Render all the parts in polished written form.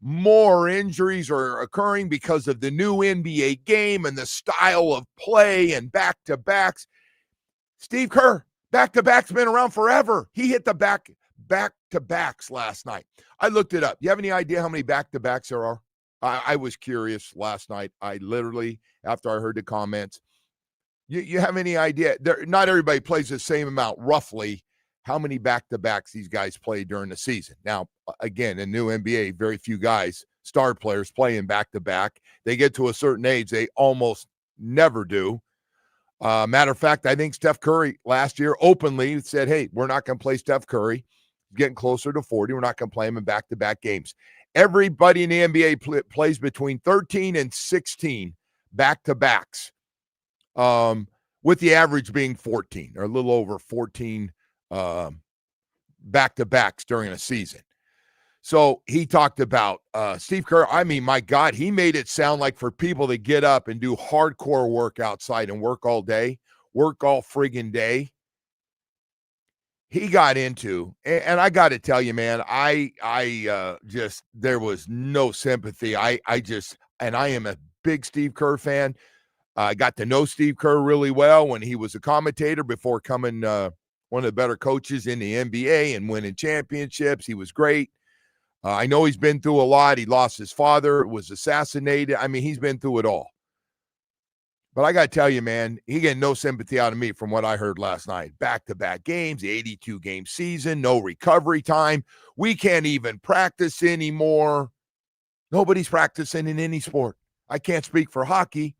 more injuries are occurring because of the new NBA game and the style of play and back-to-backs. Steve Kerr, back-to-backs been around forever. He hit the back-to-backs last night. I looked it up. You have any idea how many back-to-backs there are? I was curious last night. I literally, after I heard the comments, you have any idea? Not everybody plays the same amount, roughly, how many back-to-backs these guys play during the season. Now, again, in new NBA, very few guys, star players, playing back-to-back. They get to a certain age, they almost never do. Matter of fact, I think Steph Curry last year openly said, hey, we're not going to play Steph Curry. Getting closer to 40. We're not going to play him in back-to-back games. Everybody in the NBA plays between 13 and 16 back-to-backs, with the average being 14 or a little over 14 back-to-backs during a season. So he talked about Steve Kerr. I mean, my God, he made it sound like for people to get up and do hardcore work outside and work all day, work all friggin' day. He got into, and I got to tell you, man, I just, there was no sympathy. I am a big Steve Kerr fan. I got to know Steve Kerr really well when he was a commentator before coming one of the better coaches in the NBA and winning championships. He was great. I know he's been through a lot. He lost his father, was assassinated. I mean, he's been through it all. But I got to tell you, man, he get no sympathy out of me from what I heard last night. Back-to-back games, the 82-game season, no recovery time. We can't even practice anymore. Nobody's practicing in any sport. I can't speak for hockey,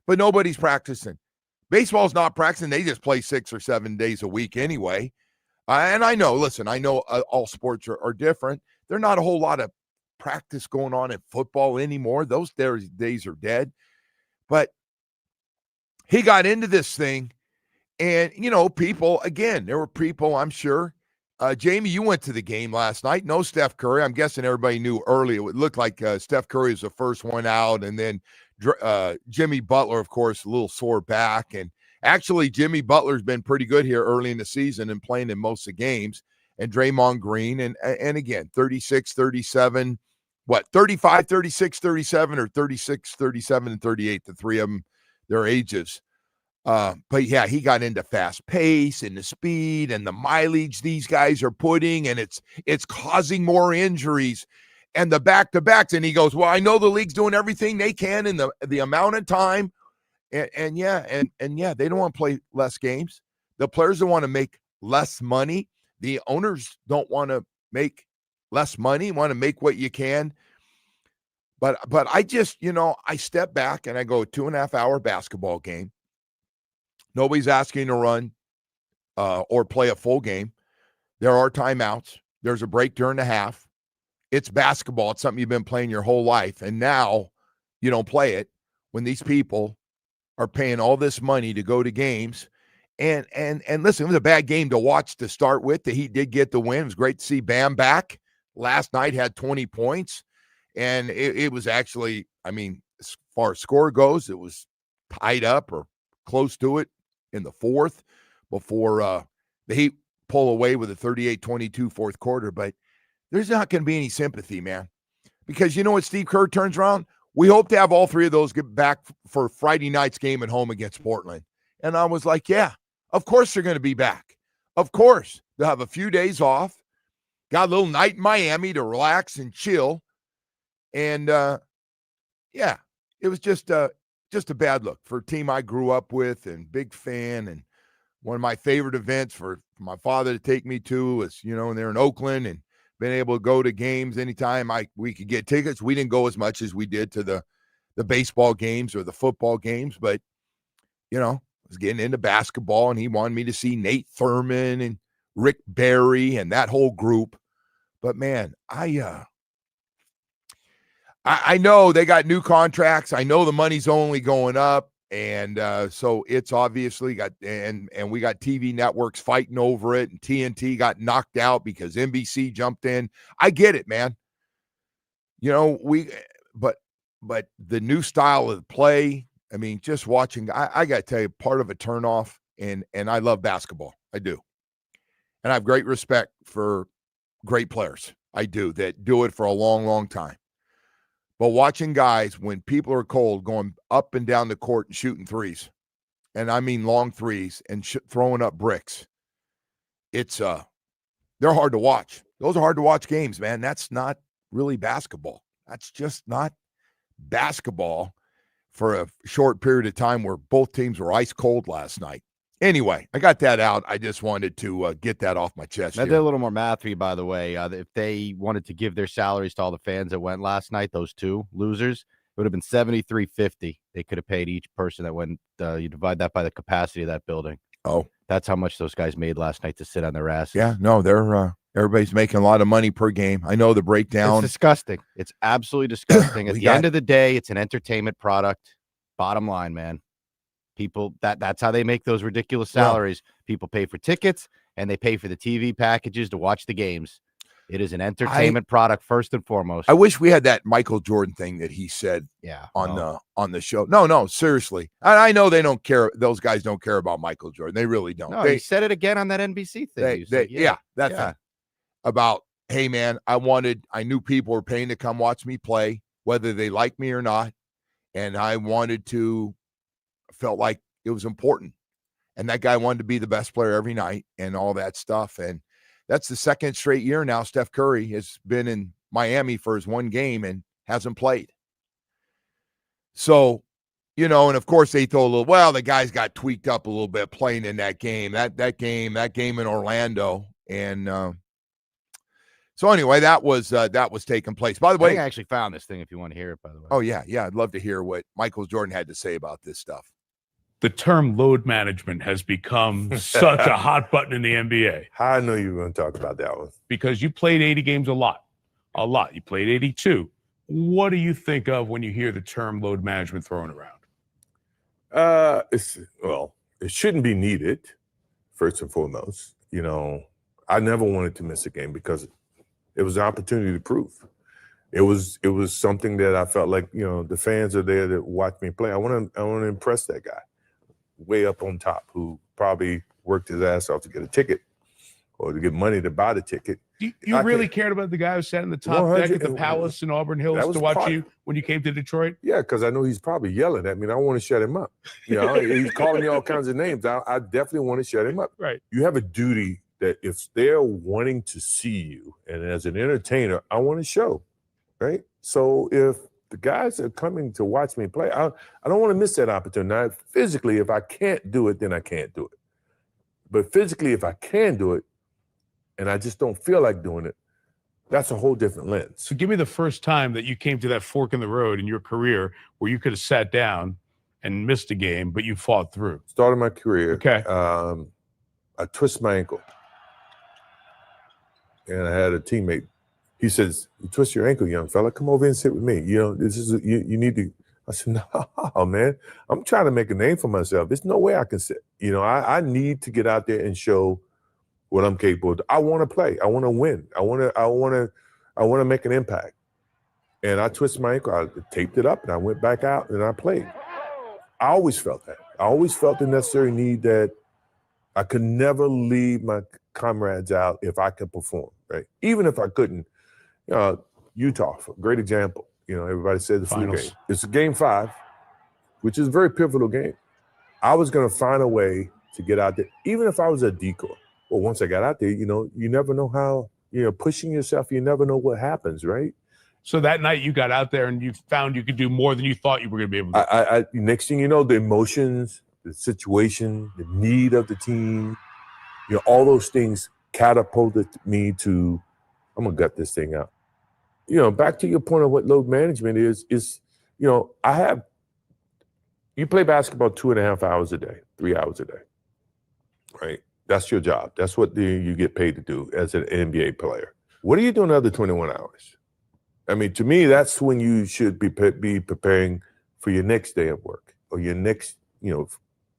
but nobody's practicing. Baseball's not practicing. They just play 6 or 7 days a week anyway. And I know, listen, I know all sports are different. There's not a whole lot of practice going on in football anymore. Those days are dead. But he got into this thing, and, you know, people, again, there were people, I'm sure. Jamie, you went to the game last night. No Steph Curry. I'm guessing everybody knew early. It looked like Steph Curry was the first one out, and then Jimmy Butler, of course, a little sore back. And actually, Jimmy Butler's been pretty good here early in the season and playing in most of the games. And Draymond Green, and again, 36, 37, 35, 36, 37, or 36, 37, and 38, the three of them, their ages. But yeah, he got into fast pace and the speed and the mileage these guys are putting, and it's causing more injuries and the back-to-backs. And he goes, well, I know the league's doing everything they can in the amount of time. And yeah, they don't want to play less games. The players don't want to make less money. The owners don't want to make less money, want to make what you can. But I just, I step back and I go 2.5 hour basketball game. Nobody's asking to run or play a full game. There are timeouts. There's a break during the half. It's basketball. It's something you've been playing your whole life. And now you don't play it when these people are paying all this money to go to games. And listen, it was a bad game to watch to start with. The Heat did get the win. It was great to see Bam back. Last night had 20 points. And it was actually, I mean, as far as score goes, it was tied up or close to it in the fourth before the Heat pull away with a 38-22 fourth quarter. But there's not going to be any sympathy, man. Because you know what Steve Kerr turns around? We hope to have all three of those get back for Friday night's game at home against Portland. And I was like, yeah, of course they're going to be back. Of course. They'll have a few days off. Got a little night in Miami to relax and chill. And, yeah, it was just a bad look for a team I grew up with and big fan. And one of my favorite events for my father to take me to was, and they're in Oakland and been able to go to games anytime we could get tickets. We didn't go as much as we did to the baseball games or the football games, but, I was getting into basketball and he wanted me to see Nate Thurman and Rick Barry and that whole group. But, man, I know they got new contracts. I know the money's only going up. And so it's obviously got, and we got TV networks fighting over it. And TNT got knocked out because NBC jumped in. I get it, man. But the new style of play, I mean, just watching, I got to tell you, part of a turnoff. And I love basketball. I do. And I have great respect for great players. I do, that do it for a long, long time. But watching guys, when people are cold, going up and down the court and shooting threes, and I mean long threes, and throwing up bricks, it's they're hard to watch. Those are hard to watch games, man. That's not really basketball. That's just not basketball for a short period of time where both teams were ice cold last night. Anyway, I got that out. I just wanted to get that off my chest. I did a little more math for you, by the way. If they wanted to give their salaries to all the fans that went last night, those two losers, it would have been $73.50. They could have paid each person that went. You divide that by the capacity of that building. Oh, that's how much those guys made last night to sit on their asses. Yeah, no, they're everybody's making a lot of money per game. I know the breakdown. It's disgusting. It's absolutely disgusting. At the end of the day, it's an entertainment product. Bottom line, man. People, that's how they make those ridiculous salaries. Yeah. People pay for tickets and they pay for the TV packages to watch the games. It is an entertainment product first and foremost. I wish we had that Michael Jordan thing that he said on the show. No, seriously. I know they don't care. Those guys don't care about Michael Jordan. They really don't. No, he said it again on that NBC thing. Thing about, hey man, I knew people were paying to come watch me play, whether they like me or not. And I felt like it was important. And that guy wanted to be the best player every night and all that stuff. And that's the second straight year now Steph Curry has been in Miami for his one game and hasn't played. So, and of course they throw a little, the guys got tweaked up a little bit playing in that game, that game in Orlando. And so anyway, that was taking place. By the way, I actually found this thing if you want to hear it, by the way. Oh, yeah. I'd love to hear what Michael Jordan had to say about this stuff. The term load management has become such a hot button in the NBA. I know you were going to talk about that one. Because you played 80 games a lot. You played 82. What do you think of when you hear the term load management thrown around? It shouldn't be needed, first and foremost. I never wanted to miss a game because it was an opportunity to prove. It was something that I felt like, the fans are there to watch me play. I want to impress that guy way up on top who probably worked his ass off to get a ticket or to get money to buy the ticket. You really cared about the guy who sat in the top deck at the Palace in Auburn Hills to watch you when you came to Detroit? Yeah, because I know he's probably yelling at me, and I want to shut him up. He's calling me all kinds of names. I definitely want to shut him up. Right. You have a duty that if they're wanting to see you, and as an entertainer, I want to show, right? So if the guys are coming to watch me play, I don't want to miss that opportunity. Now, physically, if I can't do it, then I can't do it. But physically, if I can do it, and I just don't feel like doing it, that's a whole different lens. So give me the first time that you came to that fork in the road in your career where you could have sat down and missed a game, but you fought through. Started my career. Okay. I twist my ankle. And I had a teammate. He says, "You twist your ankle, young fella. Come over and sit with me. This is you need to." I said, "No, man. I'm trying to make a name for myself. There's no way I can sit. I need to get out there and show what I'm capable of. I want to play. I want to win. I want to make an impact." And I twisted my ankle. I taped it up, and I went back out and I played. I always felt that. I always felt the necessary need that I could never leave my comrades out if I could perform, right? Even if I couldn't. Utah, great example. Everybody said the flu game. It's a game 5, which is a very pivotal game. I was going to find a way to get out there, even if I was a decoy. Well, once I got out there, you never know how, pushing yourself, you never know what happens, right? So that night you got out there and you found you could do more than you thought you were going to be able to do. Next thing you know, the emotions, the situation, the need of the team, all those things catapulted me to, I'm going to gut this thing out. Back to your point of what load management is, you play basketball 2.5 hours a day, 3 hours a day, right? That's your job. That's what you get paid to do as an NBA player. What are you doing the other 21 hours? I mean, to me, that's when you should be preparing for your next day of work or your next,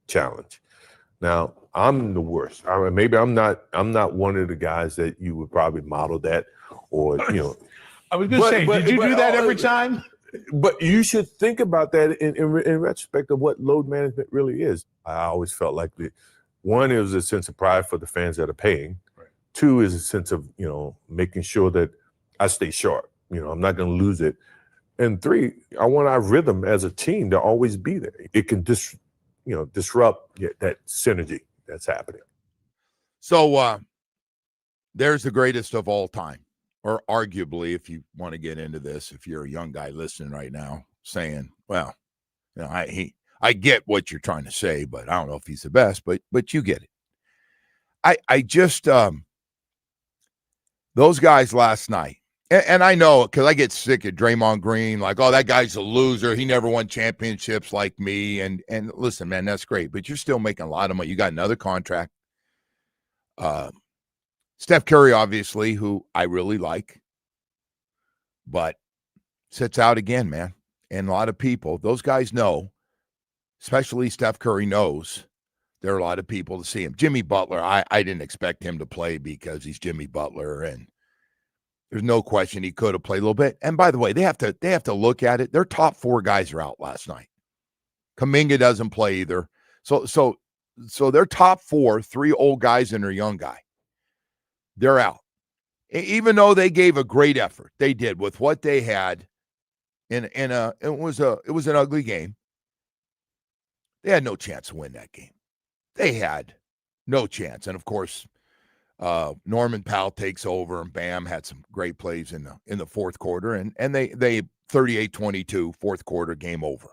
challenge. Now, I'm the worst. Maybe I'm not one of the guys that you would probably model that, or I was going to say, did you do that every time? But you should think about that in retrospect of what load management really is. I always felt like one is a sense of pride for the fans that are paying. Right. 2 is a sense of making sure that I stay sharp. I'm not going to lose it. And 3, I want our rhythm as a team to always be there. It can disrupt that synergy that's happening. So there's the greatest of all time, or arguably, if you want to get into this, if you're a young guy listening right now, saying, well, I get what you're trying to say, but I don't know if he's the best, but you get it. I just those guys last night, and I know because I get sick of Draymond Green, like, oh, that guy's a loser. He never won championships like me. And listen, man, that's great, but you're still making a lot of money. You got another contract. Steph Curry, obviously, who I really like, but sits out again, man. And a lot of people, those guys know, especially Steph Curry knows, there are a lot of people to see him. Jimmy Butler, I didn't expect him to play because he's Jimmy Butler, and there's no question he could have played a little bit. And by the way, they have to look at it. Their top 4 guys are out last night. Kuminga doesn't play either. So their top 4, 3 old guys and their young guy, they're out. Even though they gave a great effort, they did with what they had. It was an ugly game. They had no chance to win that game. They had no chance. And of course, Norman Powell takes over, and Bam had some great plays in the fourth quarter, and they 38-22 fourth quarter, game over.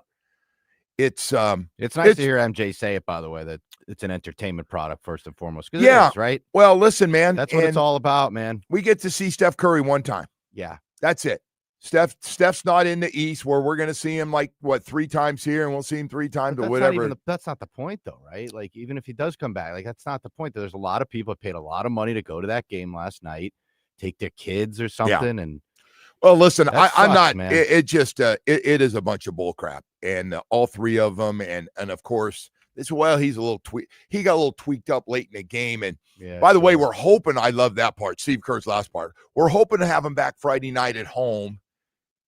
It's nice to hear MJ say it, by the way, that it's an entertainment product first and foremost. Yeah, it is, right. Well, listen, man, that's what it's all about, man. We get to see Steph Curry one time. Yeah, that's it. Steph's not in the East where we're going to see him 3 times here, and we'll see him 3 times or whatever. That's not the point, though, right? Like, even if he does come back, like, that's not the point. There's a lot of people that paid a lot of money to go to that game last night, take their kids or something, and. Well, listen, I'm not. Man. It is a bunch of bull crap, and all 3 of them, and of course, he's a little he got a little tweaked up late in the game, and by the way, we're hoping. I love that part, Steve Kerr's last part. We're hoping to have him back Friday night at home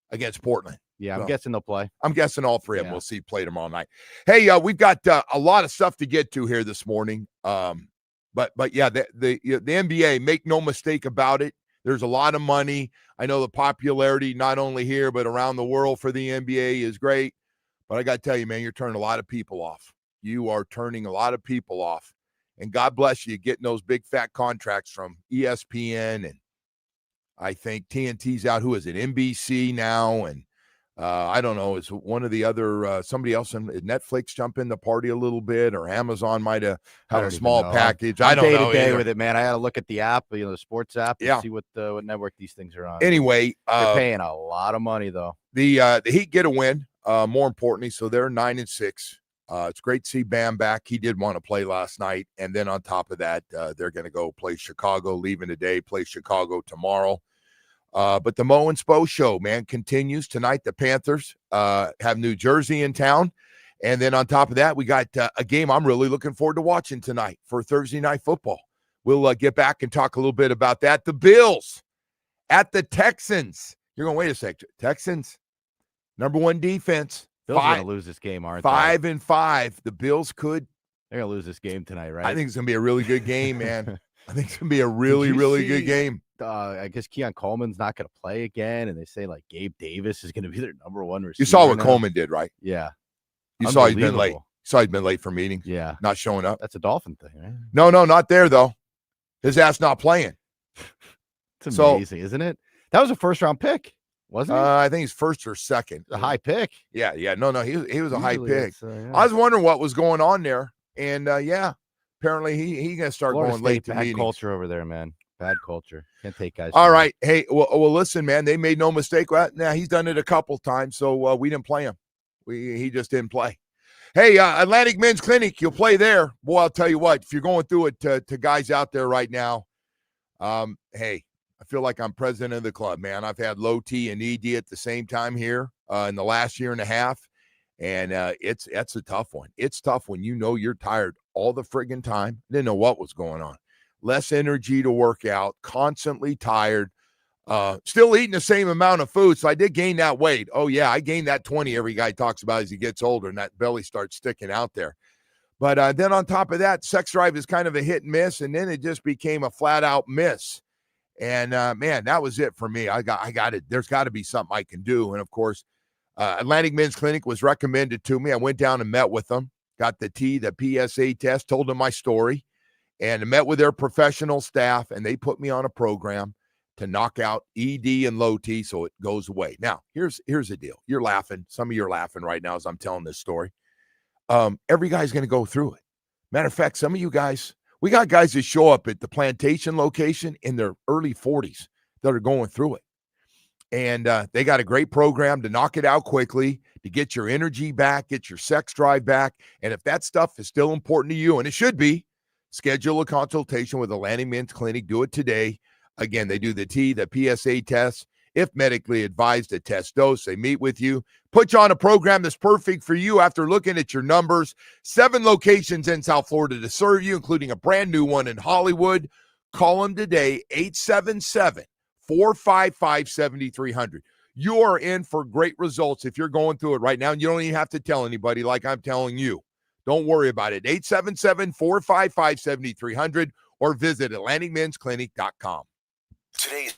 against Portland. Yeah, I'm guessing they'll play. I'm guessing all 3 of them. We'll see play tomorrow night. Hey, we've got a lot of stuff to get to here this morning. But yeah, the NBA, make no mistake about it. There's a lot of money. I know the popularity, not only here, but around the world for the NBA is great. But I got to tell you, man, you're turning a lot of people off. You are turning a lot of people off. And God bless you getting those big fat contracts from ESPN. And I think TNT's out. Who is it? NBC now. And I don't know. Is one of the other, somebody else in Netflix jump in the party a little bit, or Amazon might have a small package. I don't know. Day with it, man. I had to look at the app, the sports app, and see what network these things are on. Anyway, they're paying a lot of money though. The Heat get a win. More importantly, so they're 9-6. It's great to see Bam back. He did want to play last night, and then on top of that, they're going to go play Chicago, leaving today, play Chicago tomorrow. But the Mo and Spo show, man, continues tonight. The Panthers have New Jersey in town. And then on top of that, we got a game I'm really looking forward to watching tonight for Thursday Night Football. We'll get back and talk a little bit about that. The Bills at the Texans. You're going, wait a sec. Texans, number 1 defense. Bills are going to lose this game, aren't they? 5-5. The Bills could. They're going to lose this game tonight, right? I think it's going to be a really good game, man. I think it's going to be a really, really good game. I guess Keon Coleman's not going to play again, and they say Gabe Davis is going to be their number 1 receiver. You saw what Coleman did, right? Yeah. You saw he's been late. You saw he's been late for meetings. Yeah. Not showing up. That's a Dolphin thing, right? No, not there, though. His ass not playing. It's amazing, isn't it? That was a first-round pick, wasn't it? I think he's first or second. A high pick. Yeah. No, he was a high pick. I was wondering what was going on there, and apparently he going to start Florida going State, late to bad meetings. Culture over there, man. Bad culture. Can't take guys. All right. Hey, well, listen, man. They made no mistake. He's done it a couple times, so we didn't play him. He just didn't play. Hey, Atlantic Men's Clinic, you'll play there. Boy, I'll tell you what. If you're going through it to guys out there right now, hey, I feel like I'm president of the club, man. I've had low T and ED at the same time here in the last year and a half, and it's a tough one. It's tough when you know you're tired all the friggin' time. Didn't know what was going on. Less energy to work out, constantly tired, still eating the same amount of food. So I did gain that weight. Oh, yeah, I gained that 20 every guy talks about as he gets older, and that belly starts sticking out there. But then on top of that, sex drive is kind of a hit and miss, and then it just became a flat-out miss. And man, that was it for me. I got it. There's got to be something I can do. And of course, Atlantic Men's Clinic was recommended to me. I went down and met with them, got the PSA test, told them my story, and met with their professional staff, and they put me on a program to knock out ED and low T so it goes away. Now, here's the deal. You're laughing. Some of you are laughing right now as I'm telling this story. Every guy's going to go through it. Matter of fact, some of you guys, we got guys that show up at the plantation location in their early 40s that are going through it. And they got a great program to knock it out quickly, to get your energy back, get your sex drive back. And if that stuff is still important to you, and it should be, schedule a consultation with Atlantic Men's Clinic. Do it today. Again, they do the PSA test. If medically advised, a test dose. They meet with you, put you on a program that's perfect for you after looking at your numbers. 7 locations in South Florida to serve you, including a brand new one in Hollywood. Call them today, 877-455-7300. You are in for great results if you're going through it right now, and you don't even have to tell anybody like I'm telling you. Don't worry about it. 877-455-7300 or visit AtlanticMen'sClinic.com. Today's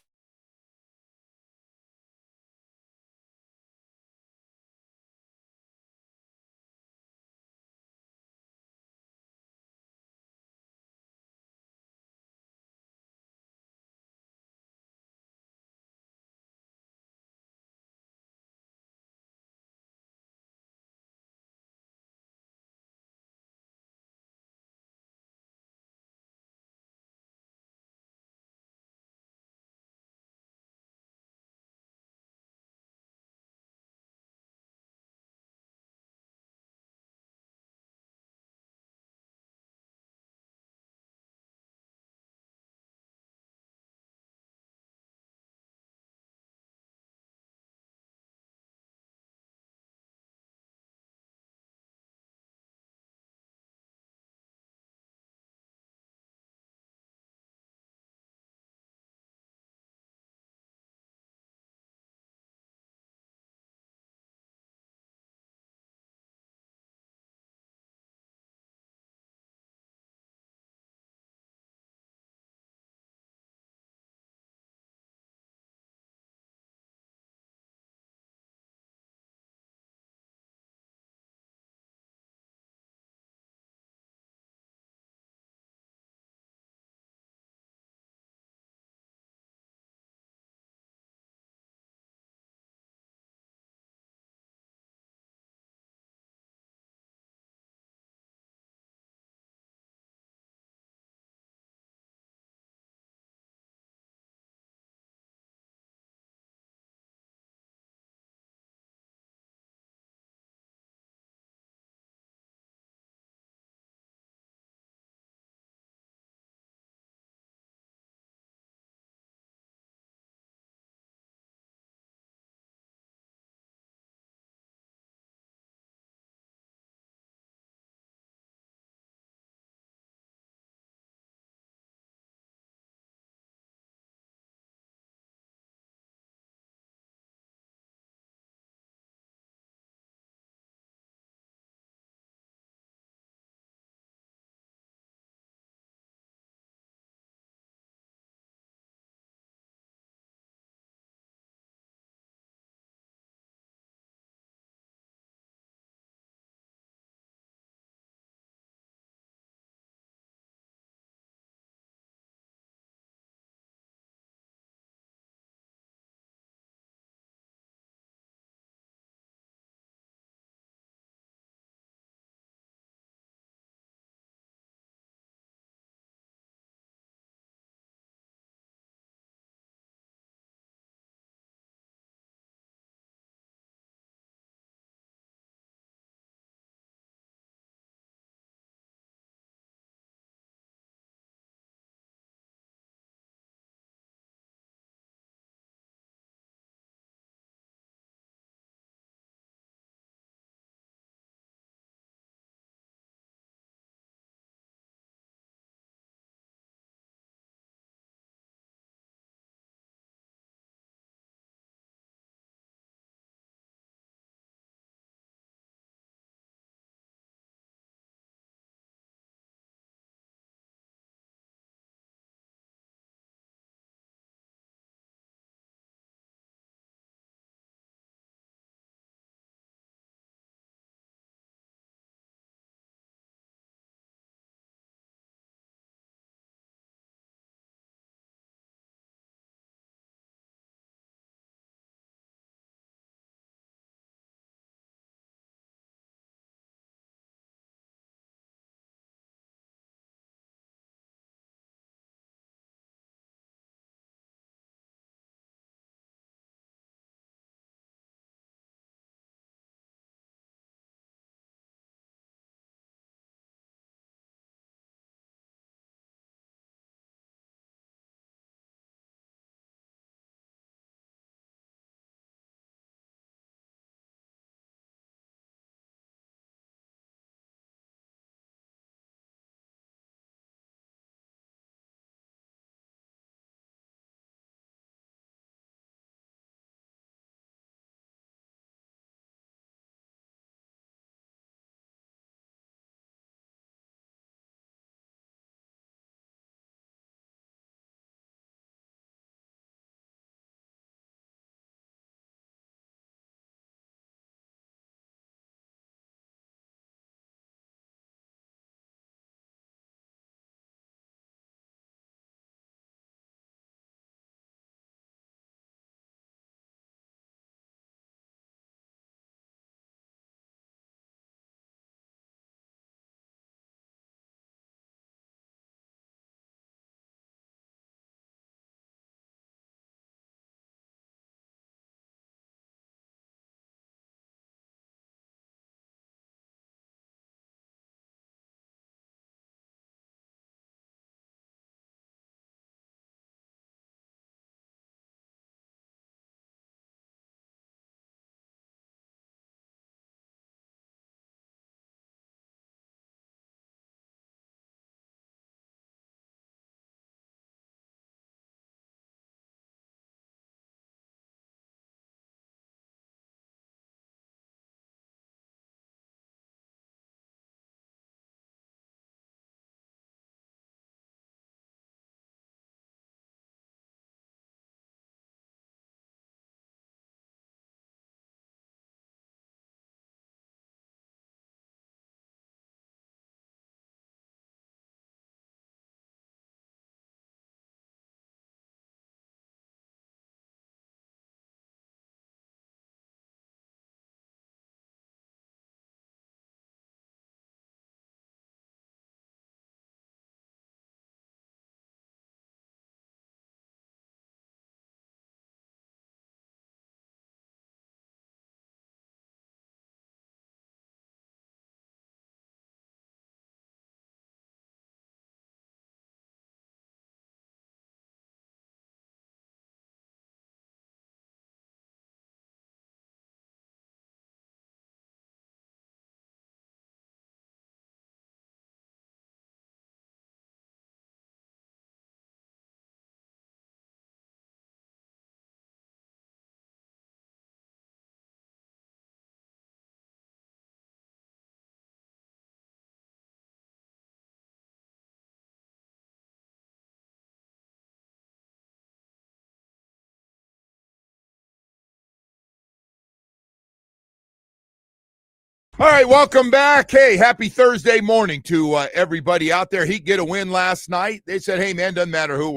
All right, welcome back. Hey, happy Thursday morning to everybody out there. Heat get a win last night. They said, hey, man, doesn't matter who.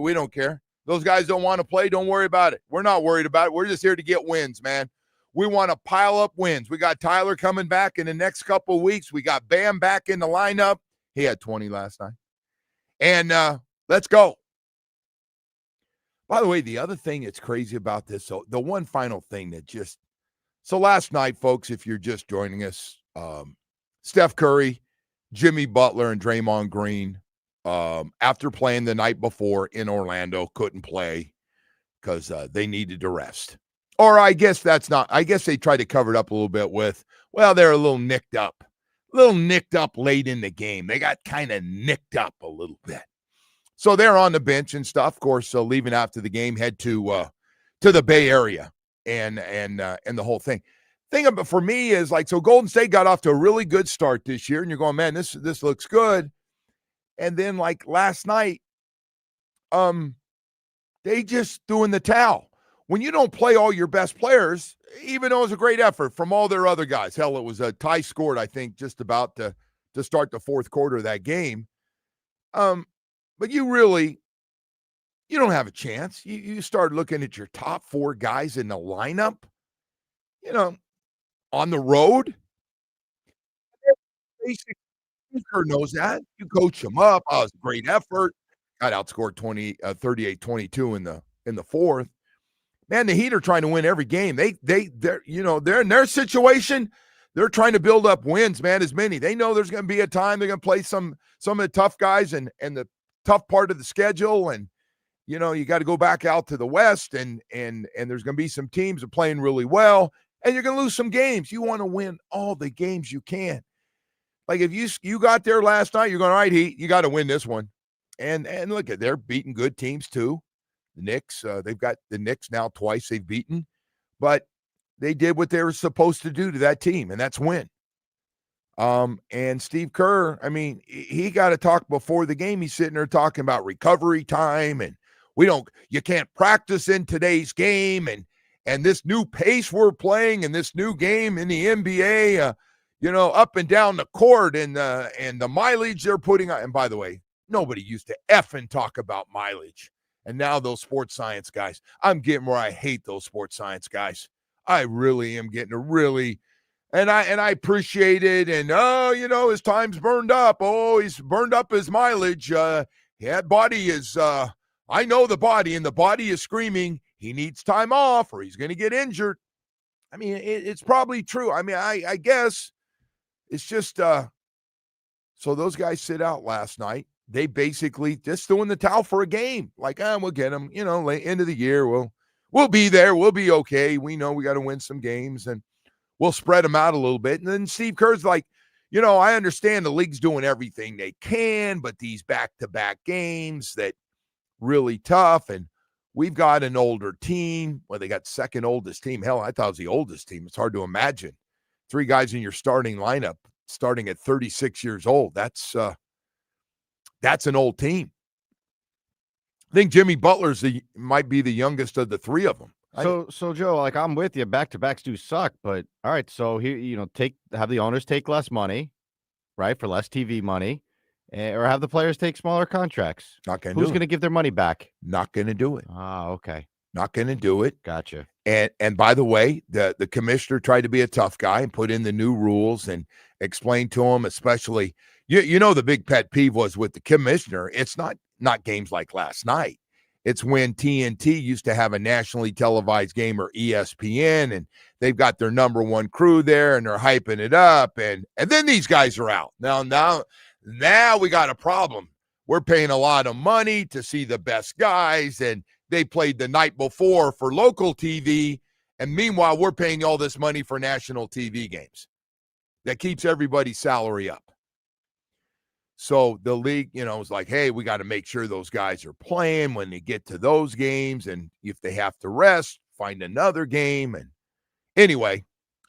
We don't care. Those guys don't want to play. Don't worry about it. We're not worried about it. We're just here to get wins, man. We want to pile up wins. We got Tyler coming back in the next couple of weeks. We got Bam back in the lineup. He had 20 last night. And let's go. By the way, the other thing that's crazy about this, so the one final thing that just, so last night, folks, if you're just joining us, Steph Curry, Jimmy Butler, and Draymond Green, after playing the night before in Orlando, couldn't play because they needed to rest. Or I guess they tried to cover it up a little bit with, well, they're a little nicked up late in the game. They got kind of nicked up a little bit. So they're on the bench and stuff. Of course, leaving after the game, head to the Bay Area and the whole thing. Thing about for me is like, so Golden State got off to a really good start this year, and you're going, man, this looks good. And then like last night, they just threw in the towel. When you don't play all your best players, even though it was a great effort from all their other guys, hell, it was a tie scored, I think, just about to start the fourth quarter of that game. But you don't have a chance. You start looking at your top four guys in the lineup, on the road. Basically, Steve knows that. You coach them up. Oh, it's a great effort. Got outscored 38-22 in the fourth. Man, the Heat are trying to win every game. They're in their situation. They're trying to build up wins, man, as many. They know there's going to be a time they're going to play some of the tough guys and the tough part of the schedule. And, you got to go back out to the West and there's going to be some teams that are playing really well and you're going to lose some games. You want to win all the games you can. Like if you got there last night, you're going, all right, Heat, you got to win this one. And look, they're beating good teams too. The Knicks, they've got the Knicks now twice they've beaten, but they did what they were supposed to do to that team, and that's win. And Steve Kerr, I mean, he got to talk before the game. He's sitting there talking about recovery time, and you can't practice in today's game, and this new pace we're playing and this new game in the NBA, up and down the court and the mileage they're putting on. And by the way, nobody used to effing talk about mileage. And now those sports science guys, I'm getting where I hate those sports science guys. I really am getting and I appreciate it. And, his time's burned up. Oh, he's burned up his mileage. That body is, I know the body, and the body is screaming he needs time off or he's going to get injured. I mean, it's probably true. I mean, I guess it's just, so those guys sit out last night. They basically just threw in the towel for a game. Like, we'll get them, late end of the year. We'll be there. We'll be okay. We know we got to win some games and we'll spread them out a little bit. And then Steve Kerr's like, I understand the league's doing everything they can, but these back-to-back games that really tough. And we've got an older team. Well, they got second oldest team. Hell, I thought it was the oldest team. It's hard to imagine. 3 guys in your starting lineup starting at 36 years old. That's an old team. I think Jimmy Butler's might be the youngest of the 3 of them. So Joe, like I'm with you. Back-to-backs do suck, but all right. So here, have the owners take less money, right, for less TV money, or have the players take smaller contracts. Not going to. Who's going to give their money back? Not going to do it. Ah, okay. Not going to do it. Gotcha. And by the way, the commissioner tried to be a tough guy and put in the new rules and explain to him, especially. The big pet peeve was with the commissioner. It's not games like last night. It's when TNT used to have a nationally televised game or ESPN, and they've got their number one crew there, and they're hyping it up, and then these guys are out. Now we got a problem. We're paying a lot of money to see the best guys, and they played the night before for local TV, and meanwhile we're paying all this money for national TV games. That keeps everybody's salary up. So the league, is like, hey, we got to make sure those guys are playing when they get to those games. And if they have to rest, find another game. And anyway,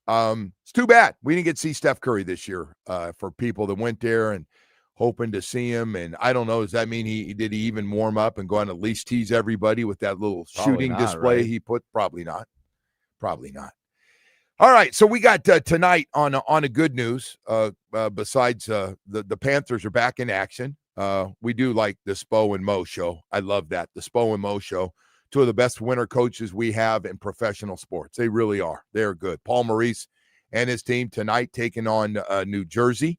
it's too bad. We didn't get to see Steph Curry this year for people that went there and hoping to see him. And I don't know, does that mean he even warm up and go on at least tease everybody with that little shooting display he put? Probably not. All right, so we got tonight on a good news. Besides the Panthers are back in action. We do like the Spo and Mo show. I love that, the Spo and Mo show. Two of the best winter coaches we have in professional sports. They really are. They're good. Paul Maurice and his team tonight taking on New Jersey,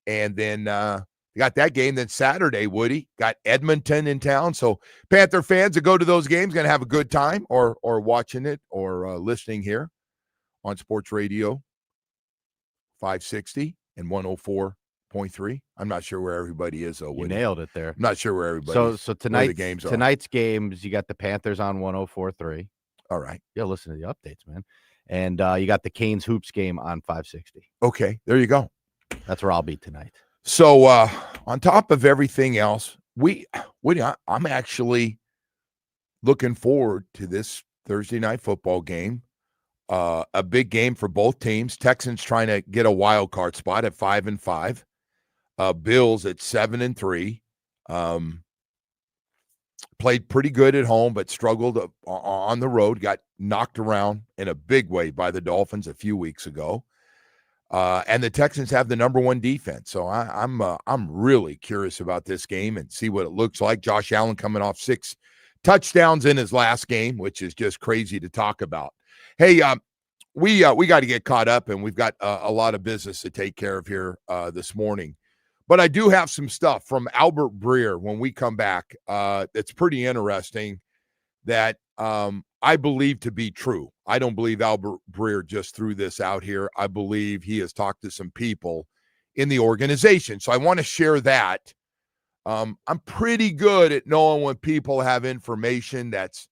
and then got that game. Then Saturday, Woody got Edmonton in town. So Panther fans that go to those games going to have a good time, or watching it, or listening here on Sports Radio 560 and 104.3. I'm not sure where everybody is, though. You nailed it there. I'm not sure where everybody is. So tonight's games, you got the Panthers on 104.3. All right. Yeah, listen to the updates, man. And you got the Canes Hoops game on 560. Okay, there you go. That's where I'll be tonight. So on top of everything else, I'm actually looking forward to this Thursday night football game. A big game for both teams. Texans trying to get a wild card spot at 5-5. Bills at 7-3. Played pretty good at home, but struggled on the road. Got knocked around in a big way by the Dolphins a few weeks ago. And the Texans have the number one defense. So I'm really curious about this game and see what it looks like. Josh Allen coming off 6 touchdowns in his last game, which is just crazy to talk about. Hey, we got to get caught up, and we've got a lot of business to take care of here this morning. But I do have some stuff from Albert Breer when we come back. That's pretty interesting that I believe to be true. I don't believe Albert Breer just threw this out here. I believe he has talked to some people in the organization. So I want to share that. I'm pretty good at knowing when people have information that's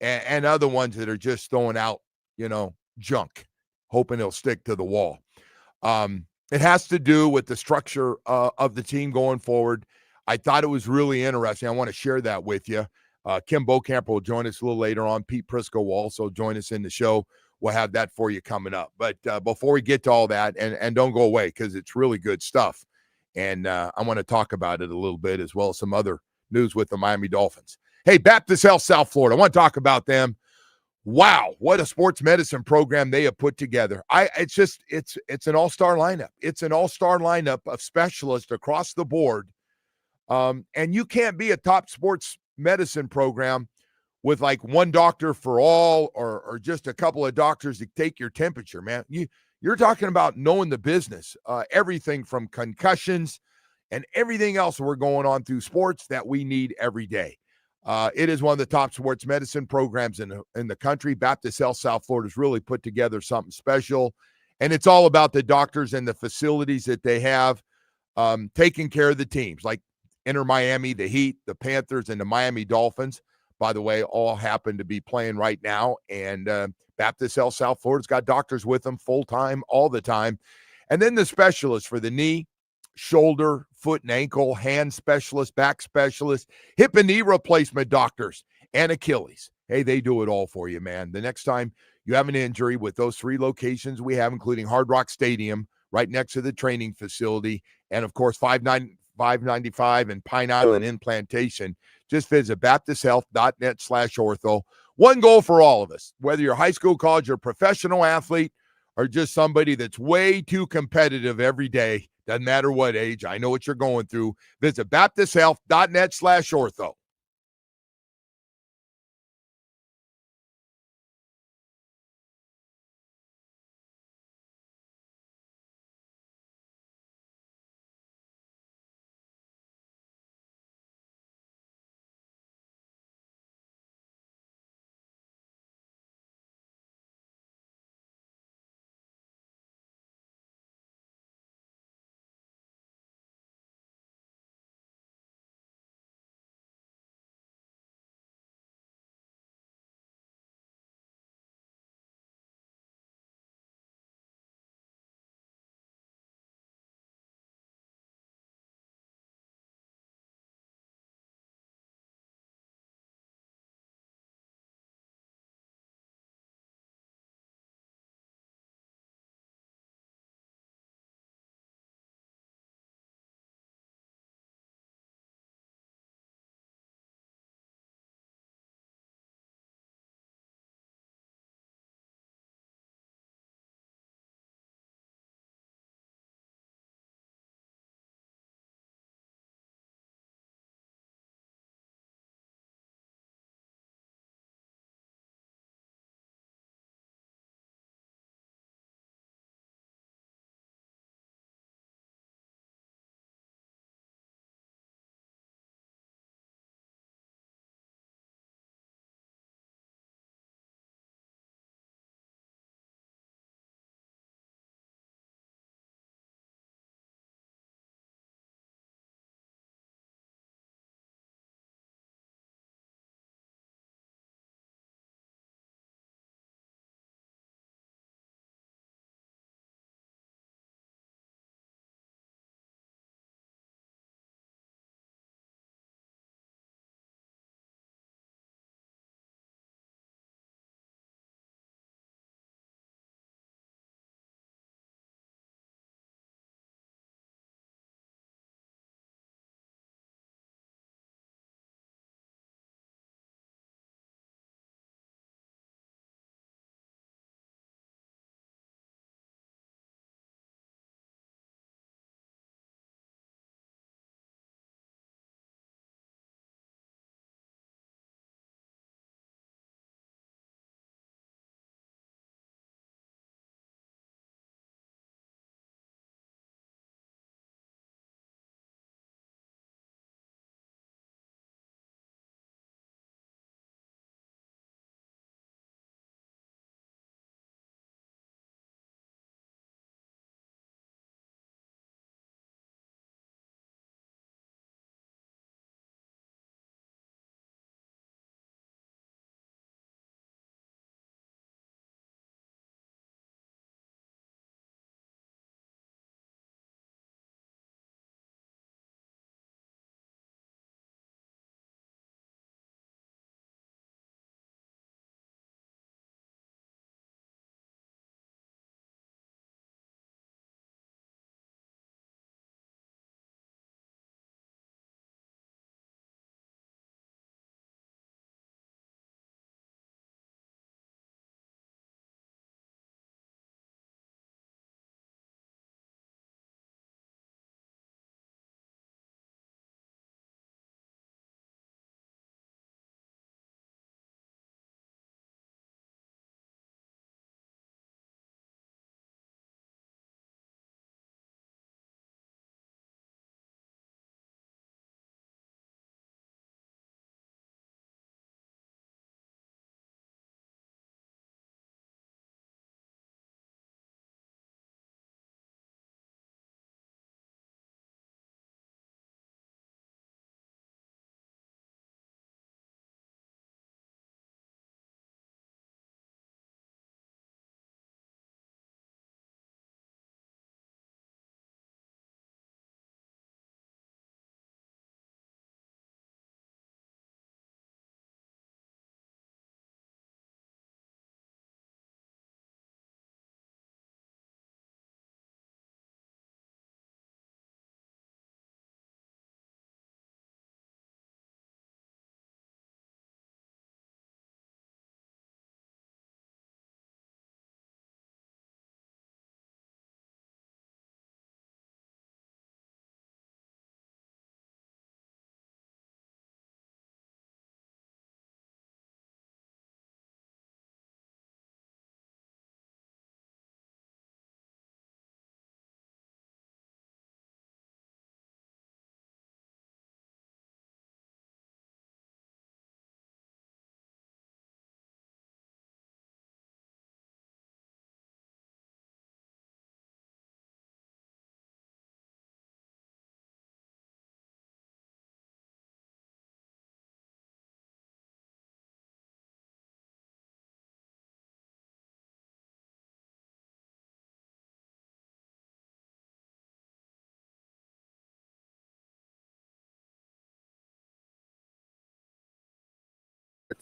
and other ones that are just throwing out, junk, hoping it'll stick to the wall. It has to do with the structure of the team going forward. I thought it was really interesting. I want to share that with you. Kim Bokamper will join us a little later on. Pete Prisco will also join us in the show. We'll have that for you coming up. But before we get to all that, and don't go away because it's really good stuff. And I want to talk about it a little bit, as well as some other news with the Miami Dolphins. Hey, Baptist Health South Florida. I want to talk about them. Wow, what a sports medicine program they have put together. It's an all-star lineup. It's an all-star lineup of specialists across the board. And you can't be a top sports medicine program with like one doctor for all or just a couple of doctors to take your temperature, man. You're talking about knowing the business, everything from concussions and everything else we're going on through sports that we need every day. It is one of the top sports medicine programs in the country. Baptist Health South Florida has really put together something special, and it's all about the doctors and the facilities that they have taking care of the teams, like Inter Miami, the Heat, the Panthers, and the Miami Dolphins. By the way, all happen to be playing right now, and Baptist Health South Florida's got doctors with them full-time all the time. And then the specialists for the knee, shoulder, foot and ankle, hand specialist, back specialist, hip and knee replacement doctors, and Achilles. Hey, they do it all for you, man. The next time you have an injury with those 3 locations we have, including Hard Rock Stadium, right next to the training facility, and of course 595 and Pine Island in Plantation, just visit baptisthealth.net/ortho. One goal for all of us, whether you're high school, college, or professional athlete, or just somebody that's way too competitive every day. Doesn't matter what age. I know what you're going through. Visit baptisthealth.net/ortho.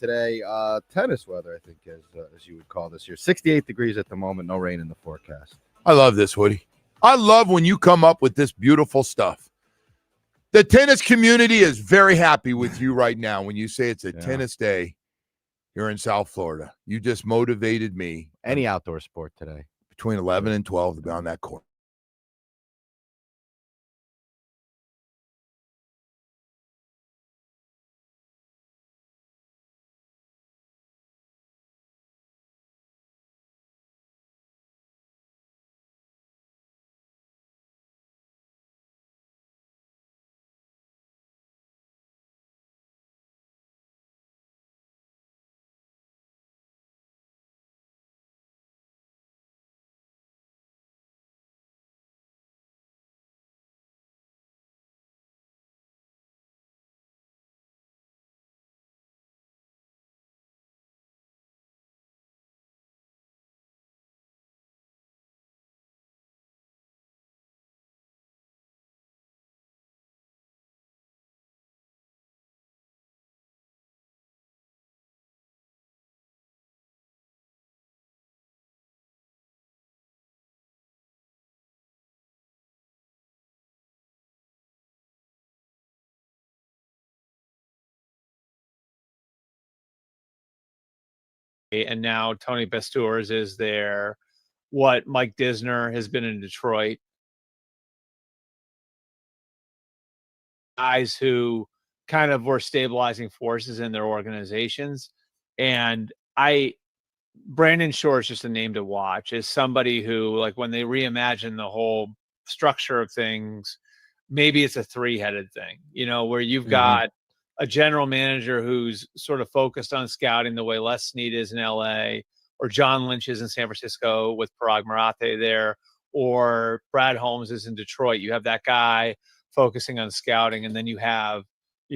today. Tennis weather, I think, as you would call this here. 68 degrees at the moment. No rain in the forecast. I love this, Woody. I love when you come up with this beautiful stuff. The tennis community is very happy with you right now when you say it's a tennis day here in South Florida. You just motivated me. Any outdoor sport today. Between 11 and 12 to be on that court. And now Tony Pastores is there. What Mike Disner has been in Detroit. Guys who kind of were stabilizing forces in their organizations. And Brandon Shore is just a name to watch, is somebody who, like, when they reimagine the whole structure of things, maybe it's a three-headed thing, where you've got a general manager who's sort of focused on scouting the way Les Snead is in LA, or John Lynch is in San Francisco with Parag Marathe there, or Brad Holmes is in Detroit. You have that guy focusing on scouting, and then you have,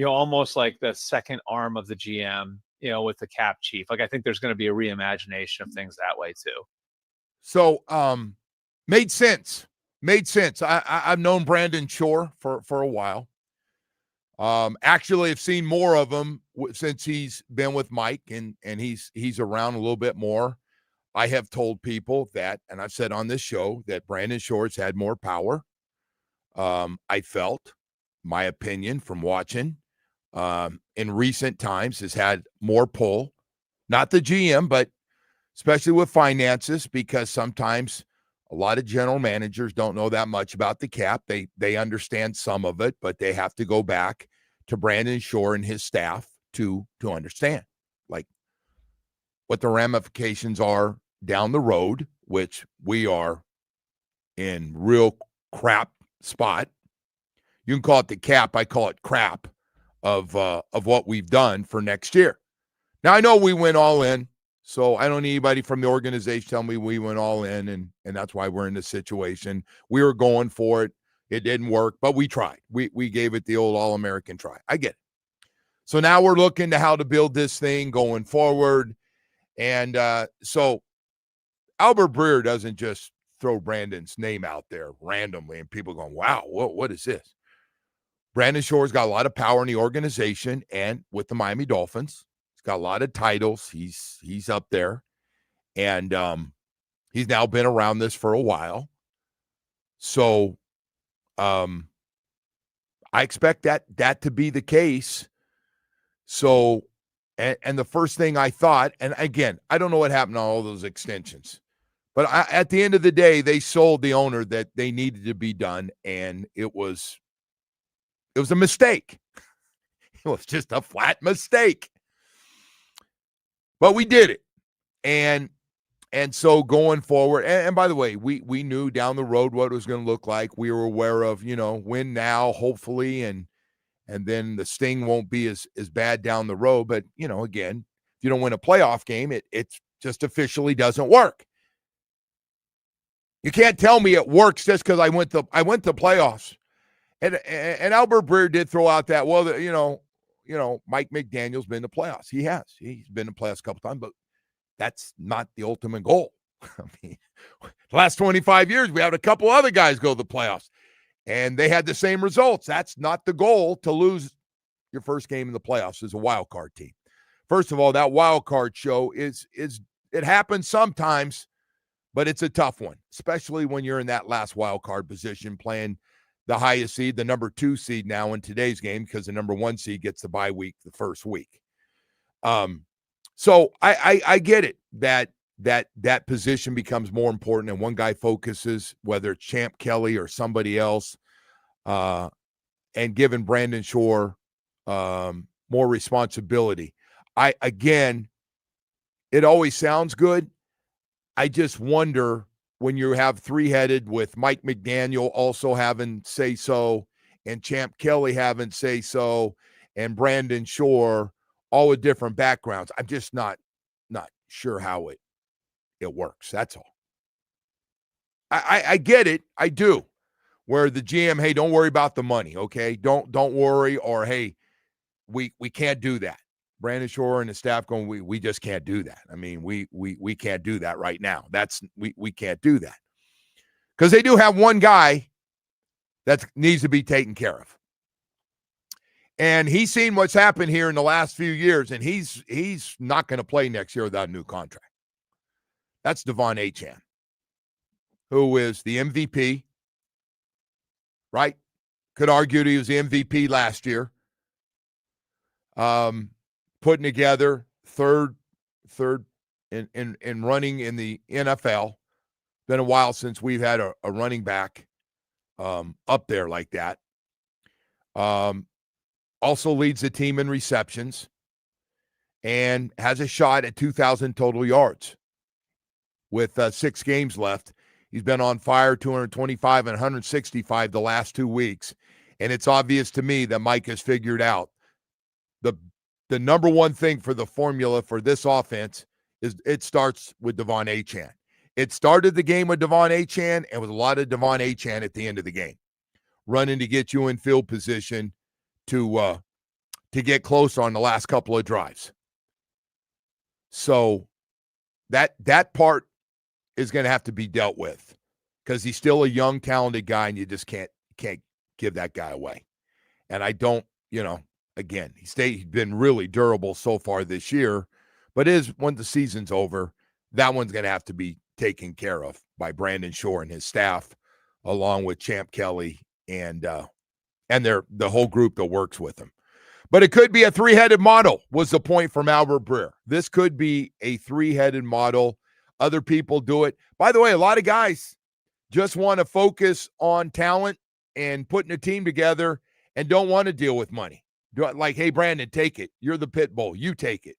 almost like the second arm of the GM, with the cap chief. Like, I think there's going to be a reimagination of things that way too. So, made sense. I've known Brandon Shore for a while. Actually, I've seen more of him since he's been with Mike, and he's around a little bit more. I have told people that, and I've said on this show, that Brandon Shore's had more power. I felt, my opinion from watching, in recent times has had more pull. Not the GM, but especially with finances, because sometimes a lot of general managers don't know that much about the cap. They understand some of it, but they have to go back to Brandon Shore and his staff to understand, like, what the ramifications are down the road, which we are in real crap spot. You can call it the cap. I call it crap of what we've done for next year. Now, I know we went all in, so I don't need anybody from the organization tell me we went all in, and that's why we're in this situation. We were going for it. It didn't work, but we tried. We gave it the old All-American try. I get it. So now we're looking to how to build this thing going forward. And so Albert Breer doesn't just throw Brandon's name out there randomly and people going, wow, what is this? Brandon Shore's got a lot of power in the organization and with the Miami Dolphins. He's got a lot of titles. He's up there. And he's now been around this for a while. So I expect that to be the case. So, and the first thing I thought, and again, I don't know what happened to all those extensions, but at the end of the day, they sold the owner that they needed to be done, and it was a mistake. It was just a flat mistake. But we did it. And so going forward, and by the way, we knew down the road what it was going to look like. We were aware of, win now, hopefully, and then the sting won't be as bad down the road. But, again, if you don't win a playoff game, it just officially doesn't work. You can't tell me it works just because I went to playoffs. And Albert Breer did throw out that, well, Mike McDaniel's been to playoffs. He has. He's been to playoffs a couple times, but that's not the ultimate goal. I mean, the last 25 years, we had a couple other guys go to the playoffs, and they had the same results. That's not the goal, to lose your first game in the playoffs as a wild card team. first of all, that wild card show is it happens sometimes, but it's a tough one, especially when you're in that last wild card position playing the highest seed, the number 2 seed now in today's game, because the number 1 seed gets the bye week the first week. So I get it that position becomes more important, and one guy focuses, whether it's Champ Kelly or somebody else, and giving Brandon Shore more responsibility. Again, it always sounds good. I just wonder when you have three-headed with Mike McDaniel also having say-so and Champ Kelly having say-so and Brandon Shore, all with different backgrounds. I'm just not sure how it works. That's all. I get it. I do. Where the GM, hey, don't worry about the money, okay? Don't worry, or hey, we can't do that. Brandon Shore and the staff going, we just can't do that. I mean, we can't do that right now. We can't do that. Because they do have one guy that needs to be taken care of. And he's seen what's happened here in the last few years, and he's not going to play next year without a new contract. That's Devon Achane, who is the MVP, right? Could argue that he was the MVP last year. Putting together third in running in the NFL. Been a while since we've had a running back up there like that. Also leads the team in receptions and has a shot at 2,000 total yards with 6 games left. He's been on fire, 225 and 165 the last 2 weeks. And it's obvious to me that Mike has figured out the number one thing for the formula for this offense is it starts with Devon Achane. It started the game with Devon Achane, and with a lot of Devon Achane at the end of the game, running to get you in field position to get closer on the last couple of drives. So that part is going to have to be dealt with because he's still a young, talented guy, and you just can't give that guy away. And I don't, again, he's been really durable so far this year, but when the season's over, that one's going to have to be taken care of by Brandon Shore and his staff, along with Champ Kelly and the whole group that works with him. But it could be a 3-headed model, was the point from Albert Breer. This could be a 3-headed model. Other people do it. By the way, a lot of guys just want to focus on talent and putting a team together and don't want to deal with money. Like, hey, Brandon, take it. You're the pit bull. You take it.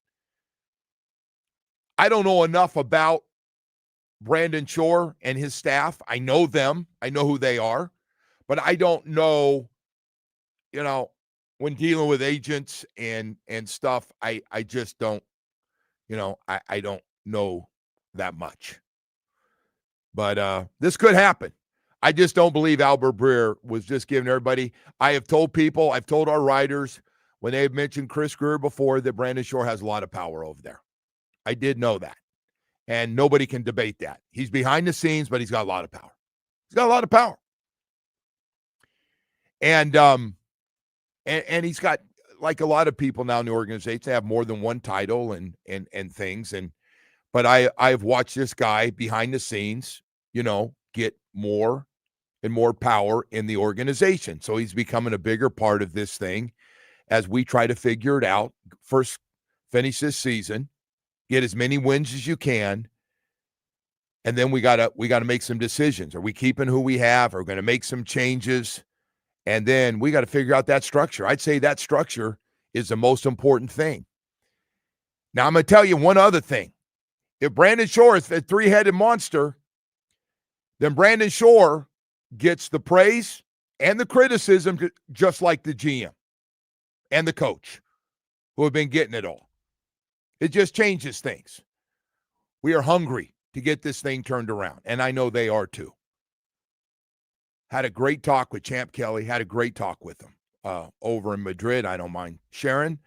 I don't know enough about Brandon Shore and his staff. I know them. I know who they are. But I don't know, when dealing with agents and stuff, I just don't, I don't know that much. But this could happen. I just don't believe Albert Breer was just giving everybody. I've told our writers when they've mentioned Chris Greer before that Brandon Shore has a lot of power over there. I did know that. And nobody can debate that. He's behind the scenes, but he's got a lot of power. He's got a lot of power. And he's got, like a lot of people now in the organization, they have more than one title and things. But I've watched this guy behind the scenes, get more and more power in the organization. So he's becoming a bigger part of this thing as we try to figure it out. First, finish this season, get as many wins as you can, and then we gotta make some decisions. Are we keeping who we have? Are we going to make some changes? And then we got to figure out that structure. I'd say that structure is the most important thing. Now, I'm going to tell you one other thing. If Brandon Shore is a 3-headed monster, then Brandon Shore gets the praise and the criticism just like the GM and the coach who have been getting it all. It just changes things. We are hungry to get this thing turned around, and I know they are too. Had a great talk with Champ Kelly, had a great talk with him over in Madrid. I don't mind sharing,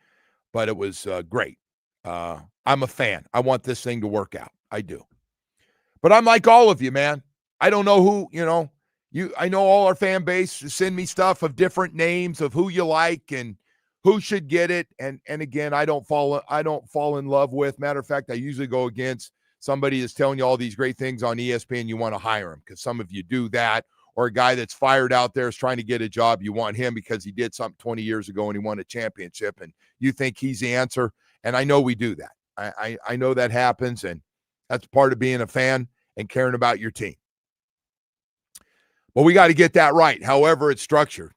but it was great. I'm a fan. I want this thing to work out. I do. But I'm like all of you, man. I don't know who, I know all our fan base send me stuff of different names of who you like and who should get it. And again, I don't fall in love with. Matter of fact, I usually go against somebody that's telling you all these great things on ESPN. You want to hire him because some of you do that. Or a guy that's fired out there is trying to get a job. You want him because he did something 20 years ago and he won a championship, and you think he's the answer. And I know we do that. I know that happens, and that's part of being a fan and caring about your team. But we got to get that right, however it's structured.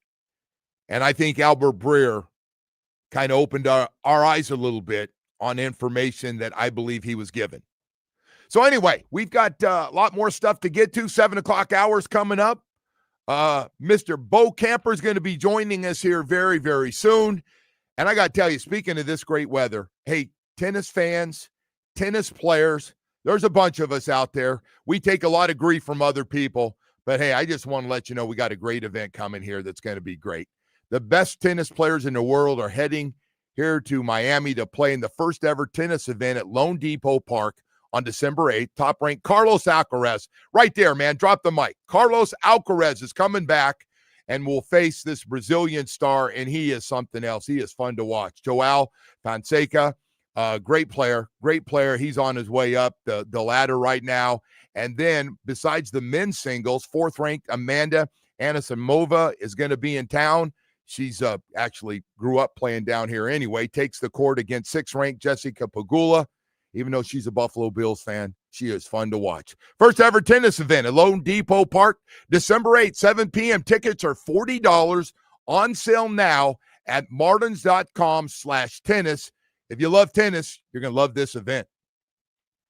And I think Albert Breer kind of opened our eyes a little bit on information that I believe he was given. So anyway, we've got a lot more stuff to get to. 7 o'clock hours coming up. Mr. Bokamper is going to be joining us here very, very soon. And I got to tell you, speaking of this great weather, hey, tennis fans, tennis players, there's a bunch of us out there. We take a lot of grief from other people. But, hey, I just want to let you know we got a great event coming here that's going to be great. The best tennis players in the world are heading here to Miami to play in the first ever tennis event at Lone Depot Park on December 8th. Top-ranked Carlos Alcaraz, right there, man. Drop the mic. Carlos Alcaraz is coming back and will face this Brazilian star, and he is something else. He is fun to watch. Joao Fonseca, great player. He's on his way up the ladder right now. And then besides the men's singles, 4th-ranked Amanda Anisimova is going to be in town. She's actually grew up playing down here anyway. Takes the court against 6th-ranked Jessica Pegula. Even though she's a Buffalo Bills fan, she is fun to watch. First ever tennis event at Lone Depot Park, December 8th, 7 p.m. Tickets are $40 on sale now at martins.com/tennis. If you love tennis, you're going to love this event.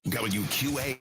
WQA.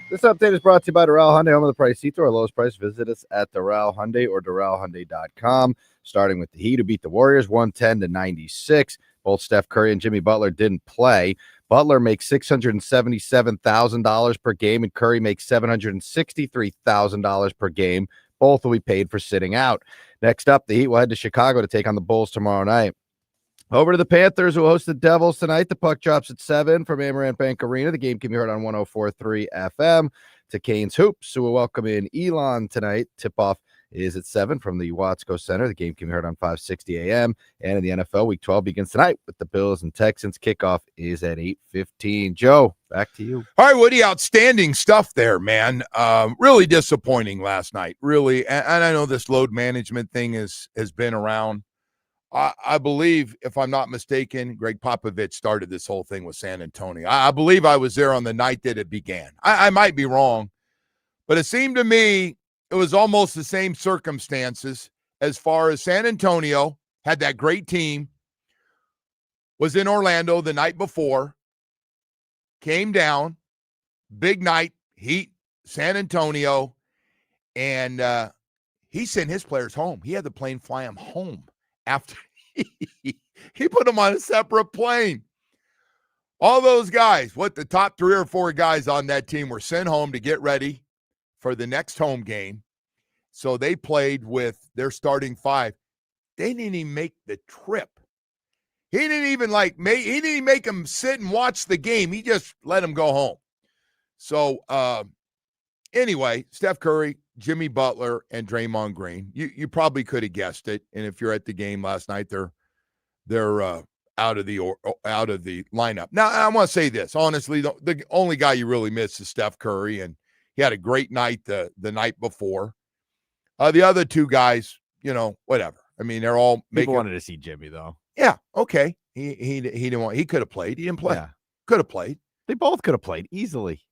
This update is brought to you by Doral Hyundai, home of the price. See through our lowest price. Visit us at Doral Hyundai or DoralHyundai.com. Starting with the Heat, who beat the Warriors 110-96. Both Steph Curry and Jimmy Butler didn't play. Butler makes $677,000 per game, and Curry makes $763,000 per game. Both will be paid for sitting out. Next up, the Heat will head to Chicago to take on the Bulls tomorrow night. Over to the Panthers, who host the Devils tonight. The puck drops at 7 from Amarant Bank Arena. The game can be heard on 104.3 FM. To Canes Hoops, who will welcome in Elon tonight. Tip-off is at 7 from the Watsco Center. The game can be heard on 560 AM. And in the NFL, Week 12 begins tonight with the Bills and Texans. Kickoff is at 8:15. Joe, back to you. All right, Woody, outstanding stuff there, man. Really disappointing last night, really. And I know this load management thing has been around. I believe, if I'm not mistaken, Greg Popovich started this whole thing with San Antonio. I believe I was there on the night that it began. I might be wrong, but it seemed to me it was almost the same circumstances as far as San Antonio had that great team, was in Orlando the night before, came down, big night, Heat, San Antonio, and he sent his players home. He had the plane fly them home after he put them on a separate plane. All those guys, the top 3 or 4 guys on that team were sent home to get ready for the next home game. So they played with their starting 5. They didn't even make the trip. He didn't even make them sit and watch the game. He just let them go home. So anyway, Steph Curry, Jimmy Butler, and Draymond Green. You probably could have guessed it. And if you're at the game last night, they're out of the lineup. Now, I want to say this. Honestly, the only guy you really miss is Steph Curry, and he had a great night the night before. The other 2 guys, whatever. I mean, they're all People wanted to see Jimmy, though. Yeah, okay. He didn't want. He could have played. He didn't play. Yeah. Could have played. They both could have played easily.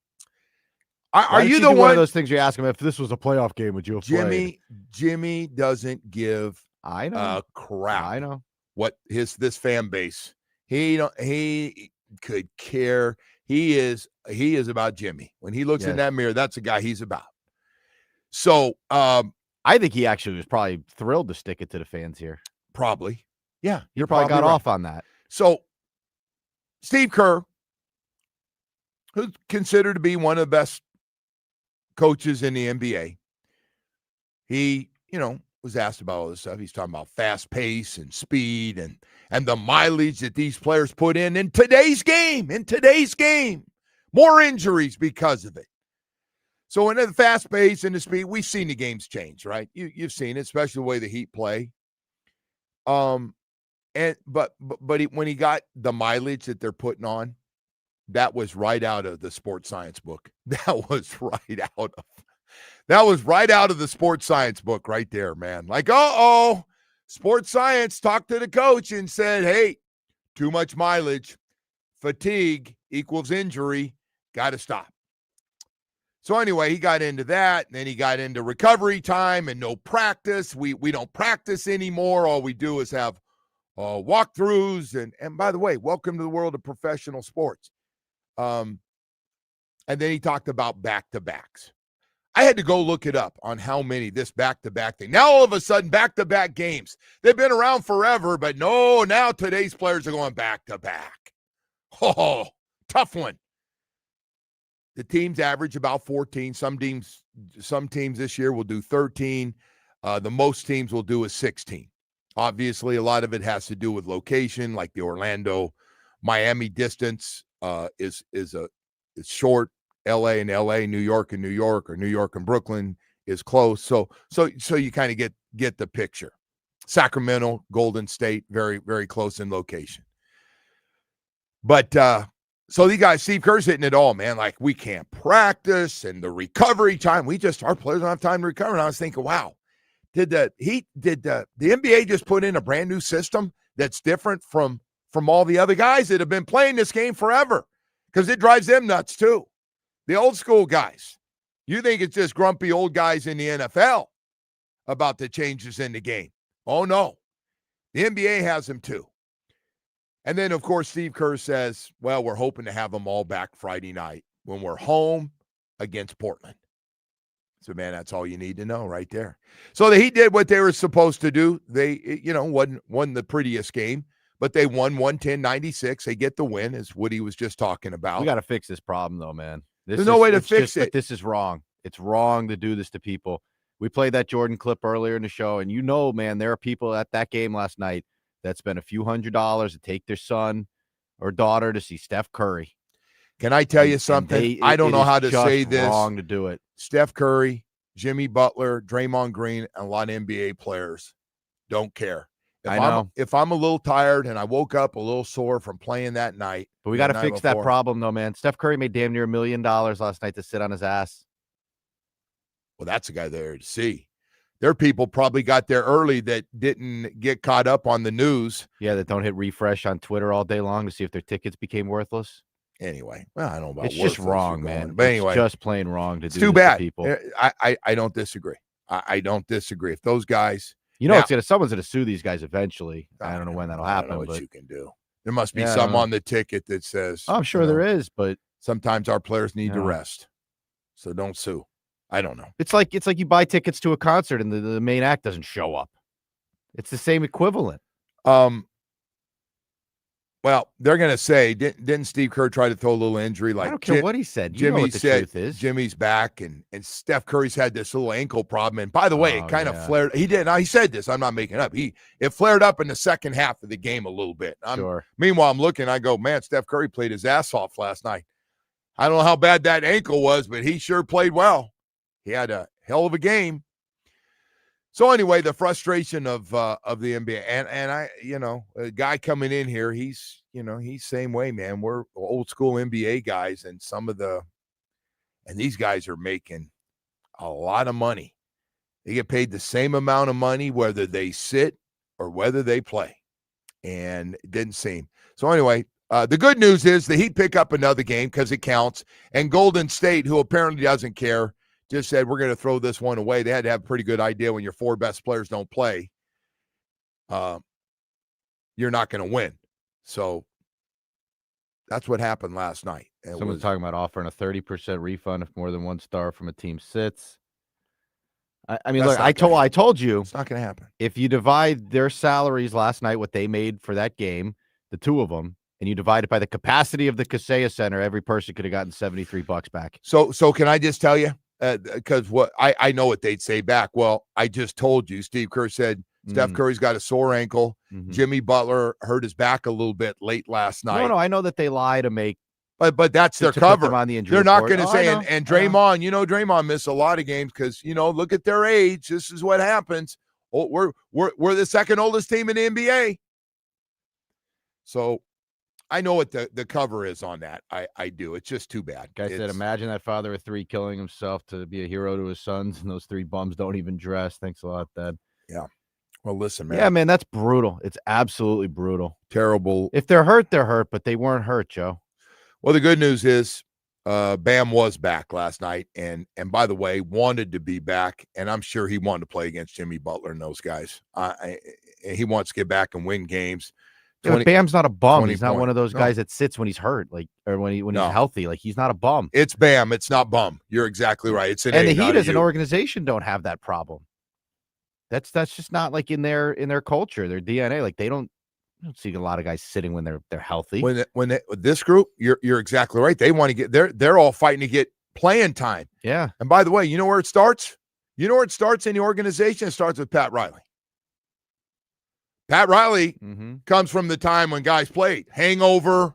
Are you the one of those things you ask him, if this was a playoff game, would you have played? Jimmy doesn't give a crap. I know what this fan base. He could care. He is about Jimmy. When he looks in that mirror, that's the guy he's about. So I think he actually was probably thrilled to stick it to the fans here. Probably. Yeah. He probably got off on that. So Steve Kerr, who's considered to be one of the best coaches in the NBA, he, was asked about all this stuff. He's talking about fast pace and speed and the mileage that these players put in today's game. More injuries because of it. So in the fast pace and the speed, we've seen the games change, right? You've seen it, especially the way the Heat play. But when he got the mileage that they're putting on, that was right out of the sports science book. That was right out of the sports science book right there, man. Like, sports science talked to the coach and said, hey, too much mileage, fatigue equals injury, got to stop. So anyway, he got into that, and then he got into recovery time and no practice. We don't practice anymore. All we do is have walkthroughs. And by the way, welcome to the world of professional sports. And then he talked about back-to-backs. I had to go look it up on how many this back-to-back thing. Now all of a sudden, back-to-back games. They've been around forever, but no, now today's players are going back-to-back. Oh, tough one. The teams average about 14. Some teams this year will do 13. The most teams will do is 16. Obviously, a lot of it has to do with location, like the Orlando-Miami distance is short. LA and LA, New York and New York, or New York and Brooklyn is close. So you kind of get the picture. Sacramento, Golden State, very, very close in location. But so the guys, Steve Kerr's hitting it all, man. Like, we can't practice, and the recovery time. Our players don't have time to recover. And I was thinking, wow, did the NBA just put in a brand new system that's different from all the other guys that have been playing this game forever? Because it drives them nuts too. The old school guys. You think it's just grumpy old guys in the NFL about the changes in the game. Oh, no. The NBA has them too. And then, of course, Steve Kerr says, well, we're hoping to have them all back Friday night when we're home against Portland. So, man, that's all you need to know right there. So the Heat did what they were supposed to do. They, won the prettiest game, but they won 110-96. They get the win, as Woody was just talking about. We got to fix this problem, though, man. There's no way to fix it. But this is wrong. It's wrong to do this to people. We played that Jordan clip earlier in the show, and man, there are people at that game last night that spent a few $100s to take their son or daughter to see Steph Curry. Can I tell you something? I don't know how to say this. Wrong to do it. Steph Curry, Jimmy Butler, Draymond Green, and a lot of NBA players don't care. If I'm a little tired and I woke up a little sore from playing that night. But we got to fix that problem, though, man. Steph Curry made damn near $1 million last night to sit on his ass. Well, that's a guy there to see. There are people probably got there early that didn't get caught up on the news. Yeah, that don't hit refresh on Twitter all day long to see if their tickets became worthless. Anyway, well, I don't know about it's just wrong, man. But anyway, it's just plain wrong to do. It's too this bad. To people. I don't disagree. I don't disagree. If those guys, someone's gonna sue these guys eventually. I don't know when that'll happen. I don't know but what you can do. There must be something on the ticket that says. I'm sure there is, but sometimes our players need to rest, so don't sue. I don't know. It's like you buy tickets to a concert and the main act doesn't show up. It's the same equivalent. Well, they're going to say, didn't Steve Kerr try to throw a little injury? Like, I don't care what he said. Jimmy said truth is. Jimmy's back, and Steph Curry's had this little ankle problem. And by the way, it kind of flared. He did. Now, he said this. I'm not making it up. It flared up in the second half of the game a little bit. Meanwhile, I'm looking. I go, man, Steph Curry played his ass off last night. I don't know how bad that ankle was, but he sure played well. He had a hell of a game. So anyway, the frustration of the NBA, and I, a guy coming in here, he's same way, man. We're old school NBA guys, and these guys are making a lot of money. They get paid the same amount of money whether they sit or whether they play, and it didn't seem. So anyway, the good news is the Heat pick up another game because it counts, and Golden State, who apparently doesn't care, just said, we're going to throw this one away. They had to have a pretty good idea when your four best players don't play, you're not going to win. So that's what happened last night. Someone's talking about offering a 30% refund if more than one star from a team sits. I mean, look, I told you. It's not going to happen. If you divide their salaries last night, what they made for that game, the two of them, and you divide it by the capacity of the Kaseya Center, every person could have gotten $73 back. So can I just tell you? Because what I know what they'd say back. Well, I just told you, Steve Kerr said Steph Curry's got a sore ankle. Jimmy Butler hurt his back a little bit late last night. No, I know that they lie to make. But that's their cover. On the injury They're not report. going to say, and Draymond, Draymond missed a lot of games because, look at their age. This is what happens. Oh, we're the second oldest team in the NBA. So I know what the cover is on that. I do. It's just too bad. Guy said, imagine that father of three killing himself to be a hero to his sons, and those three bums don't even dress. Thanks a lot, Dad. Yeah. Well, listen, man. Yeah, man, that's brutal. It's absolutely brutal. Terrible. If they're hurt, but they weren't hurt, Joe. Well, the good news is Bam was back last night, and by the way, wanted to be back, and I'm sure he wanted to play against Jimmy Butler and those guys. He wants to get back and win games. But Bam's not a bum. He's not one of those guys that sits when he's hurt, or when he's healthy. Like, he's not a bum. It's Bam. It's not bum. You're exactly right. It's and the Heat as an organization don't have that problem. That's just not like in their culture, their DNA. Like, they don't see a lot of guys sitting when they're healthy. When this group, you're exactly right. They want to get they're all fighting to get playing time. Yeah. And by the way, you know where it starts? You know where it starts in the organization? It starts with Pat Riley. Pat Riley comes from the time when guys played. Hangover,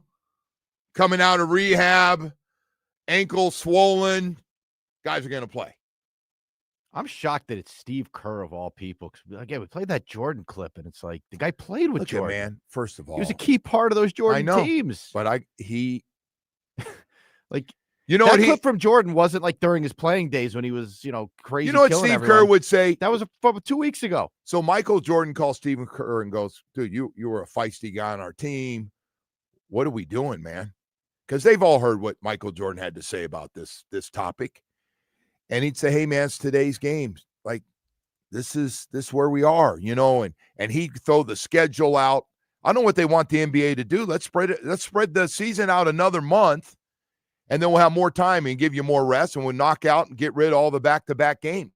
coming out of rehab, ankle swollen. Guys are going to play. I'm shocked that it's Steve Kerr of all people. Again, we played that Jordan clip, and it's like the guy played with Jordan. Man, first of all, he was a key part of those Jordan teams. But that what clip from Jordan wasn't like during his playing days when he was, crazy. You know what Steve Kerr would say? That was from 2 weeks ago. So Michael Jordan calls Stephen Kerr and goes, dude, you were a feisty guy on our team. What are we doing, man? Because they've all heard what Michael Jordan had to say about this topic. And he'd say, hey, man, it's today's games. Like, this is where we are, and he'd throw the schedule out. I don't know what they want the NBA to do. Let's spread the season out another month. and then we'll have more time and give you more rest, and we'll knock out and get rid of all the back-to-back games.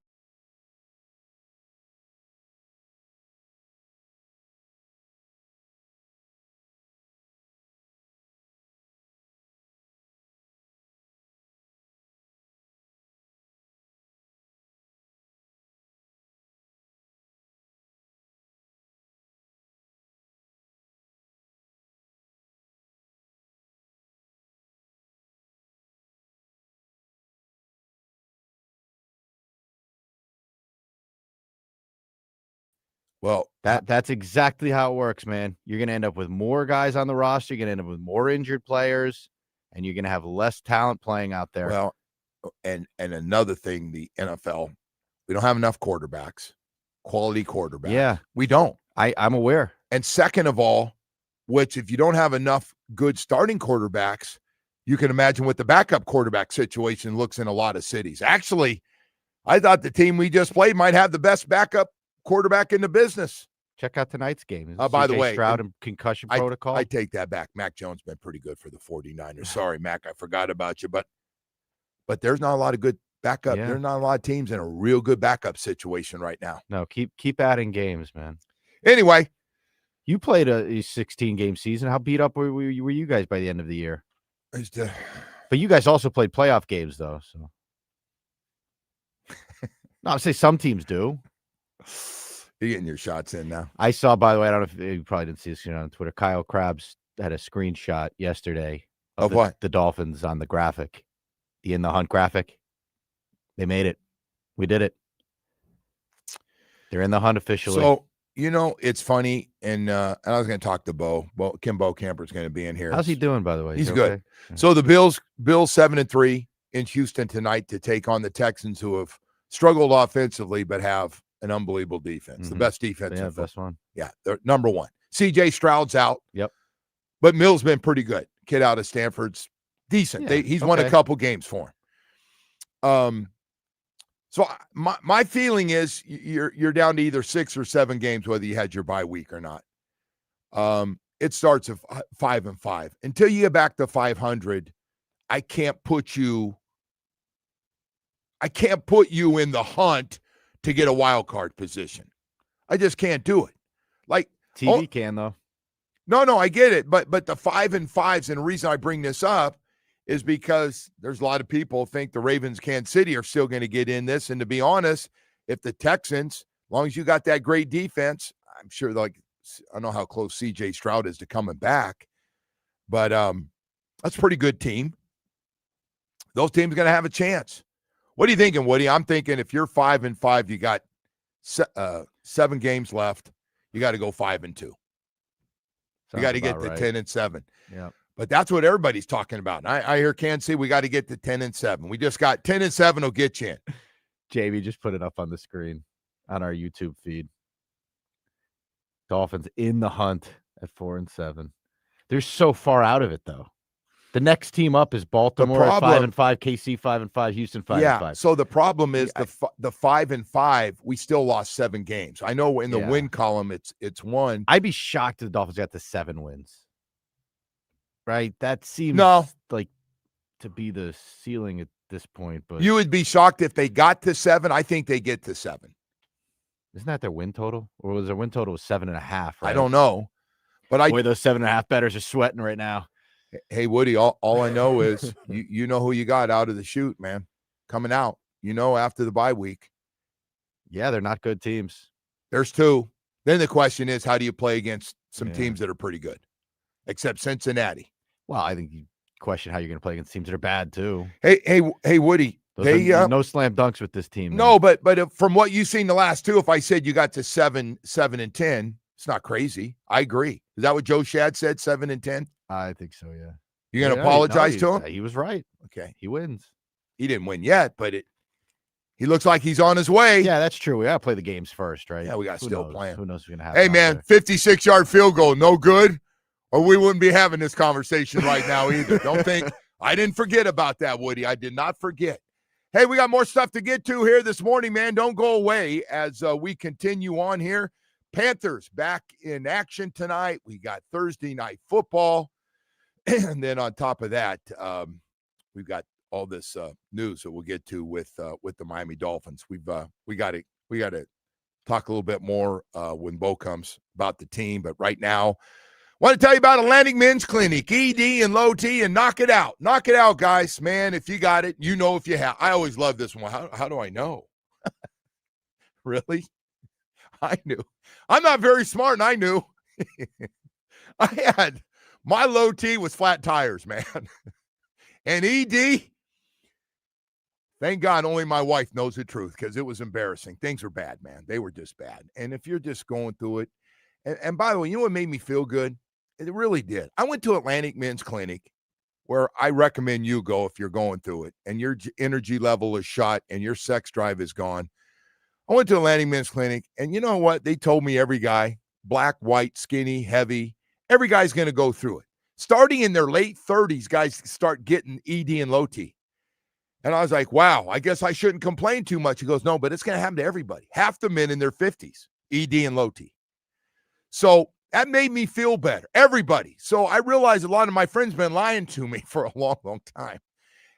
Well, That's exactly how it works, man. You're going to end up with more guys on the roster. You're going to end up with more injured players, and you're going to have less talent playing out there. well, and another thing, the NFL, we don't have enough quarterbacks, quality quarterbacks. Yeah. We don't. I'm aware. And second of all, which if you don't have enough good starting quarterbacks, you can imagine what the backup quarterback situation looks in a lot of cities. Actually, I thought the team we just played might have the best backup quarterback in the business. Check out tonight's game. By the CJ way, Stroud and concussion protocol. I take that back. Mac Jones been pretty good for the 49ers. Sorry, Mac, I forgot about you. But there's not a lot of good backup. Yeah. There's not a lot of teams in a real good backup situation right now. No, keep adding games, man. Anyway, you played a 16-game season. How beat up were you guys by the end of the year? But you guys also played playoff games, though. So, no, I'll say some teams do. You're getting your shots in now. I saw, by the way, I don't know if you probably didn't see this on Twitter. Kyle Krabs had a screenshot yesterday of what? The Dolphins on the graphic, the In the Hunt graphic. They made it. We did it. They're in the hunt officially. So, it's funny, and I was going to talk to Bo. Bokamper is going to be in here. How's he doing, by the way? He's he good. Okay? So the Bills 7-3 in Houston tonight to take on the Texans, who have struggled offensively but have an unbelievable defense. The best defense. Yeah, best one. Yeah, they're number one. CJ Stroud's out. Yep. But Mills been pretty good. Kid out of Stanford's decent. Yeah, He's won a couple games for him. So my feeling is you're down to either 6 or 7 games, whether you had your bye week or not. It starts at 5-5. Until you get back to 500, I can't put you in the hunt to get a wild card position. I just can't do it. Like TV can though. No, I get it. But the 5-5s, and the reason I bring this up is because there's a lot of people think the Ravens, Kansas City are still going to get in this. And to be honest, if the Texans, as long as you got that great defense, I'm sure I don't know how close CJ Stroud is to coming back, but that's a pretty good team. Those teams are going to have a chance. What are you thinking, Woody? I'm thinking if you're 5-5, you got 7 games left. You got to go 5-2. You got to get to 10-7. Yeah. But that's what everybody's talking about. And I hear Kansas City, we got to get to 10-7. We just got 10-7 will get you in. Jamie just put it up on the screen on our YouTube feed. Dolphins in the hunt at 4-7. They're so far out of it, though. The next team up is Baltimore at 5-5, KC 5-5, Houston 5-5. Yeah. So the problem is the 5-5. We still lost 7 games. I know in the win column it's 1. I'd be shocked if the Dolphins got to 7 wins. Right? That seems like to be the ceiling at this point. But you would be shocked if they got to 7. I think they get to 7. Isn't that their win total? Or was their win total 7.5? Right? I don't know. But Boy, those 7.5 bettors are sweating right now. Hey, Woody, all I know is you know who you got out of the chute, man. Coming out. After the bye week. Yeah, they're not good teams. There's 2. Then the question is, how do you play against some teams that are pretty good? Except Cincinnati. Well, I think you question how you're going to play against teams that are bad, too. Hey, Woody. No slam dunks with this team. No, man. but from what you've seen the last 2, if I said you got to 7 and 10, it's not crazy. I agree. Is that what Joe Shad said, 7 and 10? I think so, yeah. You're going to apologize to him? He was right. Okay. He wins. He didn't win yet, but he looks like he's on his way. Yeah, that's true. We got to play the games first, right? Yeah, we got to still play him. Who knows what's going to happen? Hey, man, 56-yard field goal, no good? Or we wouldn't be having this conversation right now either. Don't think I didn't forget about that, Woody. I did not forget. Hey, we got more stuff to get to here this morning, man. Don't go away as we continue on here. Panthers back in action tonight. We got Thursday night football. And then on top of that, we've got all this news that we'll get to with the Miami Dolphins. We got to talk a little bit more when Bo comes about the team. But right now, want to tell you about Atlantic Men's Clinic, ED and Low T, and knock it out. Knock it out, guys. Man, if you got it, you know if you have. I always love this one. How do I know? Really? I knew. I'm not very smart, and I knew. I had my Low T was flat tires, man. And ED, thank God only my wife knows the truth because it was embarrassing. Things were bad, man. They were just bad. And if you're just going through it, and by the way, you know what made me feel good? It really did. I went to Atlantic Men's Clinic, where I recommend you go if you're going through it and your energy level is shot and your sex drive is gone. I went to Atlantic Men's Clinic, and you know what? They told me every guy, black, white, skinny, heavy, every guy's going to go through it. Starting in their late 30s, guys start getting ED and Low T. And I was like, wow, I guess I shouldn't complain too much. He goes, no, but it's going to happen to everybody. Half the men in their 50s, ED and Low T. So that made me feel better. Everybody. So I realized a lot of my friends been lying to me for a long, long time.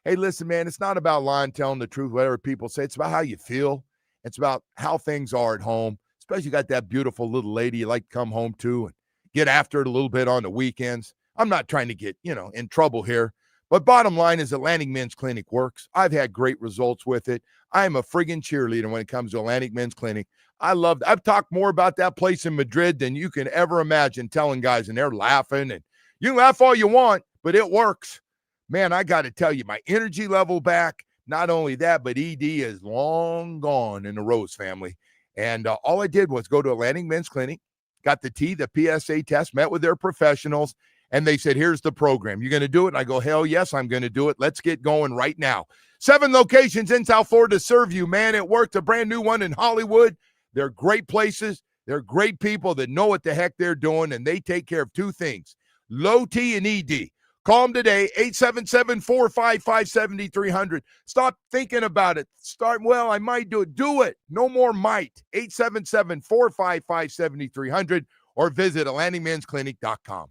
Hey, listen, man, it's not about lying, telling the truth, whatever people say. It's about how you feel. It's about how things are at home, especially you got that beautiful little lady you like to come home to and get after it a little bit on the weekends. I'm not trying to get, in trouble here. But bottom line is Atlantic Men's Clinic works. I've had great results with it. I'm a friggin' cheerleader when it comes to Atlantic Men's Clinic. I've talked more about that place in Madrid than you can ever imagine telling guys, and they're laughing. And you can laugh all you want, but it works. Man, I got to tell you, my energy level back. Not only that, but ED is long gone in the Rose family. And all I did was go to Atlantic Men's Clinic, got the PSA test, met with their professionals, and they said, here's the program. You going to do it? And I go, hell yes, I'm going to do it. Let's get going right now. 7 locations in South Florida to serve you, man. It worked. A brand new one in Hollywood. They're great places. They're great people that know what the heck they're doing, and they take care of 2 things, Low T and ED. Call them today, 877-455-7300. Stop thinking about it. I might do it. Do it. No more might. 877-455-7300 or visit AtlanticMen'sClinic.com.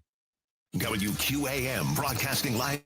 WQAM broadcasting live.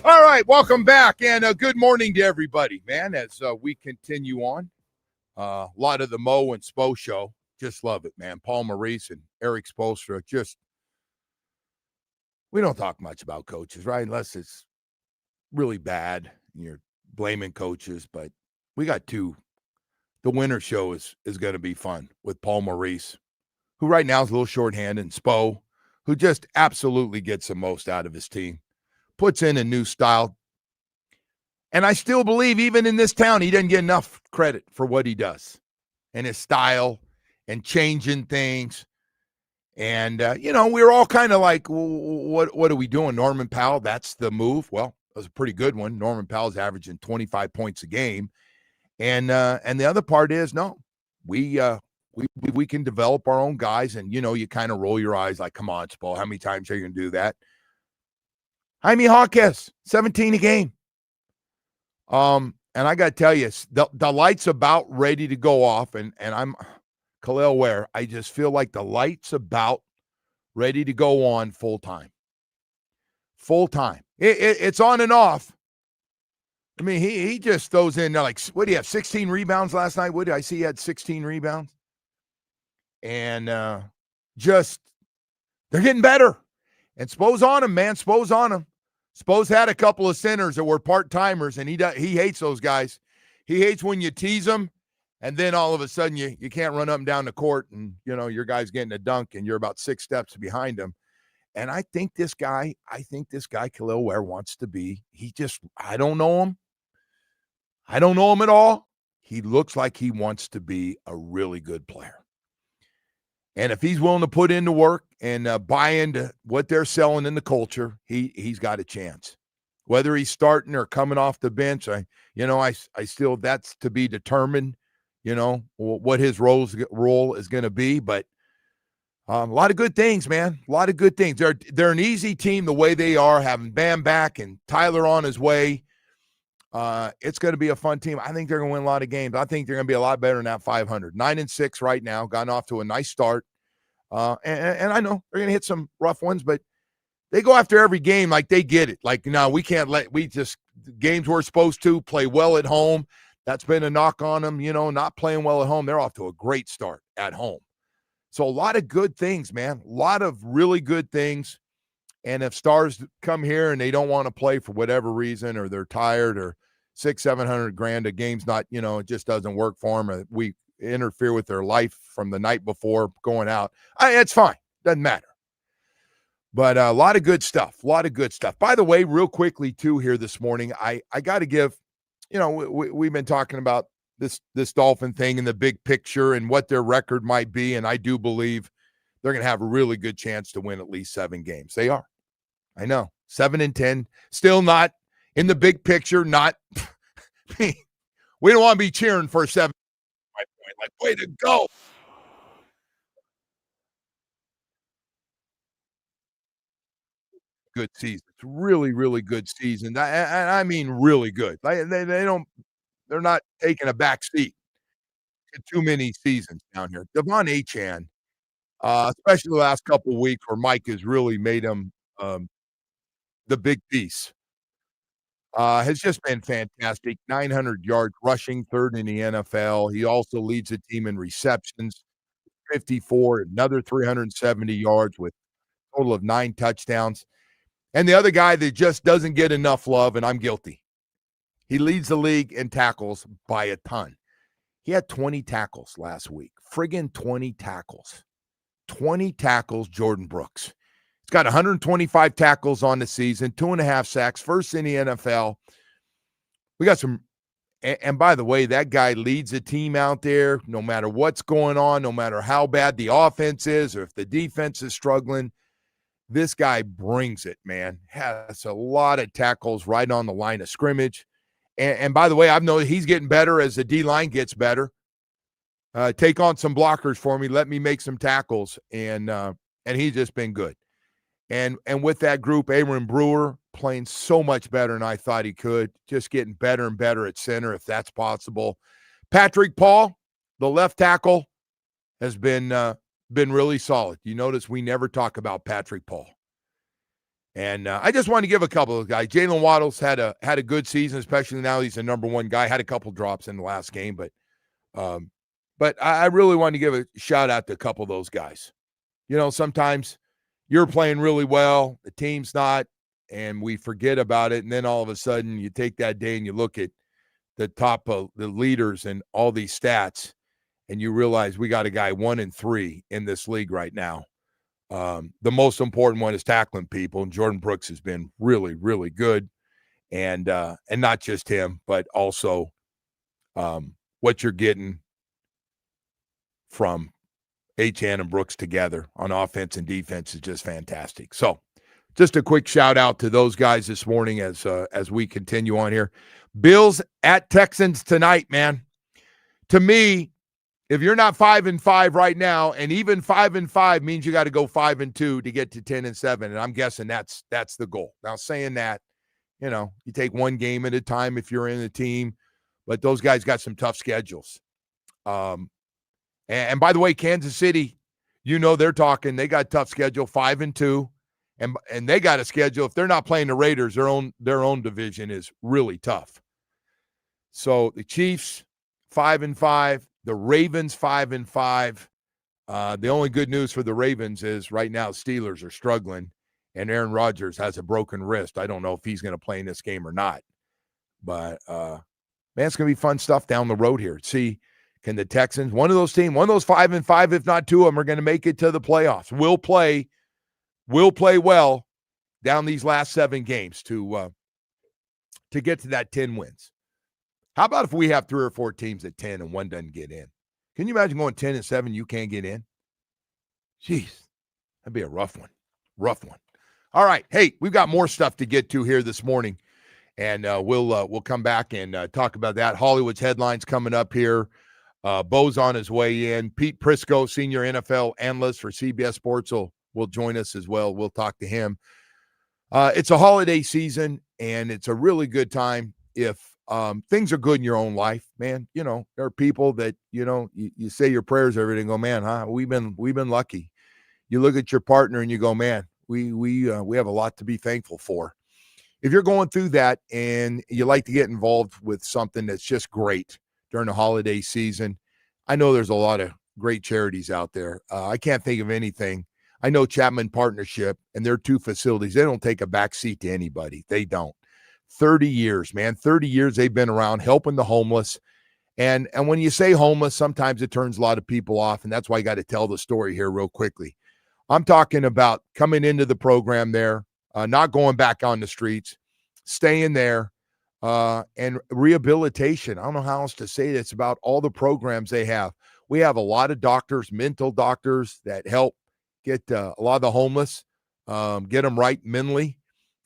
All right, welcome back, and good morning to everybody, man, as we continue on. A lot of the Mo and Spo show. Just love it, man. Paul Maurice and Eric Spoelstra. We don't talk much about coaches, right? Unless it's really bad and you're blaming coaches, but we got two. The winter show is going to be fun with Paul Maurice, who right now is a little shorthanded, and Spo, who just absolutely gets the most out of his team, puts in a new style. And I still believe even in this town, he doesn't get enough credit for what he does and his style and changing things. And, we're all kind of like, what are we doing? Norman Powell, that's the move. Well, that was a pretty good one. Norman Powell's averaging 25 points a game. And the other part is, no, we can develop our own guys. And, you kind of roll your eyes like, come on, Spo, how many times are you going to do that? Jaime Jaquez, 17 a game. And I got to tell you, the light's about ready to go off. And I'm Khalil Ware. I just feel like the light's about ready to go on full time. Full time. It's on and off. I mean, he just throws in like, what do you have, 16 rebounds last night? What did I see? He had 16 rebounds. And they're getting better. And Spo's on him, man. Spo's on him. Spo's had a couple of centers that were part-timers, and he hates those guys. He hates when you tease him, and then all of a sudden you can't run up and down the court, and, your guy's getting a dunk, and you're about 6 steps behind him. And I think this guy, Khalil Ware, wants to be. I don't know him. I don't know him at all. He looks like he wants to be a really good player. And if he's willing to put in the work and buy into what they're selling in the culture, he's got a chance. Whether he's starting or coming off the bench, I still, that's to be determined, what his role is going to be. But a lot of good things, man. A lot of good things. They're an easy team the way they are, having Bam back and Tyler on his way. It's going to be a fun team. I think they're going to win a lot of games. I think they're going to be a lot better than that 500. 9-6 right now, gotten off to a nice start. And I know they're going to hit some rough ones, but they go after every game like they get it. Like, no, we can't games we're supposed to play well at home. That's been a knock on them, not playing well at home. They're off to a great start at home. So a lot of good things, man. A lot of really good things. And if stars come here and they don't want to play for whatever reason, or they're tired, or $600,000-700,000, a game's not, it just doesn't work for them. We interfere with their life from the night before going out. It's fine. Doesn't matter. But a lot of good stuff. By the way, real quickly too here this morning, I got to give, we've been talking about this Dolphin thing in the big picture and what their record might be. And I do believe they're going to have a really good chance to win at least 7 games. They are. I know. 7-10. Still not in the big picture. Not. We don't want to be cheering for 7. Like, way to go. Good season. It's really, really good season. I mean, really good. They're not taking a back seat to too many seasons down here. Devon Achane, especially the last couple of weeks where Mike has really made him the big piece, has just been fantastic. 900 yards rushing, 3rd in the NFL. He also leads the team in receptions, 54, another 370 yards with a total of 9 touchdowns. And the other guy that just doesn't get enough love, and I'm guilty, he leads the league in tackles by a ton. He had 20 tackles last week. Friggin' 20 tackles. 20 tackles, Jordan Brooks. He's got 125 tackles on the season, 2.5 sacks, 1st in the NFL. We got some, and by the way, that guy leads the team out there no matter what's going on, no matter how bad the offense is or if the defense is struggling. This guy brings it, man. Has a lot of tackles right on the line of scrimmage. And by the way, I've known he's getting better as the D-line gets better. Take on some blockers for me. Let me make some tackles. And he's just been good. And with that group, Aaron Brewer playing so much better than I thought he could. Just getting better and better at center, if that's possible. Patrick Paul, the left tackle, has been really solid. You notice we never talk about Patrick Paul. And I just want to give a couple of guys. Jalen Waddle's had a good season, especially now he's the number one guy. Had a couple drops in the last game, but I really want to give a shout out to a couple of those guys. You know, sometimes you're playing really well, the team's not, and we forget about it. And then all of a sudden you take that day and you look at the top of the leaders and all these stats, and you realize we got a guy 1-3 in this league right now. The most important one is tackling people, and Jordan Brooks has been really, really good. And not just him, but also what you're getting from Achane and Brooks together on offense and defense is just fantastic. So just a quick shout out to those guys this morning as we continue on here. Bills at Texans tonight, man. To me, if you're not 5-5 right now, and even 5-5 means you got to go 5-2 to get to 10-7, and I'm guessing that's the goal. Now, saying that, you know, you take one game at a time if you're in the team, but those guys got some tough schedules. And by the way, Kansas City, you know they're talking. They got a tough schedule, 5-2, and they got a schedule. If they're not playing the Raiders, their own division is really tough. So the Chiefs 5-5, the Ravens 5-5. The only good news for the Ravens is right now Steelers are struggling, and Aaron Rodgers has a broken wrist. I don't know if he's going to play in this game or not, but man, it's going to be fun stuff down the road here. See. Can the Texans, one of those 5-5, if not two of them, are going to make it to the playoffs? Will play well down these last 7 games to get to that 10 wins. How about if we have 3 or 4 teams at 10 and one doesn't get in? Can you imagine going 10-7, you can't get in? Jeez, that'd be a rough one. Rough one. All right. Hey, we've got more stuff to get to here this morning, and we'll come back and talk about that. Hollywood's headlines coming up here. Bo's on his way in. Pete Prisco, senior NFL analyst for CBS Sports, will join us as well. We'll talk to him. It's a holiday season, and it's a really good time if things are good in your own life, man. You know, there are people that, you know, you say your prayers every day and go, man, we've been lucky. You look at your partner and you go, man, we have a lot to be thankful for. If you're going through that and you like to get involved with something that's just great during the holiday season, I know there's a lot of great charities out there. I can't think of anything. I know Chapman Partnership and their 2 facilities, they don't take a back seat to anybody. They don't. 30 years, man. 30 years they've been around helping the homeless. And when you say homeless, sometimes it turns a lot of people off, and that's why I got to tell the story here real quickly. I'm talking about coming into the program there, not going back on the streets, staying there, and rehabilitation. I don't know how else to say this about all the programs they have. We have a lot of doctors, mental doctors that help get a lot of the homeless, get them right mentally,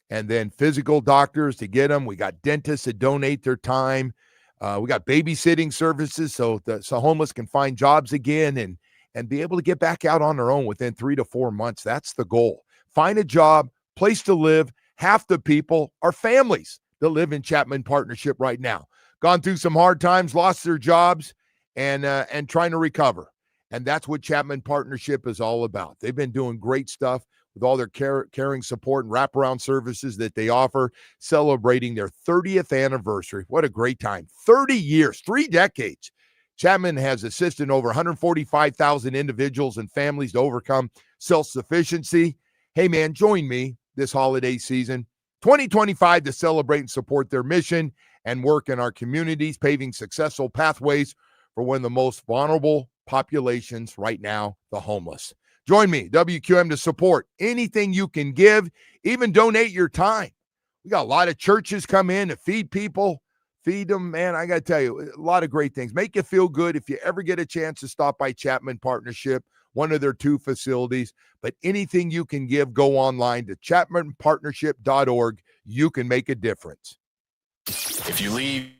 and then physical doctors to get them. We got dentists that donate their time. We got babysitting services so homeless can find jobs again and be able to get back out on their own within 3 to 4 months. That's the goal. Find a job, place to live. Half the people are families that live in Chapman Partnership right now. Gone through some hard times, lost their jobs, and trying to recover. And that's what Chapman Partnership is all about. They've been doing great stuff with all their caring support and wraparound services that they offer, celebrating their 30th anniversary. What a great time. 30 years, 3 decades. Chapman has assisted over 145,000 individuals and families to overcome self-sufficiency. Hey, man, join me this holiday season, 2025, to celebrate and support their mission and work in our communities, paving successful pathways for one of the most vulnerable populations right now, the homeless. Join me, WQM, to support anything you can give, even donate your time. We got a lot of churches come in to feed people, feed them. Man, I got to tell you, a lot of great things. Make you feel good if you ever get a chance to stop by Chapman Partnership, one of their 2 facilities. But anything you can give, go online to chapmanpartnership.org. You can make a difference. If you leave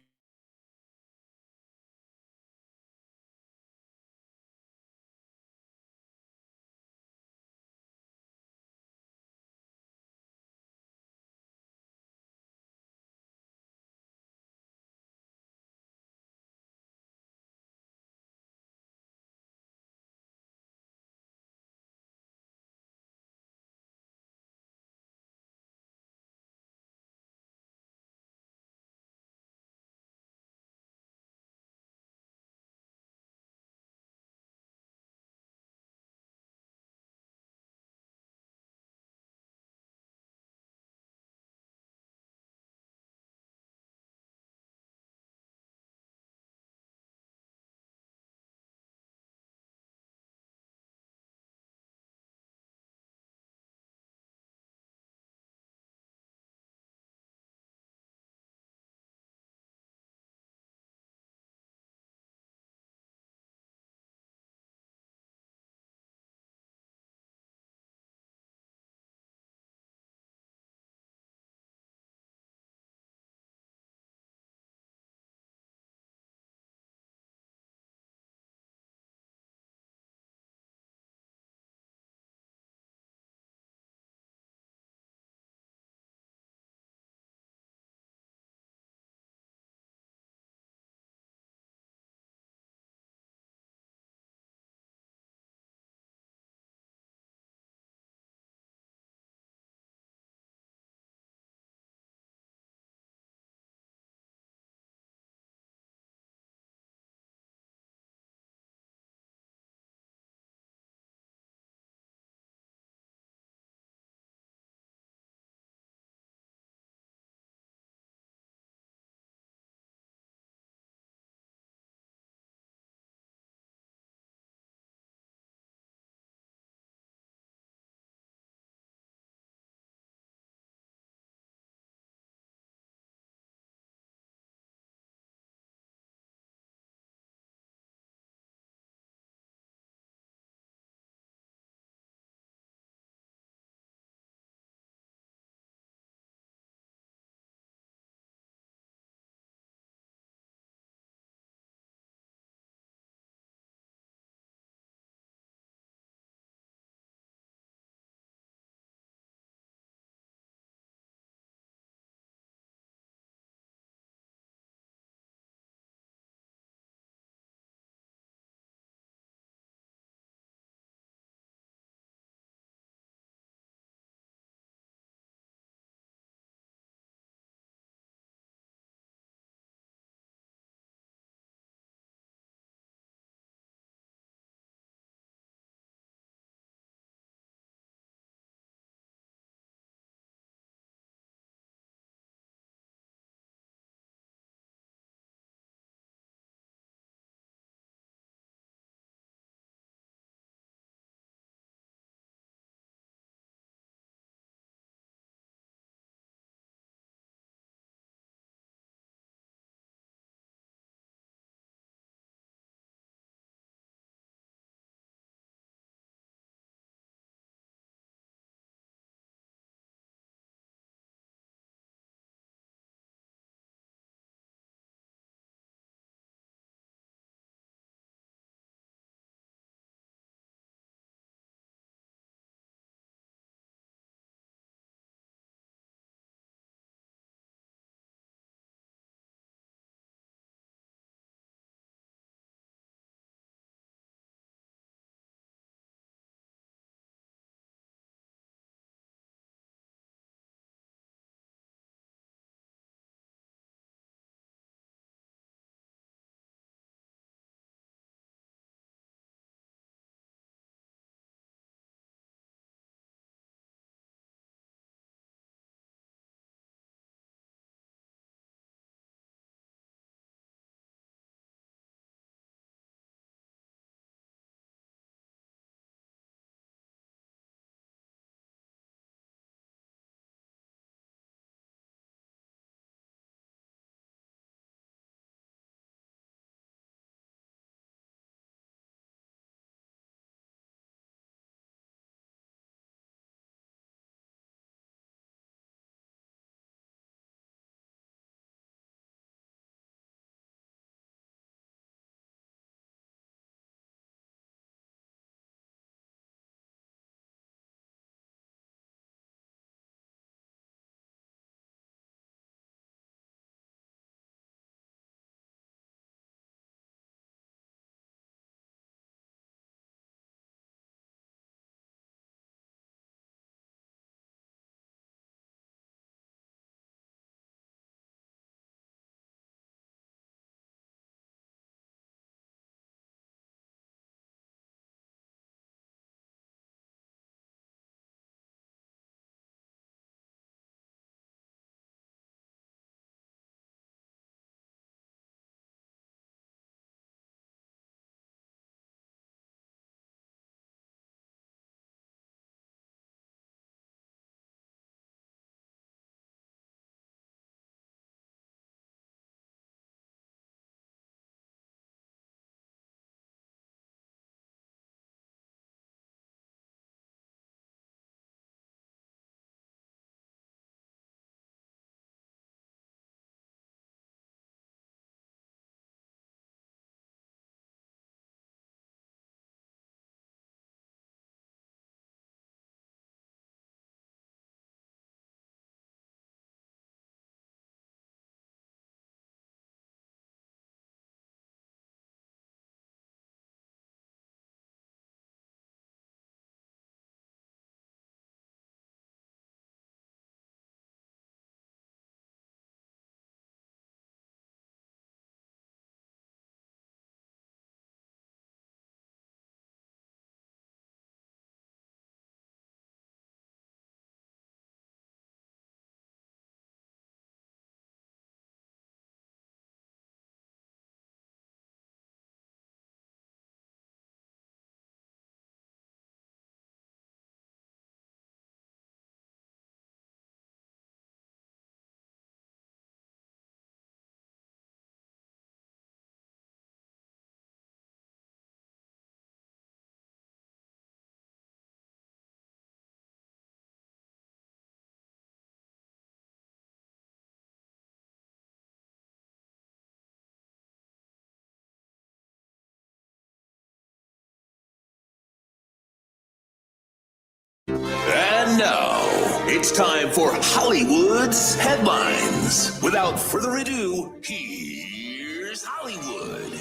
And now, it's time for Hollywood's headlines. Without further ado, here's Hollywood.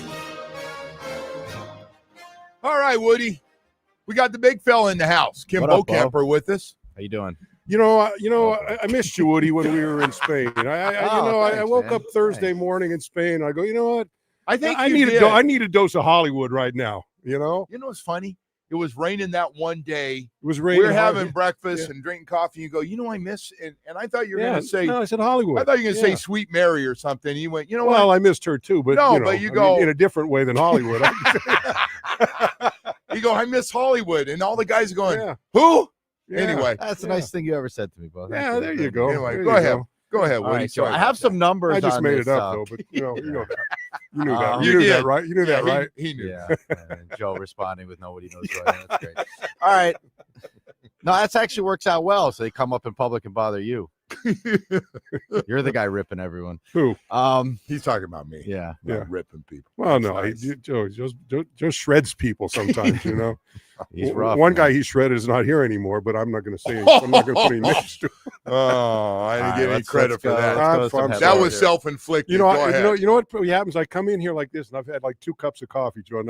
All right, Woody. We got the big fella in the house, Kim What up, Bo? Bokamper, with us. How you doing? I missed you, Woody, when we were in Spain. I Thanks, woke man. up Thursday Thanks. morning in Spain. I go, you know what? I think I you need did. I need a dose of Hollywood right now. You know, You know what's funny? It was raining that one day. it was raining. We were hard. having breakfast Yeah. and drinking coffee. You go, I miss, and I thought you were Yeah, going to say, no, I said Hollywood. I thought you were going to Yeah. say Sweet Mary or something. You went, Well, what? I missed her too, but No, you know, but you I mean, go- in a different way than Hollywood. You go, I miss Hollywood. And all the guys are going, Yeah. who? Yeah. Anyway, That's the nice thing you ever said to me, Bo. Thank Yeah, there you go. anyway, There go you ahead. go. Go ahead, All Woody. right, so Sorry I have about some numbers. I just on made this, it up though, but you know that. You knew that. You You knew did. that, right? You knew that. that, right? He knew. Yeah, and Joe responding with nobody knows what. That's great. All right. No, that actually works out well. So they come up in public and bother you. You're the guy ripping everyone. Who? He's talking about me. Yeah. Not Yeah. ripping people. Well, no, That's nice. Joe shreds people sometimes. You know, He's rough. One man. guy he shredded is not here anymore, but I'm not going to say. I'm not going to put any names to. Oh, I didn't All get right, any credit for go. that. Ah, Let's go I'm with some That sorry. was headlines here. self-inflicted. You know, Go ahead. you know what happens? I come in here like this, and I've had like 2 cups of coffee, Joe, and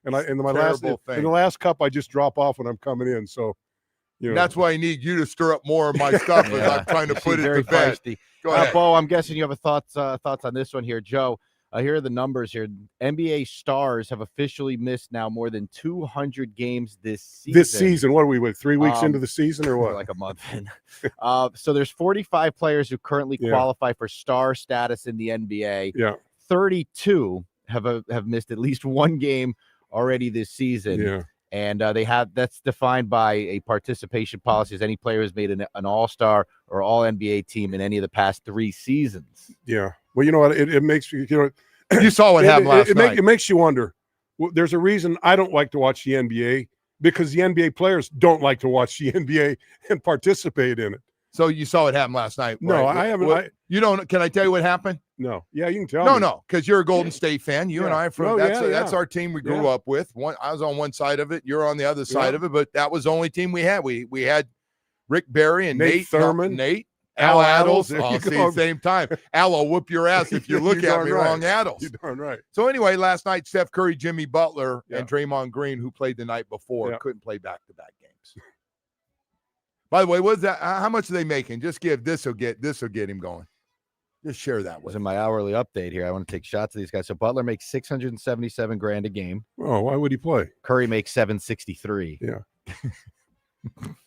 Terrible thing. in the last cup, I just drop off when I'm coming in. So, you know, That's why I need you to stir up more of my stuff as Yeah. I'm trying to You put seem it very to bed. feisty. Go ahead. Bo, I'm guessing you have thoughts on this one here, Joe. Here are the numbers here. NBA stars have officially missed now more than 200 games this season. this season. What are we with? 3 weeks into the season, or Or what? like a month in. So there's 45 players who currently Yeah. qualify for star status in the NBA. Yeah, 32 have missed at least one game already this season. yeah. And that's defined by a participation policy, as any player has made an all-star or all NBA team in any of the past 3 seasons. Yeah. Well, you know what? It makes you know. You saw what happened last night. It makes you wonder. Well, there's a reason I don't like to watch the NBA, because the NBA players don't like to watch the NBA and participate in it. So you saw what happened last night. No, right? I haven't. You don't. Can I tell you what happened? No. Yeah, you can tell me. No, because you're a Golden State fan. You and Yeah. I are from. No, that's yeah, that's yeah. our team we grew Yeah. up with. I was on one side of it. You're on the other side Yeah. of it. But that was the only team we had. We had Rick Barry and Nate Nate Thurman. Nate. Al Al Addles. Addles. There Oh, you see, go. same time. Al will whoop your ass if you look You're at me darn right. wrong, Addles. You're darn right. So anyway, last night, Steph Curry, Jimmy Butler, Yeah. and Draymond Green, who played the night before, Yeah. couldn't play back-to-back games. By the way, what's that? How much are they making? Just give this will get him going. Just share that Was with in him. my hourly update here. I want to take shots of these guys. So Butler makes $677,000 a game. Oh, why would he play? Curry makes $763. Yeah.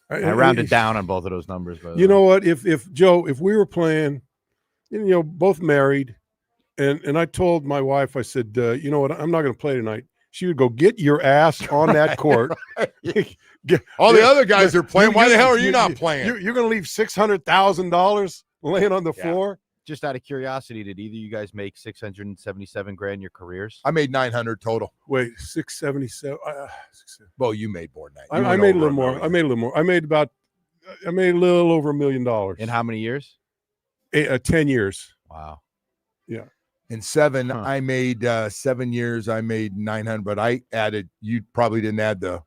I rounded down on both of those numbers. By the You way. know what? If Joe, if we were playing, both married, and I told my wife, I said, you know what? I'm not going to play tonight. She would go, get your ass on that court. All the other guys are playing. You- Why the you- hell are you you- not playing? You're going to leave $600,000 laying on the Yeah. floor. Just out of curiosity, did either of you guys make $677,000 in your careers? I made 900 total. Wait, 677. Bo, you made more than that. I You went made a over little more. million. I made a little more. I made a little over $1 million In how many years? 10 years. Wow. In 7, Huh. I made 7 years. I made 900, but I added. You probably didn't add the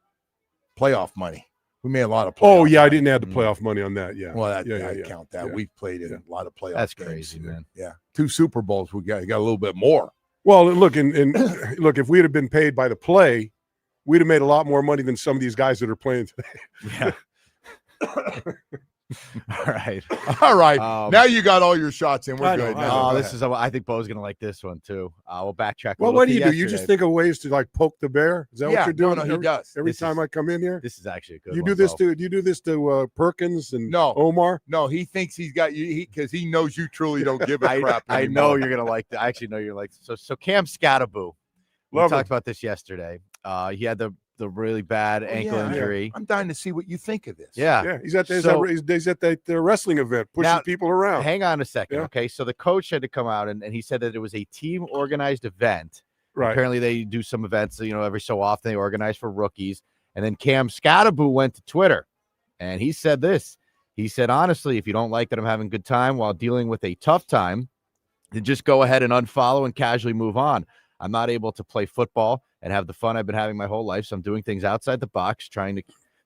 playoff money. We made a lot of. Oh playoff yeah, I money. didn't add the Mm. playoff money on that. Yeah. Well, Yeah, I yeah, count that. yeah. We've played in Yeah. a lot of playoff. That's games. crazy, man. Yeah, 2 Super Bowls. We got a little bit more. Well, look, and look, if we'd have been paid by the play, we'd have made a lot more money than some of these guys that are playing today. Yeah. All right. All right, Um, now you got all your shots in. We're I know, good. I Now, know. go this ahead. is. I think Bo's gonna like this one too. We'll backtrack. Well, what do you do? You just think of ways to like poke the bear? Is that Yeah, what you're doing? No, he every, does. every This time is- I come in here? This is actually a good. You one, do this Bo. to Perkins and No. Omar? No, he thinks he's got you because he knows you truly don't give a crap. I anymore. know you're gonna like that. I actually know you're like so. Cam Scattaboo. We Love talked him. about this yesterday. He had the really bad ankle Yeah, injury. I'm dying to see what you think of this. Yeah. Yeah, he's at So- he's at that wrestling event, pushing Now, people around. Hang on a second. Yeah. Okay. So the coach had to come out and he said that it was a team organized event. Right. Apparently they do some events, every so often they organize for rookies. And then Cam Scattaboo went to Twitter and he said this. He said, honestly, if you don't like that I'm having a good time while dealing with a tough time, then just go ahead and unfollow and casually move on. I'm not able to play football and have the fun I've been having my whole life. So I'm doing things outside the box, trying to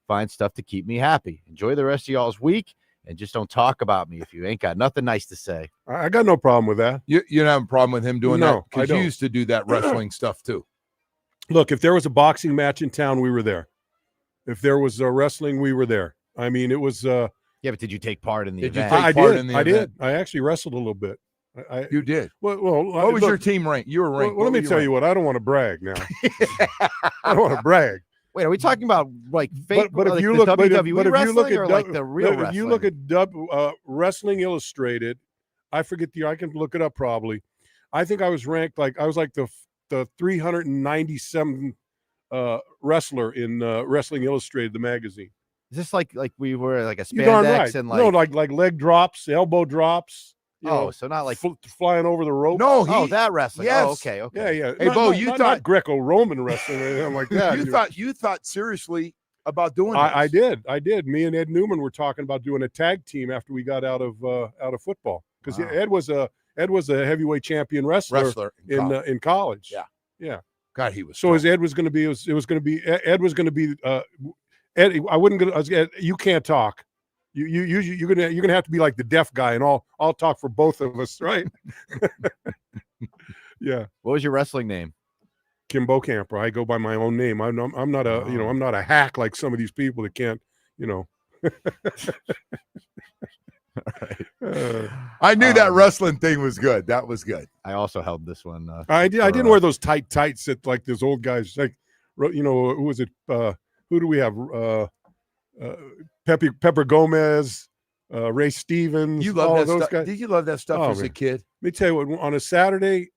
find stuff to keep me happy. Enjoy the rest of y'all's week, and just don't talk about me if you ain't got nothing nice to say. I got no problem with that. You don't have a problem with him doing No, that? Because I you don't. used to do that wrestling stuff too. Look, if there was a boxing match in town, we were there. If there was wrestling, we were there. I mean, it was. Yeah, but did you take part in the Did you event? take I part did. in the I event? did. I actually wrestled a little bit. You did. Well, What was your team rank? You were ranked. Well, let me tell you what. I don't want to brag now. I don't want to brag. Wait, are we talking about like fake? But if like you the look, WWE but if you look wrestling at or like the real wrestling? if you look at Wrestling Illustrated, I forget I can look it up probably. I think I was ranked I was like the 397 wrestler in Wrestling Illustrated, the magazine. Is this like we were like a You're darn spandex right. and No, like leg drops, elbow drops. You know, so not like flying over the rope. No, that wrestling. Yes. Oh, okay. Yeah. Hey, Bo, you not thought Greco-Roman wrestling or anything like that. you thought seriously about doing I this. I did. Me and Ed Newman were talking about doing a tag team after we got out of football because Wow. Ed was a heavyweight champion wrestler in college. Yeah. God, he was So as Ed was going to be, Ed was going to be Ed. I wasn't going to. You can't talk. You're gonna have to be like the deaf guy, and I'll talk for both of us, right? Yeah. What was your wrestling name? Kim Bokamper. I go by my own name. I'm not a I'm not a hack like some of these people that can't. I knew that wrestling thing was good. That was good. I also held this one. I didn't wear those tight tights that like those old guys like. Who was it? Who do we have? Pepper Gomez, Ray Stevens. You love all that those stuff. guys. Did you love that stuff as a man. kid? Let me tell you what. On a Saturday,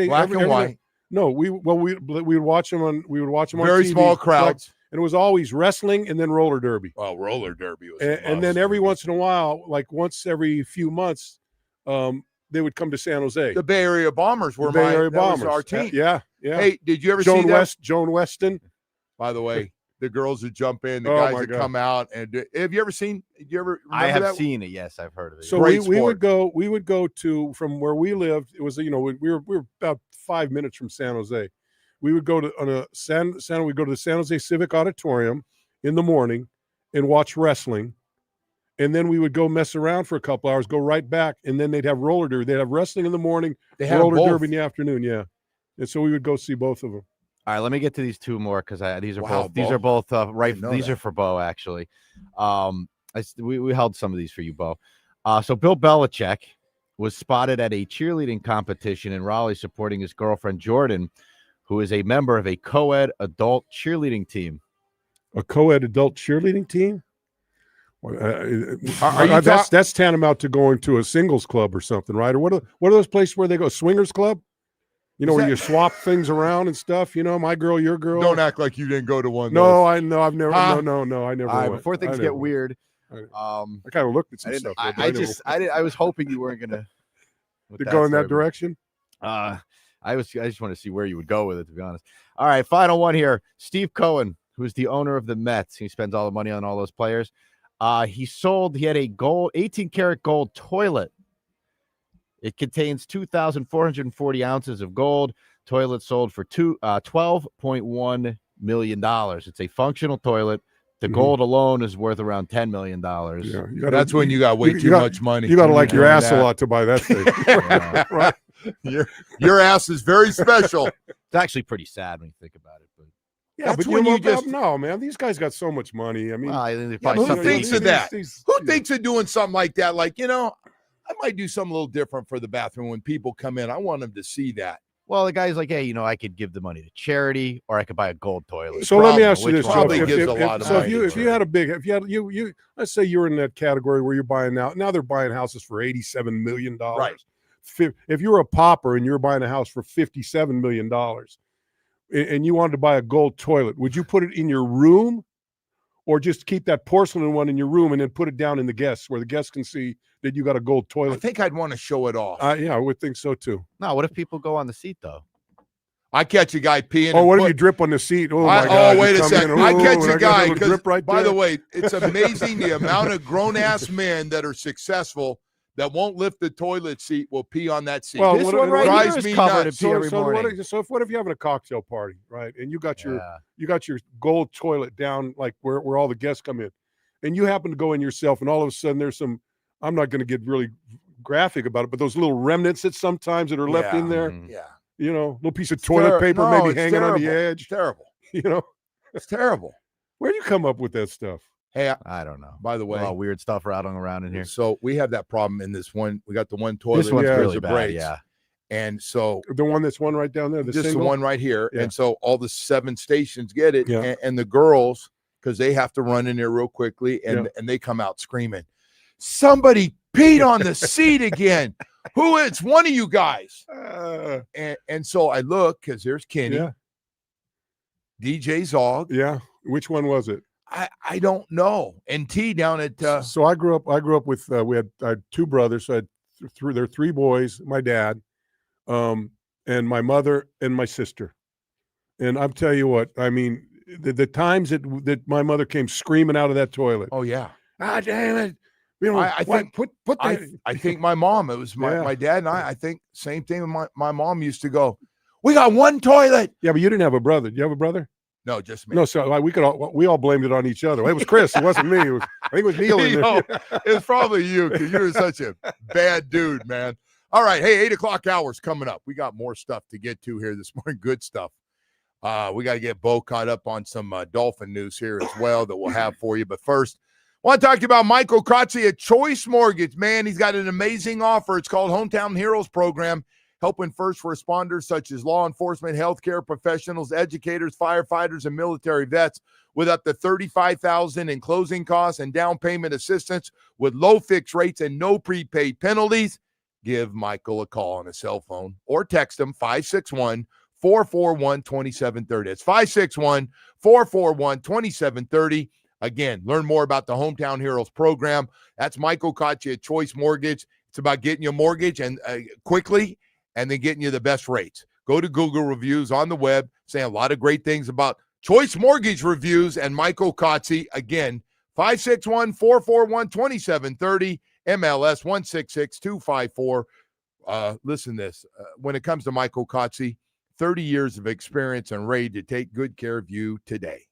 Black and white. No, we would watch them on. We would watch them on Very TV, small crowds. and it was always wrestling and then roller derby. Well, roller derby was. And then every once in a while, like once every few months, they would come to San Jose. The Bay Area Bombers were The Bay Area that was Bombers. our team. Yeah. Hey, did you ever see that? Joan Weston. By the way, the girls would jump in, the Oh, guys my would God. come out, and have you ever seen? Did you ever? I have that? seen it. Yes, I've heard of it. So Great we would sport. go to from where we lived. It was we were about 5 minutes from San Jose. We would go to we'd go to the San Jose Civic Auditorium in the morning and watch wrestling, and then we would go mess around for a couple hours, go right back, and then they'd have roller derby. They'd have wrestling in the morning, They had roller both. derby in the afternoon. Yeah, and so we would go see both of them. All right, let me get to these two more because these are Wow, both these Bo. are both right. Didn't know These that. are for Bo actually. We held some of these for you, Bo. So Bill Belichick was spotted at a cheerleading competition in Raleigh supporting his girlfriend Jordan, who is a member of a co-ed adult cheerleading team. A co-ed adult cheerleading team. That's tantamount to going to a singles club or something, right? Or what are those places where they go? Swingers club? Where you swap things around and stuff. My girl, your girl. Don't act like you didn't go to one. No, I know. I've never. Huh? No, I never. All right, went. before things get weird, I kind of looked at some stuff. I was hoping you weren't gonna to go in that direction. I just want to see where you would go with it, to be honest. All right, final one here. Steve Cohen, who's the owner of the Mets, he spends all the money on all those players. He had a 18-karat gold toilet. It contains 2,440 ounces of gold. Toilet sold for $12.1 million. It's a functional toilet. The gold alone is worth around $10 million. Yeah, that's when you got way too much money. You got to like your ass a lot to buy that thing. Right? Your ass is very special. It's actually pretty sad when you think about it. But yeah, that's but when you just no, man. These guys got so much money. I mean, who thinks of that? Who thinks of doing something like that? Like, I might do something a little different for the bathroom when people come in. I want them to see that. Well, the guy's like, hey, I could give the money to charity, or I could buy a gold toilet. So let me ask you this: probably gives a lot of money. If you had a big, let's say you're in that category where you're buying now they're buying houses for $87 million. Right. If you're a pauper and you're buying a house for $57 million, and you wanted to buy a gold toilet, would you put it in your room, or just keep that porcelain one in your room and then put it down in the guests where the guests can see that you got a gold toilet? I think I'd want to show it off. Yeah, I would think so too. No, what if people go on the seat though? I catch a guy peeing. Oh, what if you drip on the seat? Oh my God! Wait a second. I catch a guy because, drip right by there. the way, it's amazing the amount of grown-ass men that are successful that won't lift the toilet seat will pee on that seat. Well, This what- one right drives here is me covered in nuts. pee every so morning. what if you're having a cocktail party, right? And you got your Yeah. you got your gold toilet down like where all the guests come in, and you happen to go in yourself, and all of a sudden there's some. I'm not going to get really graphic about it, but those little remnants that sometimes that are left in there, Mhm. Yeah. you know, little piece of toilet paper No, maybe it's hanging on the terrible. edge, It's terrible. you know. It's terrible. Where do you come up with that stuff? Hey, I don't know. by the A way, lot of weird stuff rattling around in here. so we have that problem in this one. We got the one toilet. This one's Yeah. because really of bad. braids. Yeah. And so The one that's one right down there, the just single? the one right here. Yeah. And so all the 7 stations get it. Yeah. And the girls, because they have to run in there real quickly, and they come out screaming, somebody peed on the seat again. Who is one of you guys? And so I look, because there's Kenny, Yeah. DJ Zog. Yeah. Which one was it? I don't know. And T down at So I grew up with I had 2 brothers. So I had there were 3 boys, my dad, and my mother and my sister. And I'm tell you what, I mean, the times that my mother came screaming out of that toilet. oh yeah. Ah, damn it. You know, I think- put that. I think my mom, it was Yeah. my dad and I think same thing. My mom used to go, we got one toilet. Yeah, but you didn't have a brother. Did you have a brother? No, just me. No, so we all blamed it on each other. It was Chris. It wasn't me. I think it was Neil. in You there. know, it's probably you because you're such a bad dude, man. All right. Hey, 8:00 hour's coming up. We got more stuff to get to here this morning. Good stuff. We got to get Bo caught up on some Dolphin news here as well that we'll have for you. But first, I want to talk to you about Michael Kotze at Choice Mortgage. Man, he's got an amazing offer. It's called Hometown Heroes Program, helping first responders such as law enforcement, healthcare professionals, educators, firefighters, and military vets with up to $35,000 in closing costs and down payment assistance with low fixed rates and no prepaid penalties. Give Michael a call on his cell phone or text him 561-441-2730. It's 561-441-2730. Again, learn more about the Hometown Heroes program. That's Michael Kotze at Choice Mortgage. It's about getting you a mortgage and quickly and then getting you the best rates. Go to Google reviews on the web, saying a lot of great things about Choice Mortgage reviews and Michael Kotze. Again, 561-441-2730, MLS 166254. Listen to this. When it comes to Michael Kotze, 30 years of experience and ready to take good care of you today.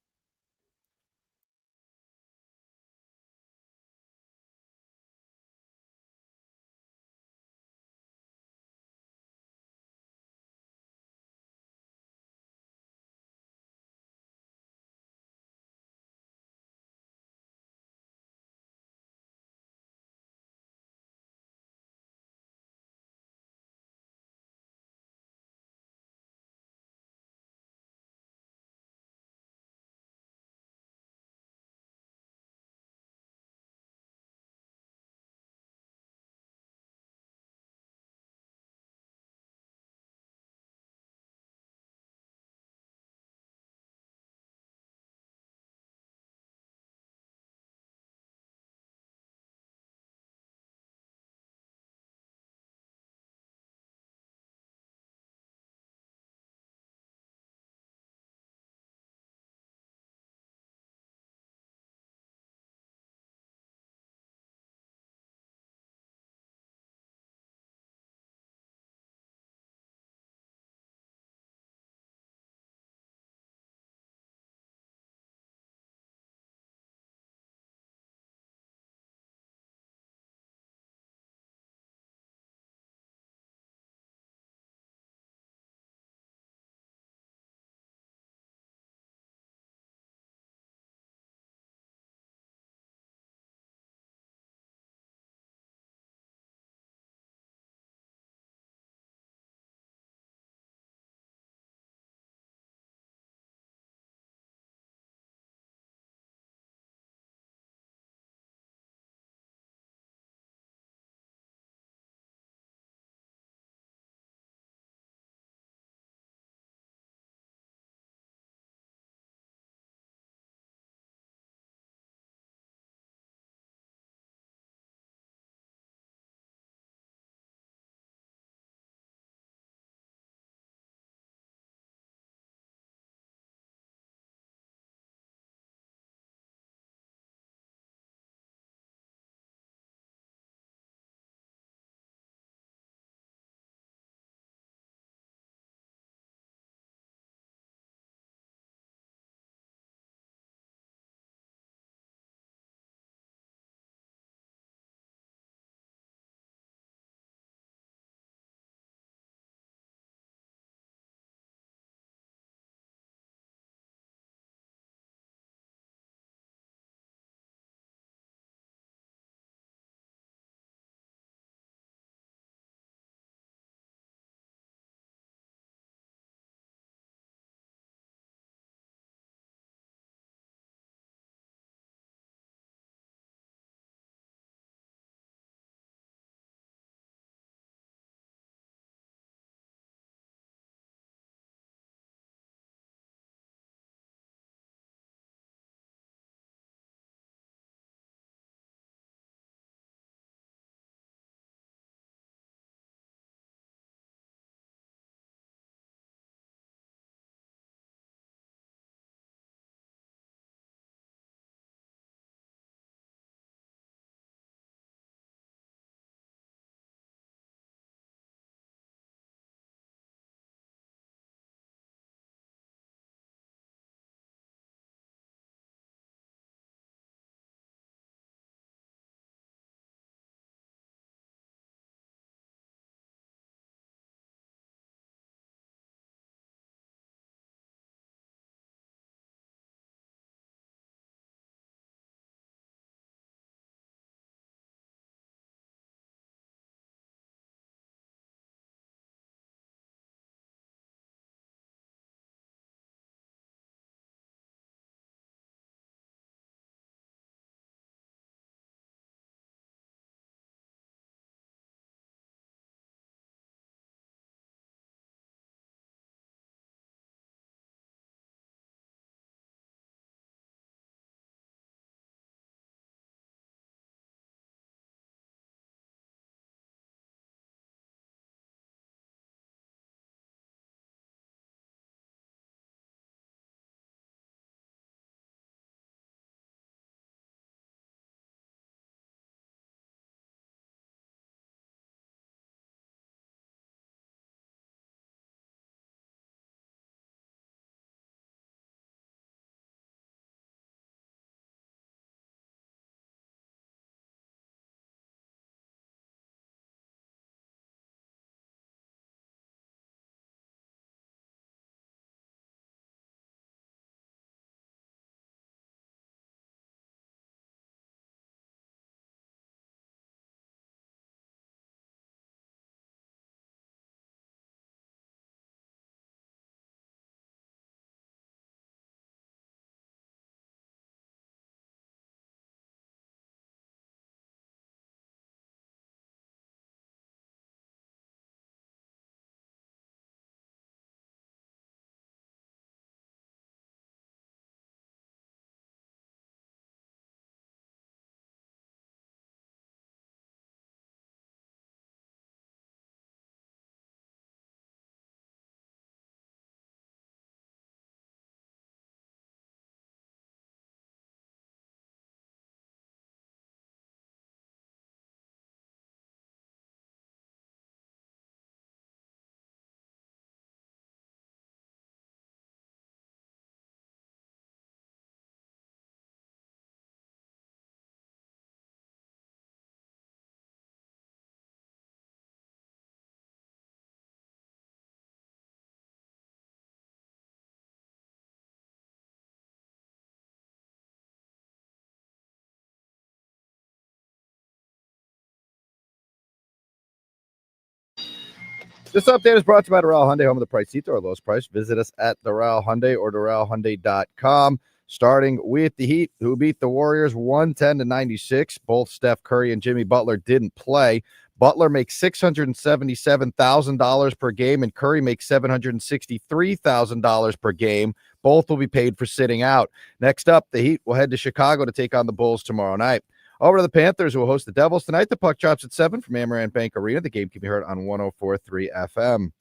This update is brought to you by Doral Hyundai, home of the price seat, our lowest price. Visit us at Doral Hyundai or DoralHyundai.com. Starting with the Heat, who beat the Warriors 110-96. Both Steph Curry and Jimmy Butler didn't play. Butler makes $677,000 per game, and Curry makes $763,000 per game. Both will be paid for sitting out. Next up, the Heat will head to Chicago to take on the Bulls tomorrow night. Over to the Panthers, who will host the Devils tonight. The puck drops at 7 from Amarant Bank Arena. The game can be heard on 104.3 FM.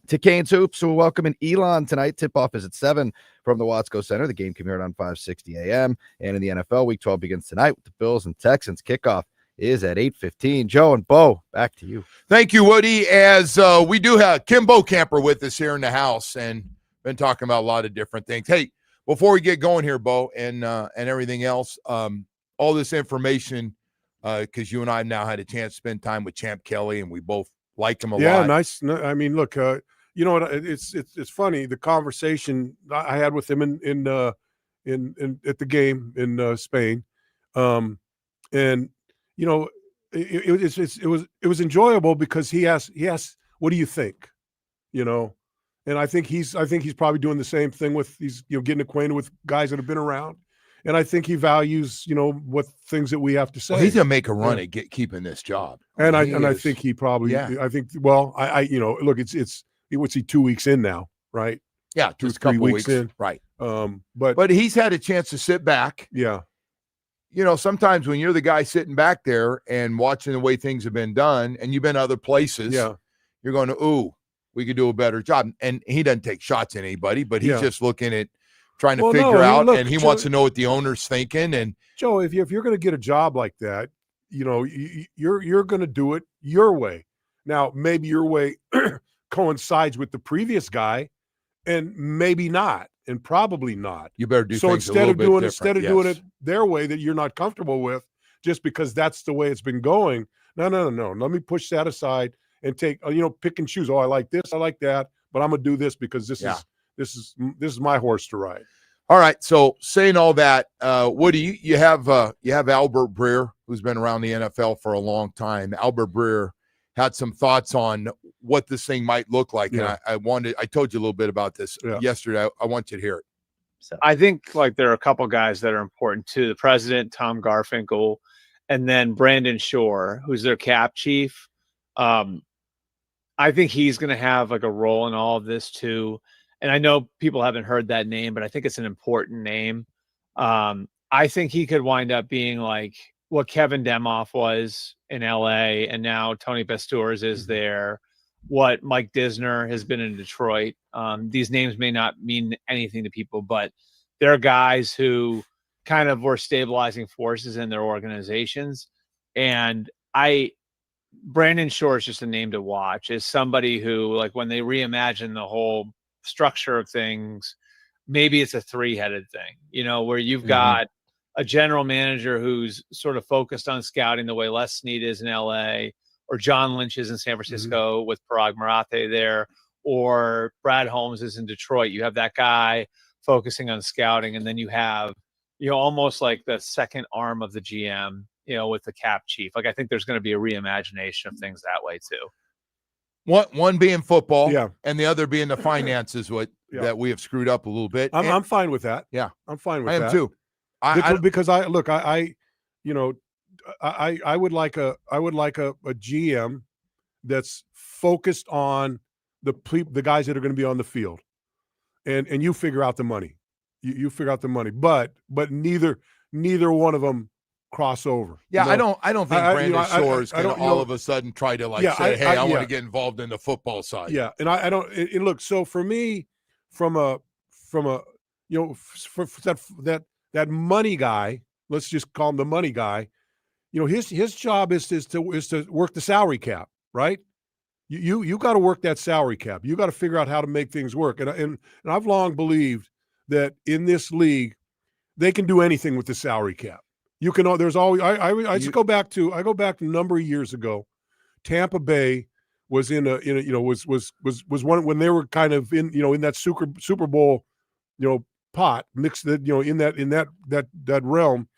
To Canes Hoops, who will welcome in Elon tonight. Tip-off is at 7 from the Watsco Center. The game can be heard on 560 AM. And in the NFL, Week 12 begins tonight with the Bills and Texans. Kickoff is at 8:15. Joe and Bo, back to you. Thank you, Woody. As we do have Kim Bokamper with us here in the house and been talking about a lot of different things. Hey, before we get going here, Bo, and everything else, all this information, because you and I have now had a chance to spend time with Champ Kelly, and we both like him a lot. Yeah, nice. No, I mean, look, you know what? It's funny, the conversation I had with him in at the game in Spain, and you know, it was enjoyable because he asked, what do you think? You know, and I think he's probably doing the same thing with these, you know, getting acquainted with guys that have been around. And I think he values, you know, what things that we have to say. Well, he's gonna make a run at keeping this job, and I think he probably. Yeah. I think. Well, I you know, look, it's what's he 2 weeks in now, right? Yeah, just a couple weeks in, right? But he's had a chance to sit back. Yeah. You know, sometimes when you're the guy sitting back there and watching the way things have been done, and you've been other places, yeah, you're going to, ooh, we could do a better job. And he doesn't take shots at anybody, but he's just looking at trying to figure out, and he wants to know what the owner's thinking. And Joe, if you're going to get a job like that, you know, you're going to do it your way. Now, maybe your way coincides with the previous guy, and maybe not, and probably not. You better do so things instead a of little doing bit instead of different, doing it their way that you're not comfortable with, just because that's the way it's been going. No. Let me push that aside and take, you know, pick and choose. Oh, I like this, I like that, but I'm gonna do this because this is my horse to ride. All right. So saying all that, Woody, you have Albert Breer, who's been around the NFL for a long time. Albert Breer had some thoughts on what this thing might look like. Yeah. And I told you a little bit about this yesterday. I want you to hear it. So I think like there are a couple guys that are important too. The president, Tom Garfinkel, and then Brandon Shore, who's their cap chief. I think he's going to have like a role in all of this too. And I know people haven't heard that name, but I think it's an important name. I think he could wind up being like what Kevin Demoff was in LA, and now Tony Pastores is there, what Mike Disner has been in Detroit. These names may not mean anything to people, but they're guys who kind of were stabilizing forces in their organizations. And Brandon Shore is just a name to watch, is somebody who, like, when they reimagine the whole structure of things, maybe it's a three-headed thing, you know, where you've got a general manager who's sort of focused on scouting the way Les Snead is in LA, or John Lynch is in San Francisco with Parag Marathe there, or Brad Holmes is in Detroit. You have that guy focusing on scouting, and then you have, you know, almost like the second arm of the GM, you know, with the cap chief. Like, I think there's going to be a reimagination of things that way too. One being football, and the other being the finances, that we have screwed up a little bit. I'm fine with that. Yeah, I'm fine with that. I am too. Because you know, I would like a GM that's focused on the guys that are going to be on the field, and you figure out the money. You figure out the money, but neither one of them cross over. Yeah, you know? I don't think Brandon Shore is going to all of a sudden try to say, hey, I want to get involved in the football side. Yeah, and I don't. And look, so for me, from a you know, for that money guy, let's just call him the money guy. You know, his job is to work the salary cap, right? You got to work that salary cap. You got to figure out how to make things work. And I've long believed that in this league, they can do anything with the salary cap. You can. There's always. I go back to a number of years ago. Tampa Bay was was one when they were kind of in that Super Bowl, pot mixed that in that realm,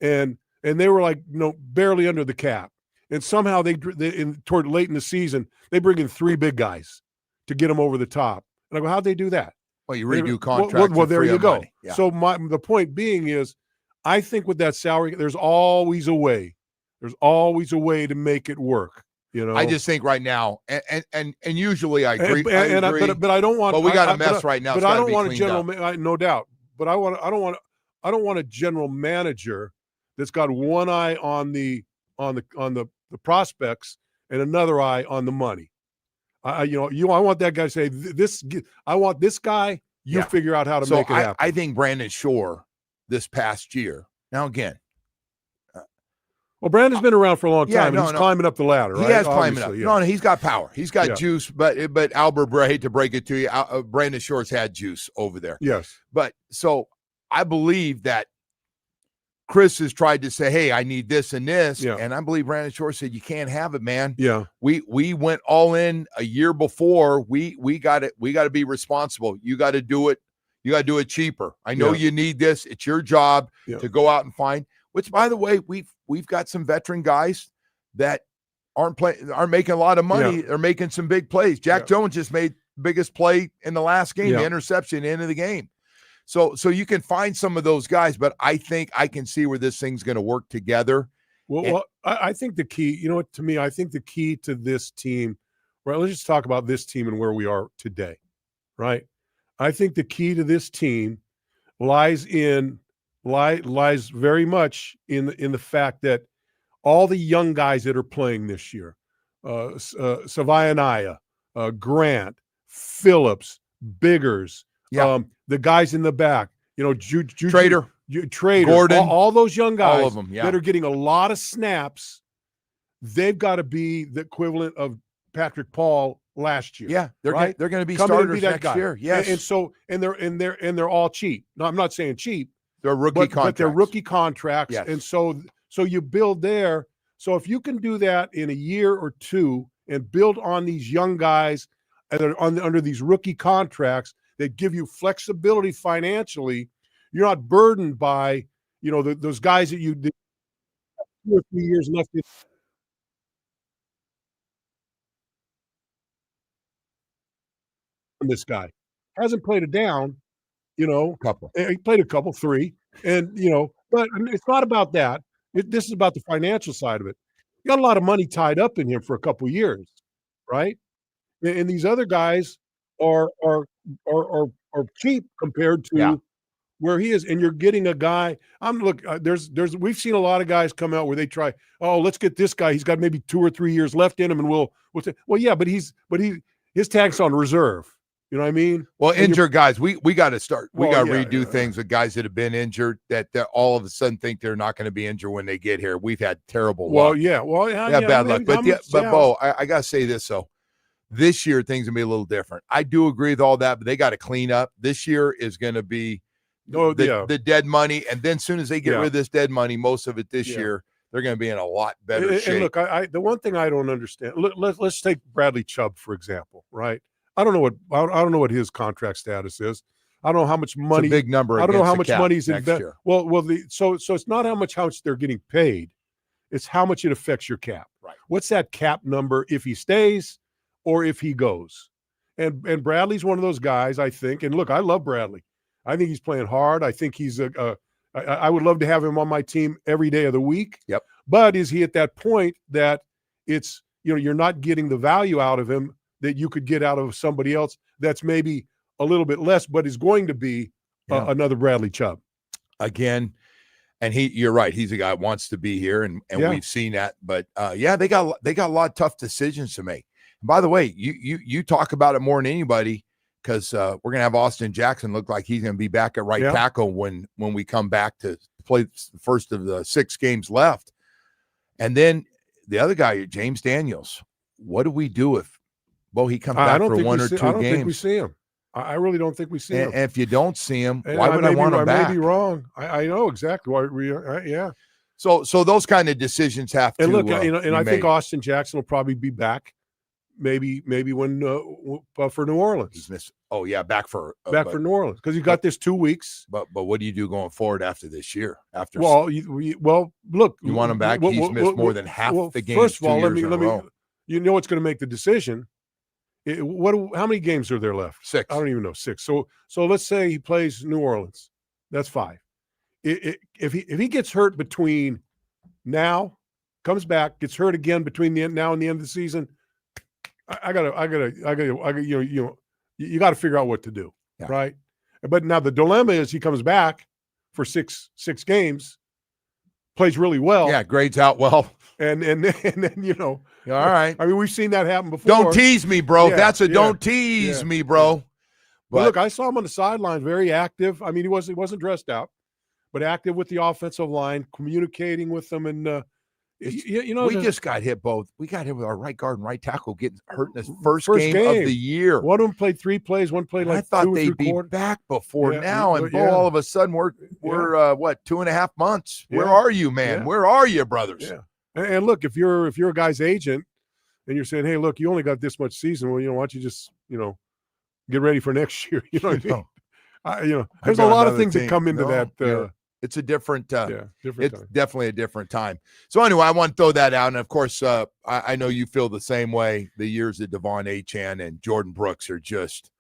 and they were like barely under the cap, and somehow toward late in the season they bring in 3 big guys to get them over the top. And I go, how'd they do that? Well, you redo contracts. Well, there you go. Money. Yeah. So the point being is, I think with that salary, there's always a way. There's always a way to make it work. You know, I just think right now, and usually I agree. But I don't want. But we got a mess right now. But I don't want a general. No doubt. But I don't want a general manager that's got one eye on the prospects and another eye on the money. I want that guy to say this. I want this guy. You figure out how to make it happen. I think Brandon Shore this past year. Now again, well, Brandon's been around for a long time. He's climbing up the ladder. Right? He has climbing up. Yeah. No, he's got power. He's got juice. But Albert, I hate to break it to you, Brandon Shore's had juice over there. Yes. But so I believe that Chris has tried to say, hey, I need this and this. Yeah. And I believe Brandon Shore said, you can't have it, man. Yeah. We went all in a year before. We got it. We got to be responsible. You got to do it. You got to do it cheaper. I know you need this. It's your job to go out and find, which, by the way, we've got some veteran guys that aren't making a lot of money. They're making some big plays. Jack Jones just made the biggest play in the last game, the interception, end of the game. So you can find some of those guys, but I think I can see where this thing's going to work together. Well, I think the key, you know what, to me, I think the key to this team, right? Let's just talk about this team and where we are today, right? I think the key to this team lies very much in the fact that all the young guys that are playing this year, Savaianaya, Grant, Phillips, Biggers, the guys in the back, Trader, Gordon, all those young guys, all of them, that are getting a lot of snaps, they've got to be the equivalent of Patrick Paul last year. Yeah, they're right? They're going to be Come starters be next year. Yes, and they're all cheap. No, I'm not saying cheap. They're rookie contracts. But they're rookie contracts, yes. And so you build there. So if you can do that in a year or two and build on these young guys that are under these rookie contracts that give you flexibility financially, you're not burdened by those guys that you did 2 or 3 years left in. This guy hasn't played it down, couple. He played a couple, 3, and but it's not about that. This is about the financial side of it. You got a lot of money tied up in him for a couple of years, right? And these other guys are cheap compared to where he is, and you're getting a guy. We've seen a lot of guys come out where they try. Oh, let's get this guy. He's got maybe 2 or 3 years left in him, and we'll say, well, yeah, but his tag's on reserve. You know what I mean? Well, injured guys, we got to start. We got to redo things with guys that have been injured that all of a sudden think they're not going to be injured when they get here. We've had terrible luck. Bad luck. But Bo, I got to say this though. This year things will be a little different. I do agree with all that, but they got to clean up. This year is going to be the dead money, and then as soon as they get rid of this dead money, most of it this year, they're going to be in a lot better shape. And look, the one thing I don't understand. Let's take Bradley Chubb for example, right? I don't know what his contract status is. I don't know how much money. It's a big number. I don't know how much money's invested. So it's not how much they're getting paid. It's how much it affects your cap. Right. What's that cap number if he stays or if he goes? And Bradley's one of those guys, I think. And look, I love Bradley. I think he's playing hard. I think he's I would love to have him on my team every day of the week. Yep. But is he at that point that it's you're not getting the value out of him that you could get out of somebody else that's maybe a little bit less, but is going to be another Bradley Chubb. Again, and you're right. He's a guy that wants to be here, and we've seen that. But they got a lot of tough decisions to make. And by the way, you talk about it more than anybody because we're going to have Austin Jackson look like he's going to be back at right tackle when we come back to play the first of the 6 games left. And then the other guy, James Daniels. What do we do if he comes back for 1 or 2 games? I don't think we see him. I really don't think we see him. And if you don't see him, why would I want him back? I may be wrong. I know exactly why. So those kind of decisions have to. And look, and I think Austin Jackson will probably be back maybe when for New Orleans. He's missed. Oh yeah, back for New Orleans because you got this 2 weeks. But what do you do going forward after this year? After Look, you want him back. He's missed more than half the games. First of all, 2 years in a row. You know what's going to make the decision. How many games are there left? 6. I don't even know. 6. So let's say he plays New Orleans. That's 5. If he gets hurt between now, comes back, gets hurt again between now and the end of the season, I gotta you got to figure out what to do, right? But now the dilemma is he comes back for six games, plays really well, grades out well, and then all right. I mean, we've seen that happen before. Don't tease me, bro. Don't tease me, bro. But look, I saw him on the sideline, very active. I mean, he wasn't dressed out, but active with the offensive line, communicating with them, and we just got hit both. We got hit with our right guard and right tackle getting hurt in this first game of the year. One of them played 3 plays. One played like I thought 2 or 3 they'd be quarters. back before now, and all of a sudden we're 2.5 months. Where Yeah. are you, man? Yeah. Where are you, brothers? Yeah. And look, if you're a guy's agent and you're saying, hey, look, you only got this much season. Well, why don't you just get ready for next year? You know what I mean? There's a lot of things that come into that. It's a different different time. Definitely a different time. So anyway, I want to throw that out. And of course, I know you feel the same way. The years of Devon Achane and Jordan Brooks are just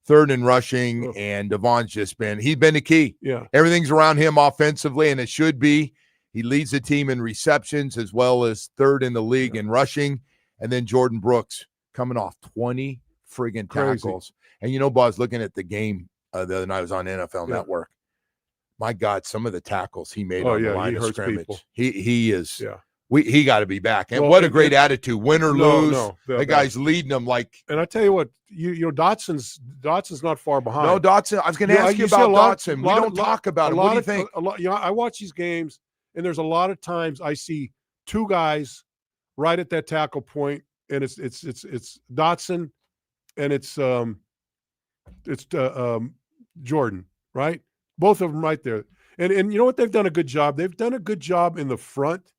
third in rushing, and Devon's he's been the key. Yeah. Everything's around him offensively, and it should be. He leads the team in receptions as well as third in the league in rushing. And then Jordan Brooks coming off 20 friggin' tackles. And Buzz, looking at the game the other night, I was on NFL Network. My God, some of the tackles he made on the line of scrimmage. People. He is. Yeah. He got to be back. And what a great attitude. Win or lose. The guy's leading them like. And I tell you what, Dotson's not far behind. No, Dotson. I was going to ask you about Dotson. We don't talk about him. What do you think? I watch these games, and there's a lot of times I see 2 guys right at that tackle point, and it's Dotson, and it's Jordan, right? Both of them right there. And you know what? They've done a good job. They've done a good job in the front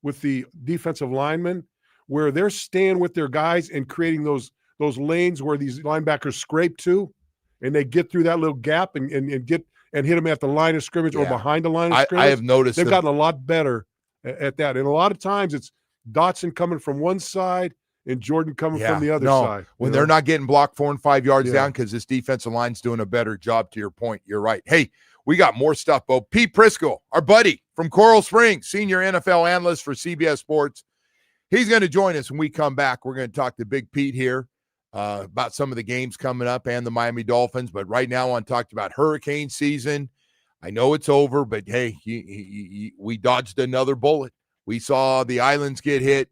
with the defensive linemen where they're staying with their guys and creating those lanes where these linebackers scrape to, and they get through that little gap and hit them at the line of scrimmage or behind the line of scrimmage. I have noticed they've gotten a lot better at that. And a lot of times it's Dotson coming from one side and Jordan coming from the other side. When they're not getting blocked 4 and 5 yards down because this defensive line's doing a better job, to your point. You're right. Hey, we got more stuff, Bo. Pete Prisco, our buddy from Coral Springs, senior NFL analyst for CBS Sports. He's going to join us when we come back. We're going to talk to Big Pete here about some of the games coming up and the Miami Dolphins. But right now I want to talk about hurricane season. I know it's over, but hey, we dodged another bullet. We saw the islands get hit.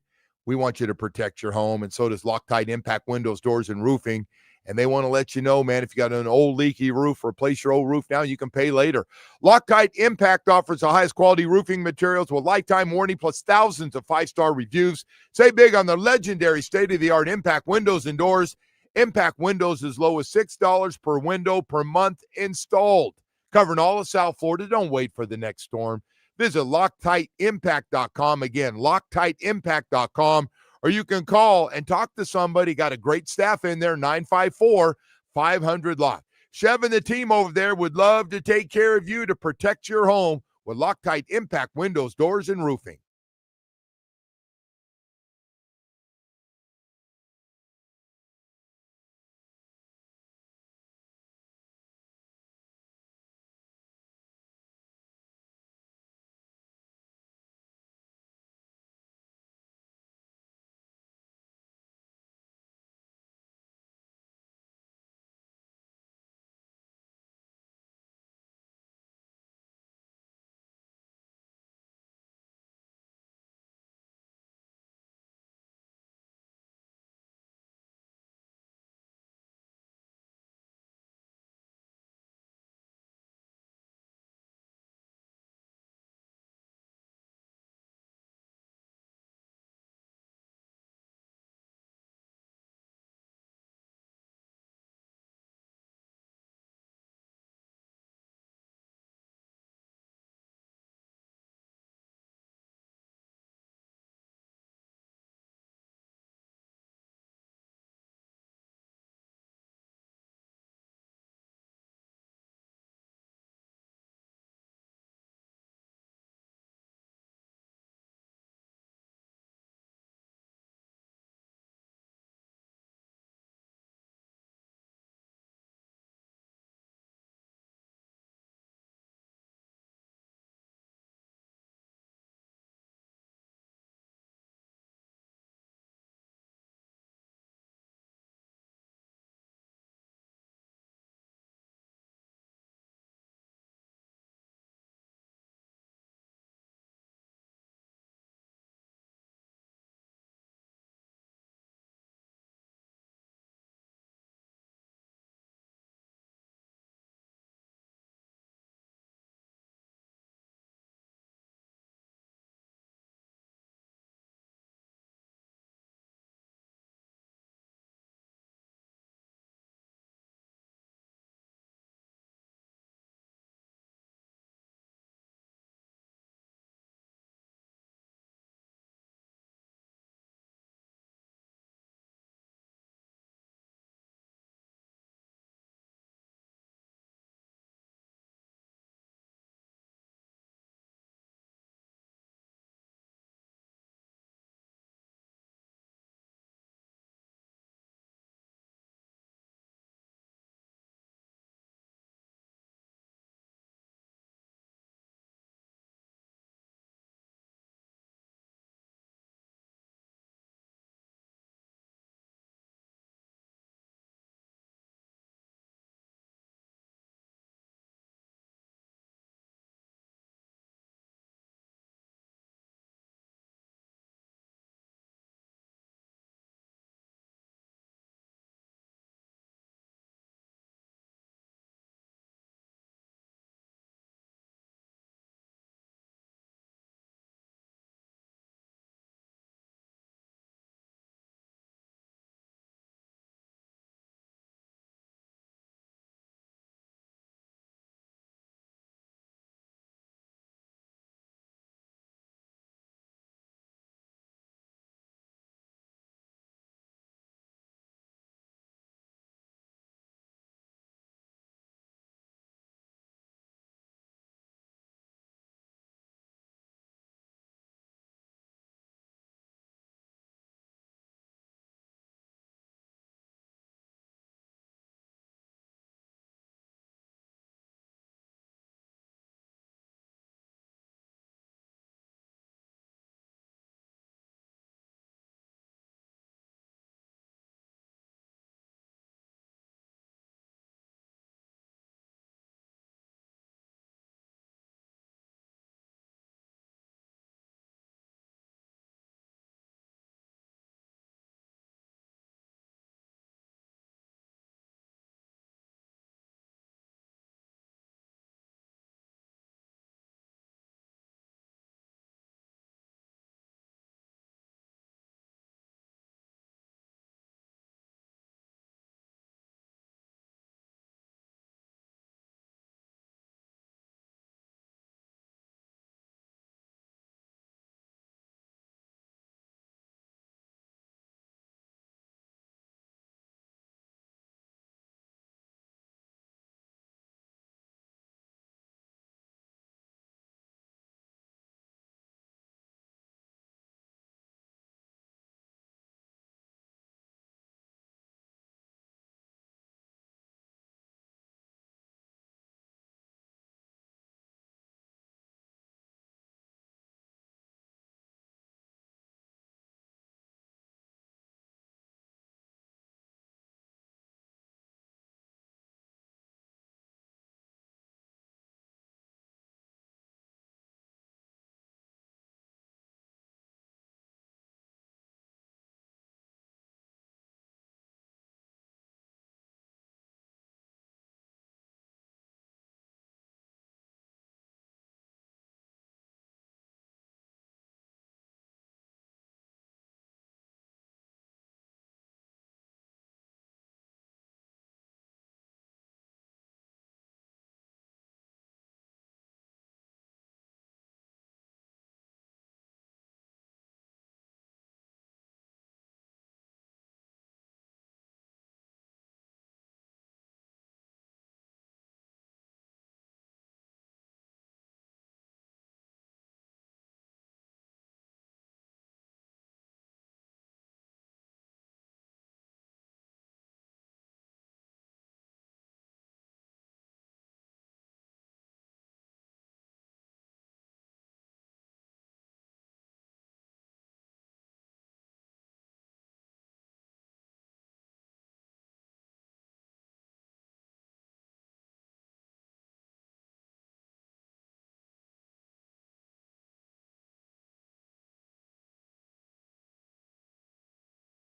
We want you to protect your home, and so does Loctite Impact Windows, Doors, and Roofing. And they want to let you know, man, if you got an old leaky roof, replace your old roof now. You can pay later. Loctite Impact offers the highest quality roofing materials with lifetime warranty plus thousands of 5-star reviews. Save big on the legendary state-of-the-art Impact Windows and Doors. Impact Windows as low as $6 per window per month installed. Covering all of South Florida. Don't wait for the next storm. Visit LoctiteImpact.com. Again, LoctiteImpact.com. Or you can call and talk to somebody. Got a great staff in there, 954-500-LOCK. Chev and the team over there would love to take care of you to protect your home with Loctite Impact Windows, Doors, and Roofing.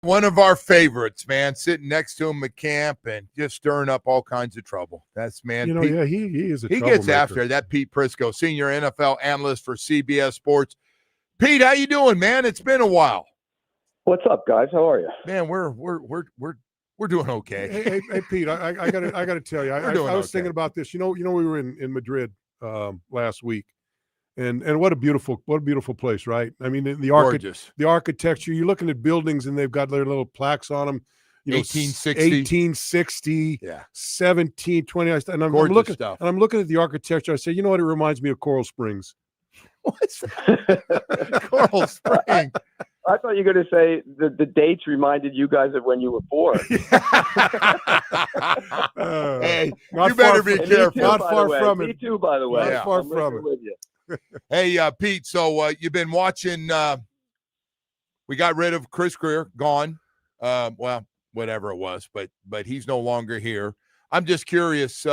One of our favorites, man, sitting next to him at camp and just stirring up all kinds of trouble. That's, man. You know, Pete, yeah, he is a he troublemaker. gets after it. That Pete Prisco, senior NFL analyst for CBS Sports. Pete, how you doing, man? It's been a while. What's up, guys? How are you? Man, we're doing okay. Hey, Pete, I gotta tell you, I was thinking about this. You know, we were in Madrid last week, and what a beautiful place, right? I mean, the architecture. You're looking at buildings, and they've got their little plaques on them. You know, 1860, yeah, 1720, and I'm gorgeous stuff. And I'm looking at the architecture. I say, you know what? It reminds me of Coral Springs. What's that? Coral Springs. I thought you were going to say the dates reminded you guys of when you were born. Hey, you better be careful. Not far from it. Me too, by the way. Not far from it. With you. Hey, Pete, so you've been watching we got rid of Chris Greer, gone. Well, whatever it was, but he's no longer here. I'm just curious,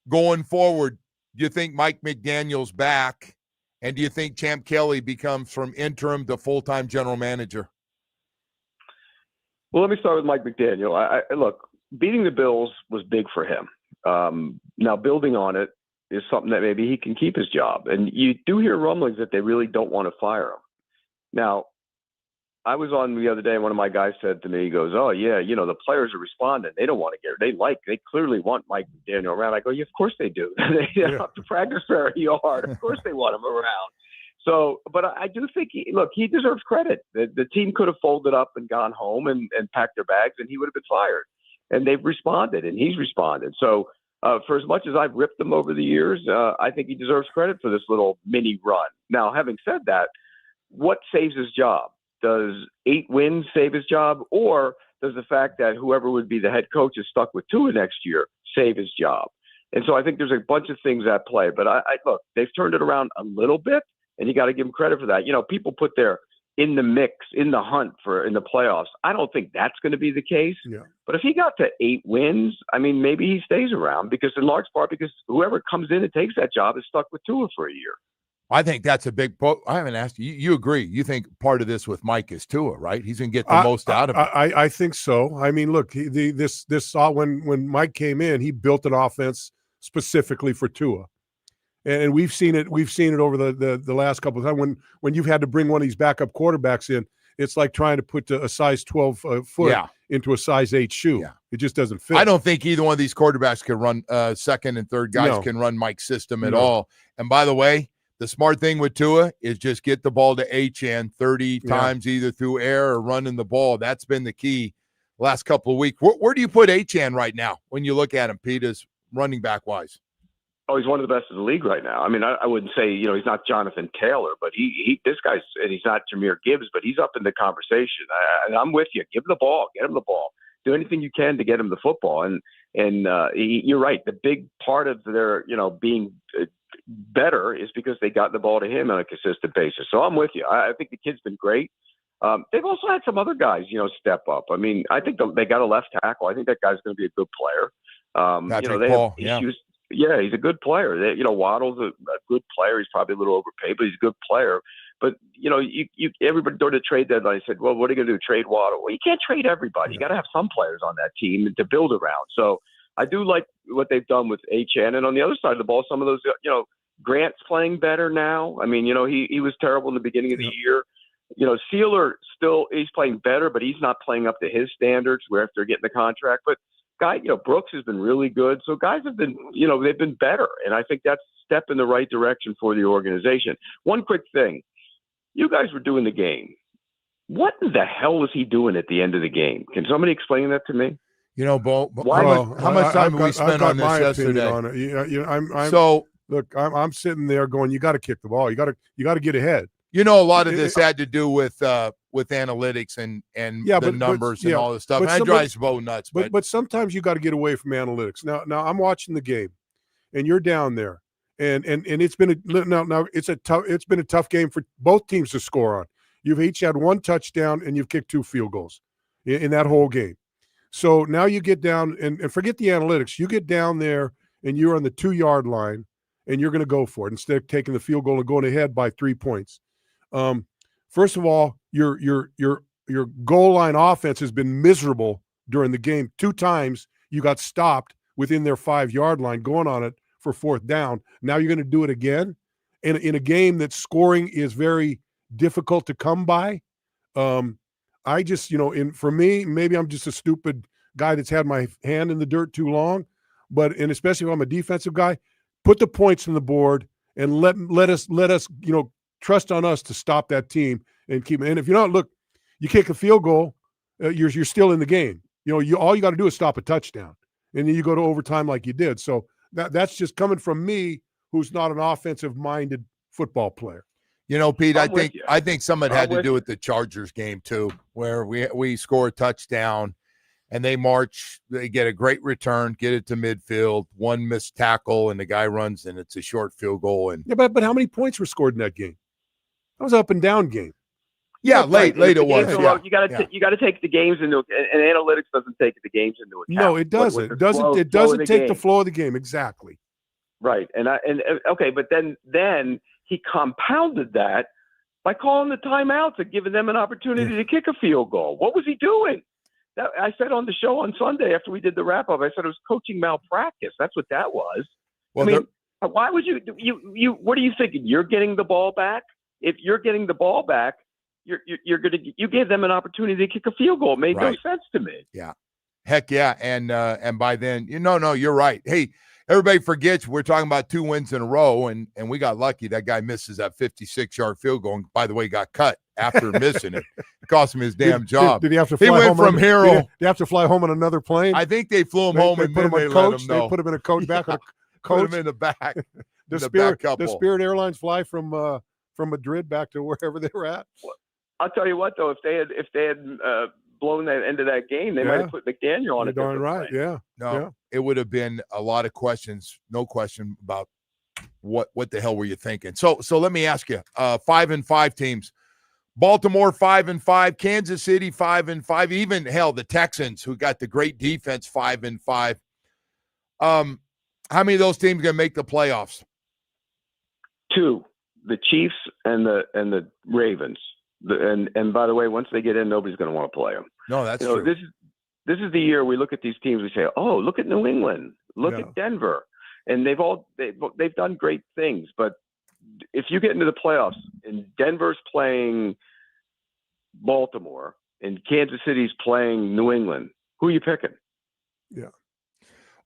going forward, do you think Mike McDaniel's back? And do you think Champ Kelly becomes from interim to full-time general manager? Well, let me start with Mike McDaniel. I look, beating the Bills was big for him. Now, building on it is something that maybe he can keep his job. And you do hear rumblings that they really don't want to fire him. Now, I was on the other day, and one of my guys said to me, he goes, "Oh, yeah, you know, the players are responding. They don't want to get it. They clearly want Mike McDaniel around." I go, "Yeah, of course they do. They have to practice very hard. Of course they want him around." So, but I do think, he deserves credit. The team could have folded up and gone home and packed their bags, and he would have been fired. And they've responded, and he's responded. So, for as much as I've ripped him over the years, I think he deserves credit for this little mini run. Now, having said that, what saves his job? Does 8 wins save his job, or does the fact that whoever would be the head coach is stuck with Tua next year save his job? And so I think there's a bunch of things at play. But I look, they've turned it around a little bit, and you got to give them credit for that. You know, people put their in the mix, in the hunt in the playoffs. I don't think that's going to be the case. Yeah. But if he got to 8 wins, I mean, maybe he stays around because whoever comes in and takes that job is stuck with Tua for a year. I think that's a big – I haven't asked you. You agree. You think part of this with Mike is Tua, right? He's going to get the most out of it. I think so. I mean, look, when Mike came in, he built an offense specifically for Tua. And we've seen it over the last couple of times. When you've had to bring one of these backup quarterbacks in, it's like trying to put a size 12 foot into a size 8 shoe. Yeah. It just doesn't fit. I don't think either one of these quarterbacks can run second and third guys can run Mike's system at all. And by the way, the smart thing with Tua is just get the ball to Achane 30 times either through air or running the ball. That's been the key last couple of weeks. Where do you put Achane right now when you look at him, Pete, as running back wise? Oh, he's one of the best in the league right now. I mean, I wouldn't say, he's not Jonathan Taylor, but this guy's, and he's not Jahmyr Gibbs, but he's up in the conversation. And I'm with you. Give him the ball. Get him the ball. Do anything you can to get him the football. And you're right. The big part of their, being better is because they got the ball to him on a consistent basis. So I'm with you. I think the kid's been great. They've also had some other guys, step up. I mean, I think they got a left tackle. I think that guy's going to be a good player. Patrick they Paul, have issues. Yeah, he's a good player. Waddle's a good player. He's probably a little overpaid, but he's a good player. But, everybody during the trade deadline said, well, what are you going to do, trade Waddle? Well, you can't trade everybody. You got to have some players on that team to build around. So I do like what they've done with Achane. And on the other side of the ball, some of those, Grant's playing better now. I mean, he was terrible in the beginning of the year. Sealer he's playing better, but he's not playing up to his standards where if they're getting the contract. But Brooks has been really good. So guys have been, they've been better. And I think that's a step in the right direction for the organization. One quick thing. You guys were doing the game. What the hell was he doing at the end of the game? Can somebody explain that to me? Bo, how much time have we spent on this yesterday? On it. Look, I'm sitting there going, you got to kick the ball. You got to get ahead. A lot of this had to do with analytics and the numbers and all this stuff. And that drives Bo nuts. But sometimes you got to get away from analytics. Now I'm watching the game, and you're down there, and it's been it's been a tough game for both teams to score on. You've each had one touchdown, and you've kicked 2 field goals in that whole game. So now you get down and forget the analytics. You get down there, and you're on the 2-yard line, and you're going to go for it instead of taking the field goal and going ahead by 3 points. First of all, you're your goal line offense has been miserable during the game. 2 times you got stopped within their 5-yard line going on it for 4th down. Now you're going to do it again in a game that scoring is very difficult to come by. I just, for me, maybe I'm just a stupid guy that's had my hand in the dirt too long, and especially if I'm a defensive guy, put the points on the board and let us, trust on us to stop that team and keep it. And if you're not, look, you kick a field goal, you're still in the game. All you got to do is stop a touchdown, and then you go to overtime like you did. So that's just coming from me, who's not an offensive-minded football player. Pete, I think some of it had to do with the Chargers game too, where we score a touchdown and they march, they get a great return, get it to midfield, one missed tackle, and the guy runs and it's a short field goal. And but how many points were scored in that game? That was an up and down game. Yeah, late it was. Yeah. You got to take the games into, and analytics doesn't take the games into account. No, it doesn't. It doesn't take the flow of the game. Exactly. Right, okay, but then he compounded that by calling the timeouts and giving them an opportunity to kick a field goal. What was he doing? I said on the show on Sunday after we did the wrap up, I said it was coaching malpractice. That's what that was. Well, why would you what are you thinking? You're getting the ball back. If you're getting the ball back, you gave them an opportunity to kick a field goal. It made no sense to me. Yeah, heck yeah, and by then, no, you're right. Hey, everybody forgets we're talking about 2 wins in a row, and we got lucky. That guy misses that 56-yard field goal, and by the way, got cut after missing it. It cost him his damn job. Did he have to fly home? He went from hero. Did he have to fly home on another plane? I think they flew him home and then they let him know. They put him in a coach back. Put him in the back. The Spirit Airlines fly from Madrid back to wherever they were at. Well, I'll tell you what, though, if they had blown that end of that game, they might have put McDaniel on it. Darn right, yeah. No, it would have been a lot of questions, no question about what the hell were you thinking. So let me ask you, 5-5 teams. Baltimore 5-5, Kansas City 5-5, even hell, the Texans, who got the great defense, 5-5. How many of those teams going to make the playoffs? 2, the Chiefs and the Ravens. And by the way, once they get in, nobody's going to want to play them. No, that's true. This is the year we look at these teams. We say, "Oh, look at New England. Look at Denver," and they've done great things. But if you get into the playoffs and Denver's playing Baltimore and Kansas City's playing New England, who are you picking? Yeah.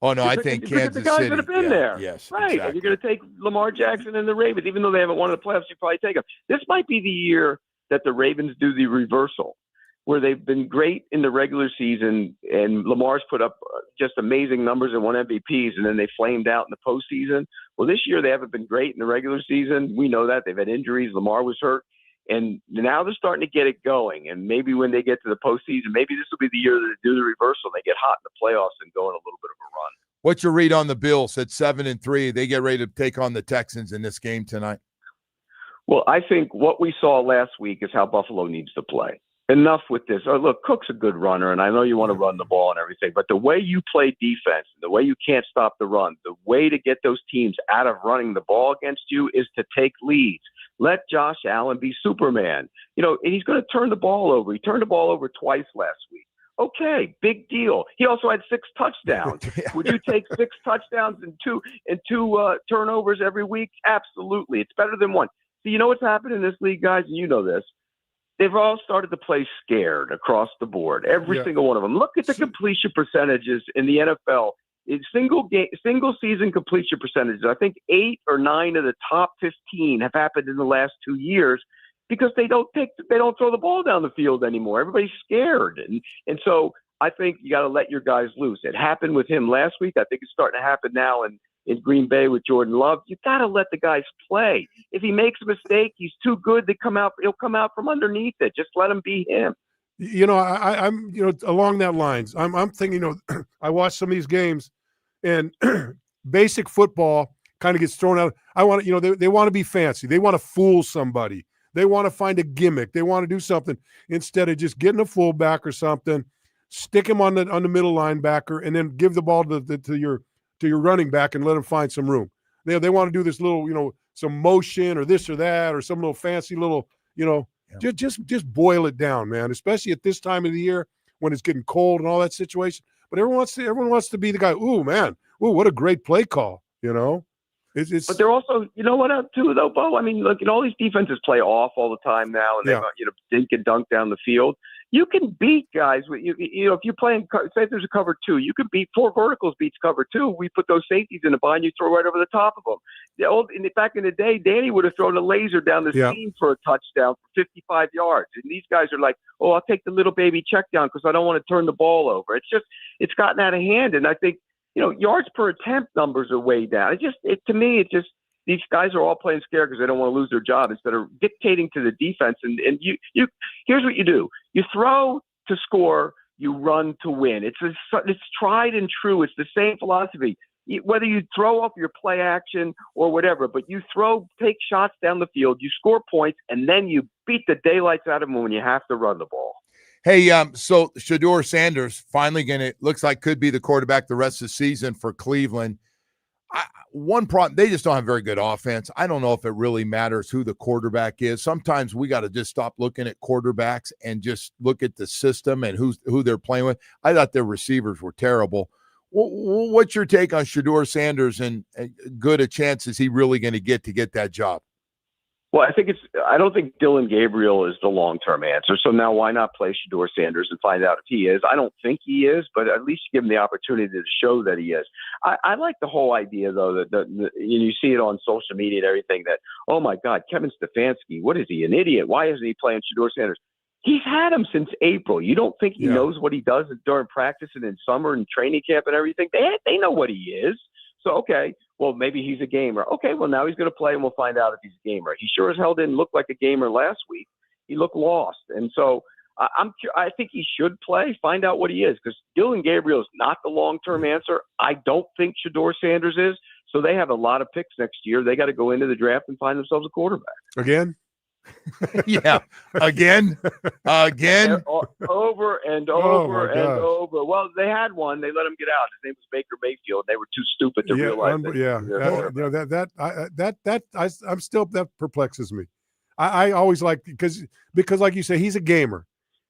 Oh no, I think Kansas City. The guys City that have been there. Yes, right. Exactly. And you're going to take Lamar Jackson and the Ravens, even though they haven't won the playoffs. You probably take them. This might be the year that the Ravens do the reversal, where they've been great in the regular season and Lamar's put up just amazing numbers and won MVPs, and then they flamed out in the postseason. Well, this year they haven't been great in the regular season. We know that. They've had injuries. Lamar was hurt. And now they're starting to get it going. And maybe when they get to the postseason, maybe this will be the year that they do the reversal. They get hot in the playoffs and go on a little bit of a run. What's your read on the Bills at 7-3? They get ready to take on the Texans in this game tonight. Well, I think what we saw last week is how Buffalo needs to play. Enough with this. Oh, look, Cook's a good runner, and I know you want to run the ball and everything, but the way you play defense, the way you can't stop the run, the way to get those teams out of running the ball against you is to take leads. Let Josh Allen be Superman. And he's going to turn the ball over. He turned the ball over twice last week. Okay, big deal. He also had 6 touchdowns. Would you take 6 touchdowns and two turnovers every week? Absolutely. It's better than 1. So you know what's happened in this league, guys, and you know this. They've all started to play scared across the board. Every single one of them. Look at the completion percentages in the NFL. In single season completion percentages. I think 8 or 9 of the top 15 have happened in the last 2 years because they don't throw the ball down the field anymore. Everybody's scared, and so I think you got to let your guys loose. It happened with him last week. I think it's starting to happen now in Green Bay with Jordan Love. You got to let the guys play. If he makes a mistake, he's too good to come out. He'll come out from underneath it. Just let him be him. I'm along that lines. I'm thinking, I watch some of these games, and basic football kind of gets thrown out. I want to, they want to be fancy. They want to fool somebody. They want to find a gimmick. They want to do something instead of just getting a fullback or something, stick him on the middle linebacker, and then give the ball to your running back and let him find some room. They want to do this little, some motion or this or that or some little fancy little, Just boil it down, man. Especially at this time of the year when it's getting cold and all that situation. But everyone wants to be the guy. Ooh, man. Ooh, what a great play call. It's. But they're also, you know what, too, though, Bo? I mean, look, all these defenses play off all the time now, and they dink and dunk down the field. You can beat guys with if you're playing. Say if there's a cover 2, you can beat 4 verticals beats cover 2. We put those safeties in a bind, you throw right over the top of them. Back in the day, Danny would have thrown a laser down the seam for a touchdown for 55 yards, and these guys are like, "Oh, I'll take the little baby check down because I don't want to turn the ball over." It's gotten out of hand, and I think yards per attempt numbers are way down. To me, these guys are all playing scared because they don't want to lose their job instead of dictating to the defense. And you here's what you do: you throw to score, you run to win. It's tried and true. It's the same philosophy. Whether you throw off your play action or whatever, but you take shots down the field, you score points, and then you beat the daylights out of them when you have to run the ball. Hey, so Shedeur Sanders finally looks like could be the quarterback the rest of the season for Cleveland. One problem, they just don't have very good offense. I don't know if it really matters who the quarterback is. Sometimes we got to just stop looking at quarterbacks and just look at the system and who they're playing with. I thought their receivers were terrible. What's your take on Shedeur Sanders and good a chance is he really going to get that job? Well, I don't think Dylan Gabriel is the long-term answer. So now why not play Shedeur Sanders and find out if he is? I don't think he is, but at least give him the opportunity to show that he is. I like the whole idea, though, that you see it on social media and everything that, oh, my God, Kevin Stefanski, what is he, an idiot? Why isn't he playing Shedeur Sanders? He's had him since April. You don't think he knows what he does during practice and in summer and training camp and everything? They know what he is. So, okay, well, maybe he's a gamer. Okay, well, now he's going to play, and we'll find out if he's a gamer. He sure as hell didn't look like a gamer last week. He looked lost. And so I think he should play, find out what he is, because Dylan Gabriel is not the long-term answer. I don't think Shedeur Sanders is. So they have a lot of picks next year. They got to go into the draft and find themselves a quarterback. Again? Yeah. Again. Over and over and over. Well, they had one. They let him get out. His name was Baker Mayfield. They were too stupid to realize that perplexes me. I always like because like you say, he's a gamer.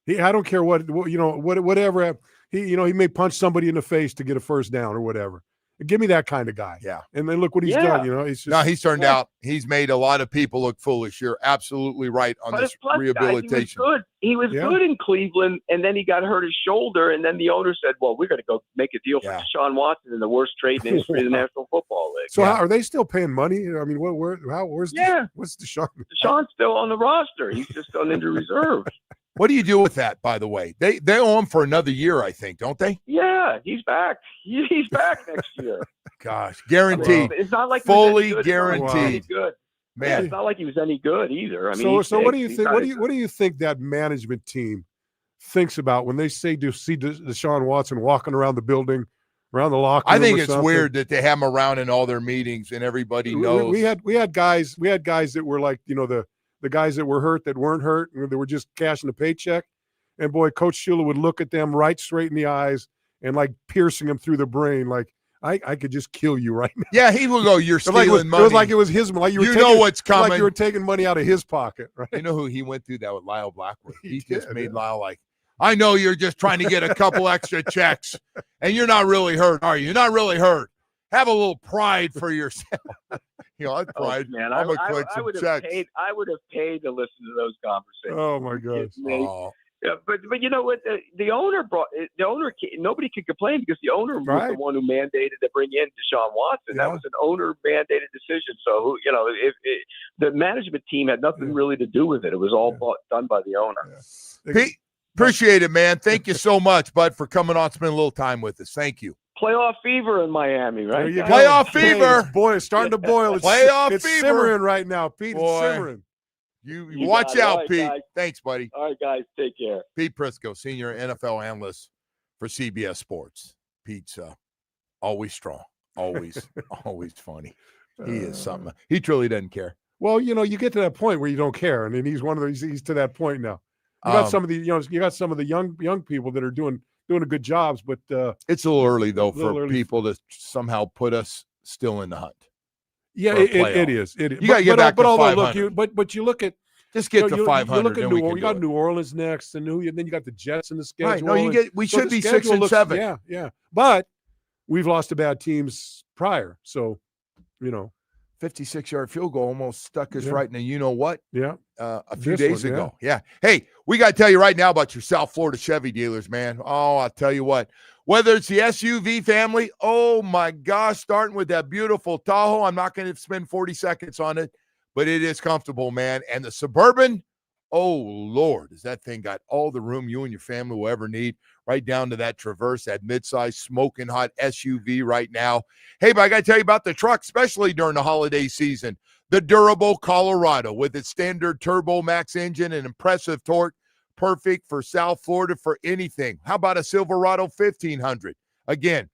I don't care whatever. He may punch somebody in the face to get a first down or whatever. Give me that kind of guy. Yeah. And then look what he's done. He's turned out. He's made a lot of people look foolish. You're absolutely right on this rehabilitation. Guys, he was good in Cleveland, and then he got hurt his shoulder, and then the owner said, well, we're going to go make a deal for Deshaun Watson in the worst trade in the history of the National Football League. So how, are they still paying money? I mean, what's Deshaun? Deshaun's still on the roster. He's just on injured reserve. What do you do with that, by the way? They owe him for another year, I think, don't they? Yeah, he's back. He's back next year. Gosh, guaranteed. It's not like fully guaranteed. Good. Man, yeah, it's not like he was any good either. I mean, so what do you think? What do you think that management team thinks about when they see Deshaun Watson walking around the building, around the locker room? I think it's weird that they have him around in all their meetings and everybody knows. We had guys that were like, the guys that were hurt that weren't hurt, and they were just cashing a paycheck. And boy, Coach Shula would look at them right straight in the eyes and like piercing them through the brain, like I could just kill you right now. Yeah, he would go, "You're stealing money." It was like it was his money. Like know what's coming. Like you were taking money out of his pocket, right? You know who he went through that with? Lyle Blackwood. He just made Lyle like, I know you're just trying to get a couple extra checks, and you're not really hurt, are you? You're not really hurt. Have a little pride for yourself. I pride. Man, I'm gonna collect some checks. I would have paid to listen to those conversations. Oh my gosh. Yeah, but you know what? The owner nobody could complain because the owner was the one who mandated to bring in Deshaun Watson. That was an owner mandated decision. So if the management team had nothing really to do with it. It was all done by the owner. Yeah. Pete, appreciate it, man. Thank you so much, bud, for coming on, spending a little time with us. Thank you. Playoff fever in Miami, right? Playoff fever. Boy, it's starting to boil. Playoff fever. It's simmering right now, Pete. It's simmering. You watch out, Pete. Guys. Thanks, buddy. All right, guys. Take care. Pete Prisco, senior NFL analyst for CBS Sports. Pete's always strong, always funny. He is something. He truly doesn't care. Well, you get to that point where you don't care, and then he's one of those. He's to that point now. You got some of the young people that are doing a good jobs, but it's a little early though for people to somehow put us still in the hunt. Yeah, it is. You got to get back to 500. But you look at Just get to you 500. look at Then we can you do got it. New Orleans next, and then you got the Jets in the schedule. Right. No, we So should the be 6 schedule and looks- 7. Yeah, yeah. But we've lost to bad teams prior, so 56-yard field goal almost stuck us Yeah. right in the you-know-what yeah. a few This days one, yeah. ago. Yeah. Hey, we got to tell you right now about your South Florida Chevy dealers, man. Oh, I'll tell you what. Whether it's the SUV family, oh, my gosh, starting with that beautiful Tahoe. I'm not going to spend 40 seconds on it, but it is comfortable, man. And the Suburban, oh, Lord, has that thing got all the room you and your family will ever need, right down to that Traverse, that midsize smoking hot SUV right now. Hey, but I got to tell you about the truck, especially during the holiday season. The durable Colorado with its standard turbo max engine and impressive torque, perfect for South Florida for anything. How about a Silverado 1500? Again,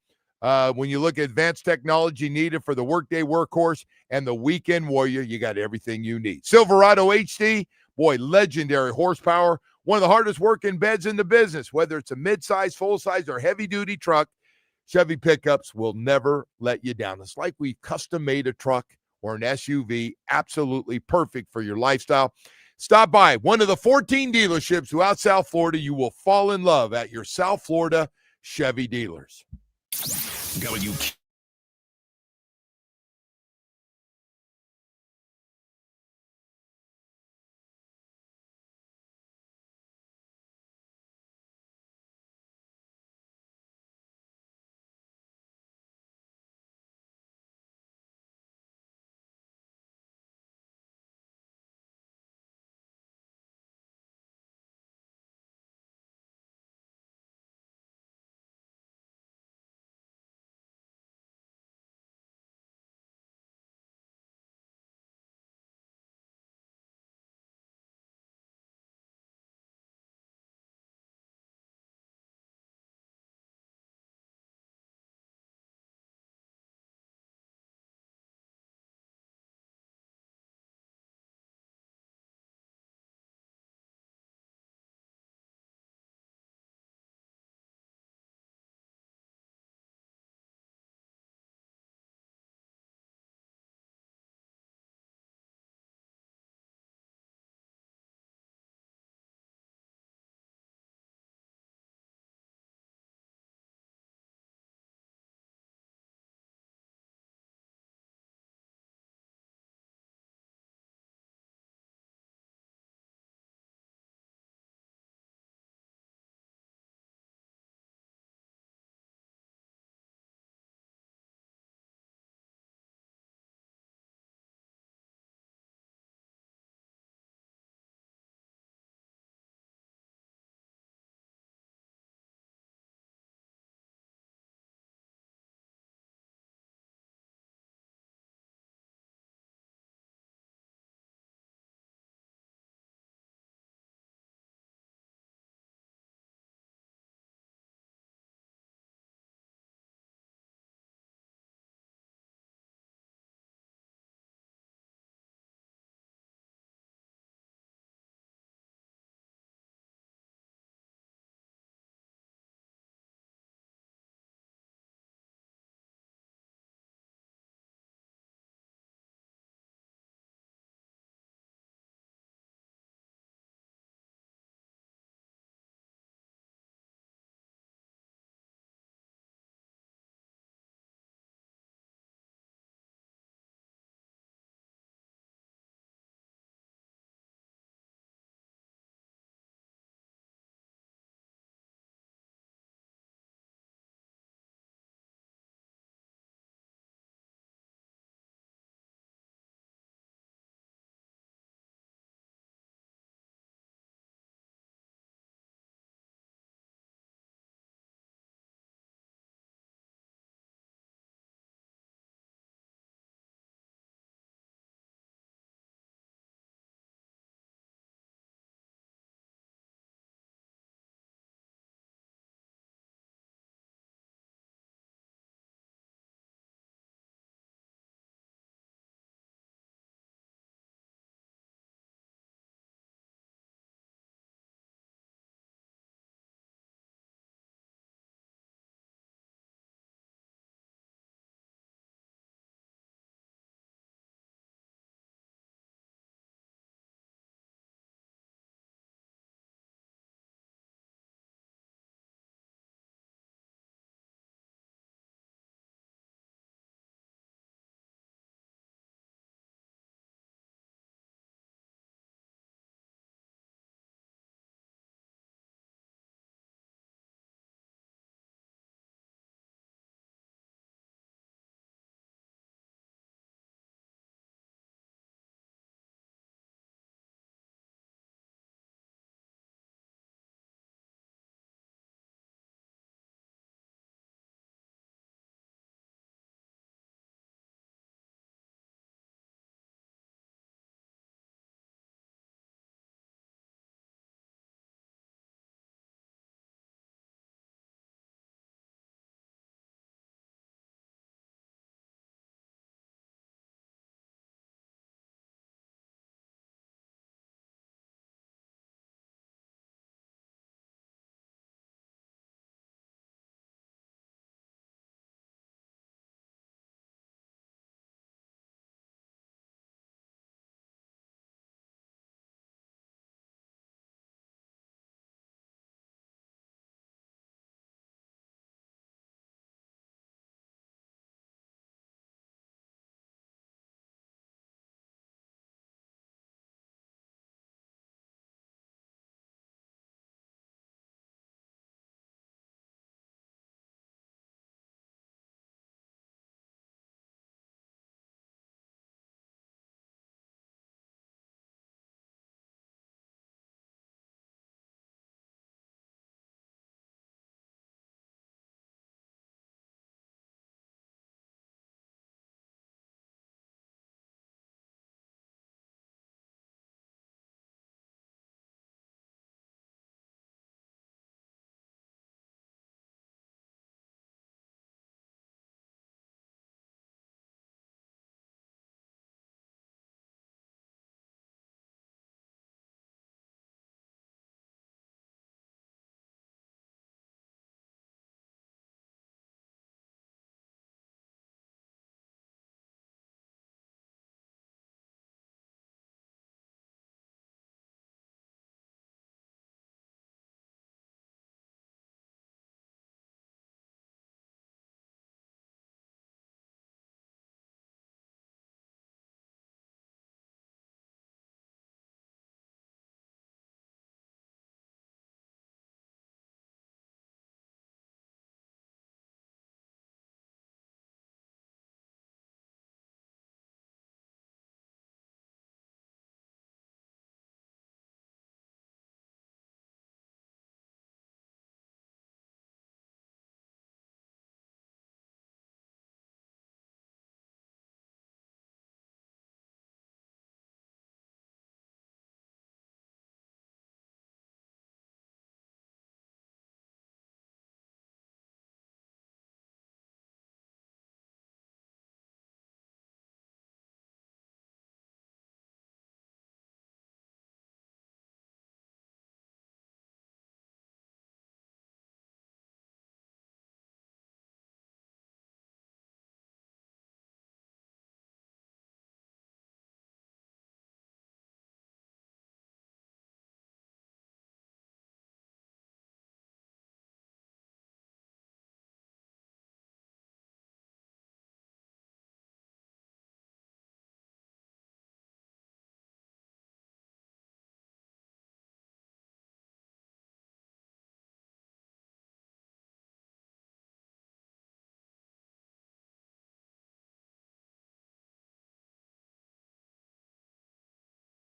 when you look at advanced technology needed for the workday workhorse and the weekend warrior, you got everything you need. Silverado HD, boy, legendary horsepower, one of the hardest working beds in the business. Whether it's a midsize, full-size, or heavy-duty truck, Chevy pickups will never let you down. It's like we custom-made a truck or an SUV, absolutely perfect for your lifestyle. Stop by one of the 14 dealerships throughout South Florida. You will fall in love at your South Florida Chevy dealers. WQ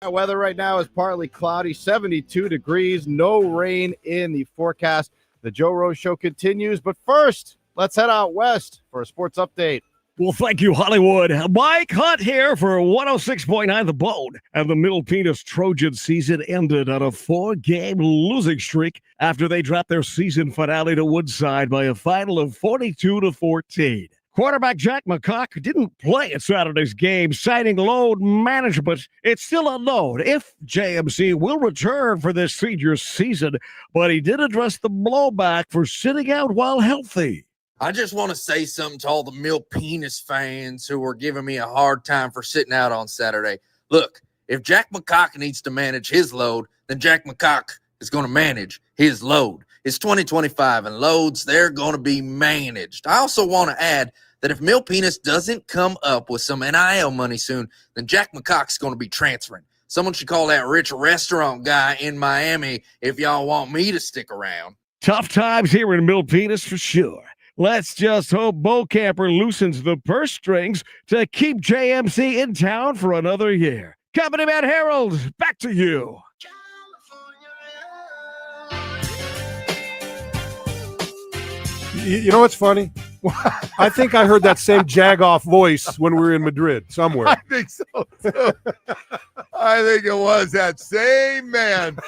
Weather right now is partly cloudy, 72 degrees, no rain in the forecast. The Joe Rose Show continues, but first, let's head out west for a sports update. Well, thank you, Hollywood. Mike Hunt here for 106.9 The Bone. And the Middle Penis Trojan season ended on a 4-game losing streak after they dropped their season finale to Woodside by a final of 42-14. Quarterback Jack McCock didn't play at Saturday's game, citing load management. It's still unknown if JMC will return for this senior season, but he did address the blowback for sitting out while healthy. I just want to say something to all the Mill Penis fans who are giving me a hard time for sitting out on Saturday. Look, if Jack McCock needs to manage his load, then Jack McCock is going to manage his load. It's 2025, and loads, they're going to be managed. I also want to add that if Mill Penis doesn't come up with some NIL money soon, then Jack McCock's going to be transferring. Someone should call that rich restaurant guy in Miami if y'all want me to stick around. Tough times here in Mill Penis for sure. Let's just hope Bokamper loosens the purse strings to keep JMC in town for another year. Company Man Harold, back to you. You know what's funny? I think I heard that same Jagoff voice when we were in Madrid somewhere. I think so, too. I think it was that same man.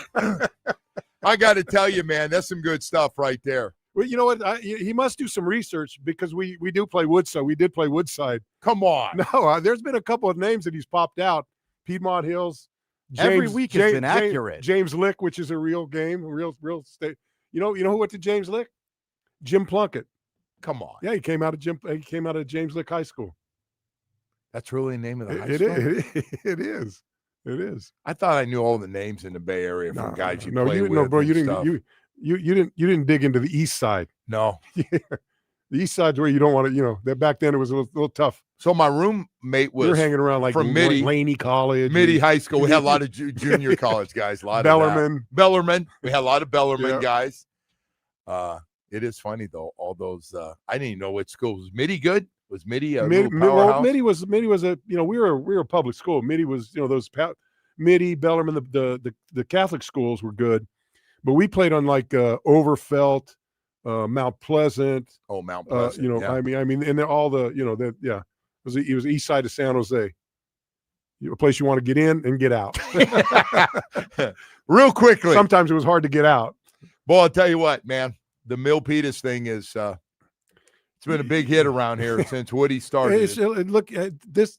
I got to tell you, man, that's some good stuff right there. Well, you know what? He must do some research because we do play Woodside. We did play Woodside. Come on. No, there's been a couple of names that he's popped out. Piedmont Hills. Every week has been accurate. James Lick, which is a real game, real state. You know who went to James Lick? Jim Plunkett. Come on. Yeah, he came out of James Lick High School. That's really the name of the high school? It is. It is. I thought I knew all the names in the Bay Area from guys you played with. No, bro, you stuff. didn't. You didn't dig into the East Side. No. Yeah. The East Side's where you don't want to. That back then it was a little tough. So my roommate was You're hanging around like from Midi, Laney College, Midi High School. We had a lot of junior college guys. A lot Bellarmine. of Bellarmine. We had a lot of Bellarmine guys. It is funny though. All those I didn't even know which school was Midi good. Was Midi a powerhouse? Midi was a we were a public school. Midi was those Midi, Bellarmine, the Catholic schools were good, but we played on like Overfelt, Mount Pleasant. Oh, Mount Pleasant. Yeah. I mean, and all the it was east side of San Jose. A place you want to get in and get out. Real quickly. Sometimes it was hard to get out. Boy, I'll tell you what, man. The Milpitas thing is it's been a big hit around here since Woody started. Look at this,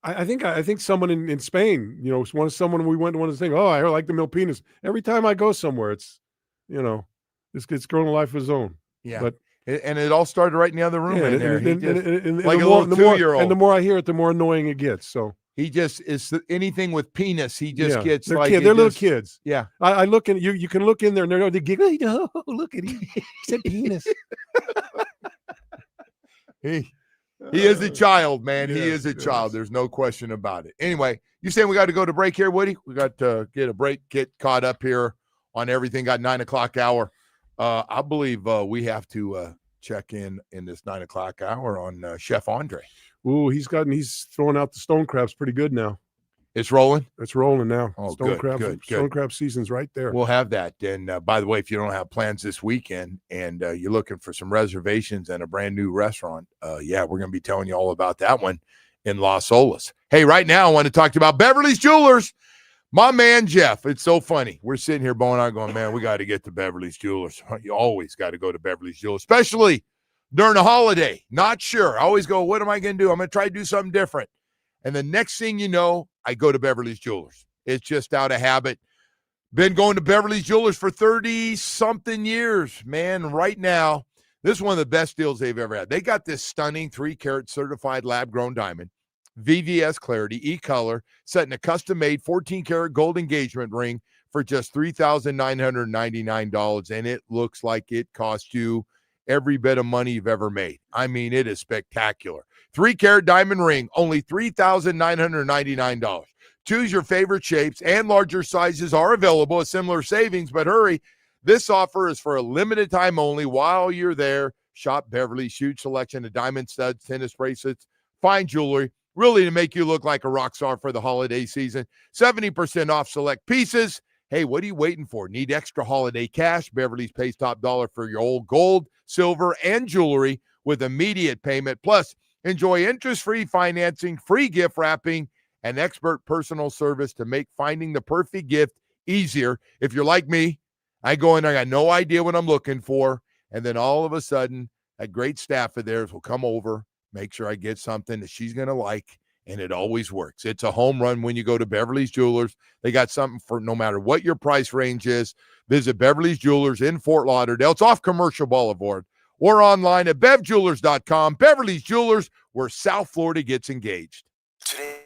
I think someone in Spain, someone we went to one of the things. Oh, I like the Milpitas. Every time I go somewhere, it's it's growing a life of his own. Yeah. But and it all started right in the other room in there. Like a little 2-year-old. And the more I hear it, the more annoying it gets. So he just is anything with penis. He just gets they're like they're little kids. Yeah, I look in you can look in there and they giggle. Oh, look at him. He said penis. He is a child, man. He is a child. There's no question about it. Anyway, you saying we got to go to break here, Woody? We got to get a break, get caught up here on everything. Got 9 o'clock hour. I believe we have to check in this 9 o'clock hour on Chef Andre. Ooh, he's throwing out the stone crabs pretty good now. It's rolling? It's rolling now. Oh, stone good. crab season's right there. We'll have that. And by the way, if you don't have plans this weekend and you're looking for some reservations and a brand new restaurant, we're going to be telling you all about that one in Las Olas. Hey, right now I want to talk to you about Beverly's Jewelers. My man, Jeff, it's so funny. We're sitting here, Bo and I, going, man, we got to get to Beverly's Jewelers. You always got to go to Beverly's Jewelers, especially during the holiday. Not sure. I always go, what am I going to do? I'm going to try to do something different. And the next thing you know, I go to Beverly's Jewelers. It's just out of habit. Been going to Beverly's Jewelers for 30-something years. Man, right now, this is one of the best deals they've ever had. They got this stunning 3-carat certified lab-grown diamond, VVS clarity, e-color, set in a custom-made 14-karat gold engagement ring for just $3,999, and it looks like it cost you every bit of money you've ever made. I mean, it is spectacular. 3-carat diamond ring, only $3,999. Choose your favorite shapes and larger sizes are available at similar savings, but hurry. This offer is for a limited time only. While you're there, shop Beverly's huge selection of diamond studs, tennis bracelets, fine jewelry, really to make you look like a rock star for the holiday season. 70% off select pieces. Hey, what are you waiting for? Need extra holiday cash? Beverly's pays top dollar for your old gold, silver, and jewelry with immediate payment. Plus, enjoy interest-free financing, free gift wrapping, and expert personal service to make finding the perfect gift easier. If you're like me, I go in there, I got no idea what I'm looking for, and then all of a sudden, a great staff of theirs will come over, make sure I get something that she's going to like, and it always works. It's a home run when you go to Beverly's Jewelers. They got something for no matter what your price range is. Visit Beverly's Jewelers in Fort Lauderdale. It's off Commercial Boulevard, or online at bevjewelers.com. Beverly's Jewelers, where South Florida gets engaged. Today.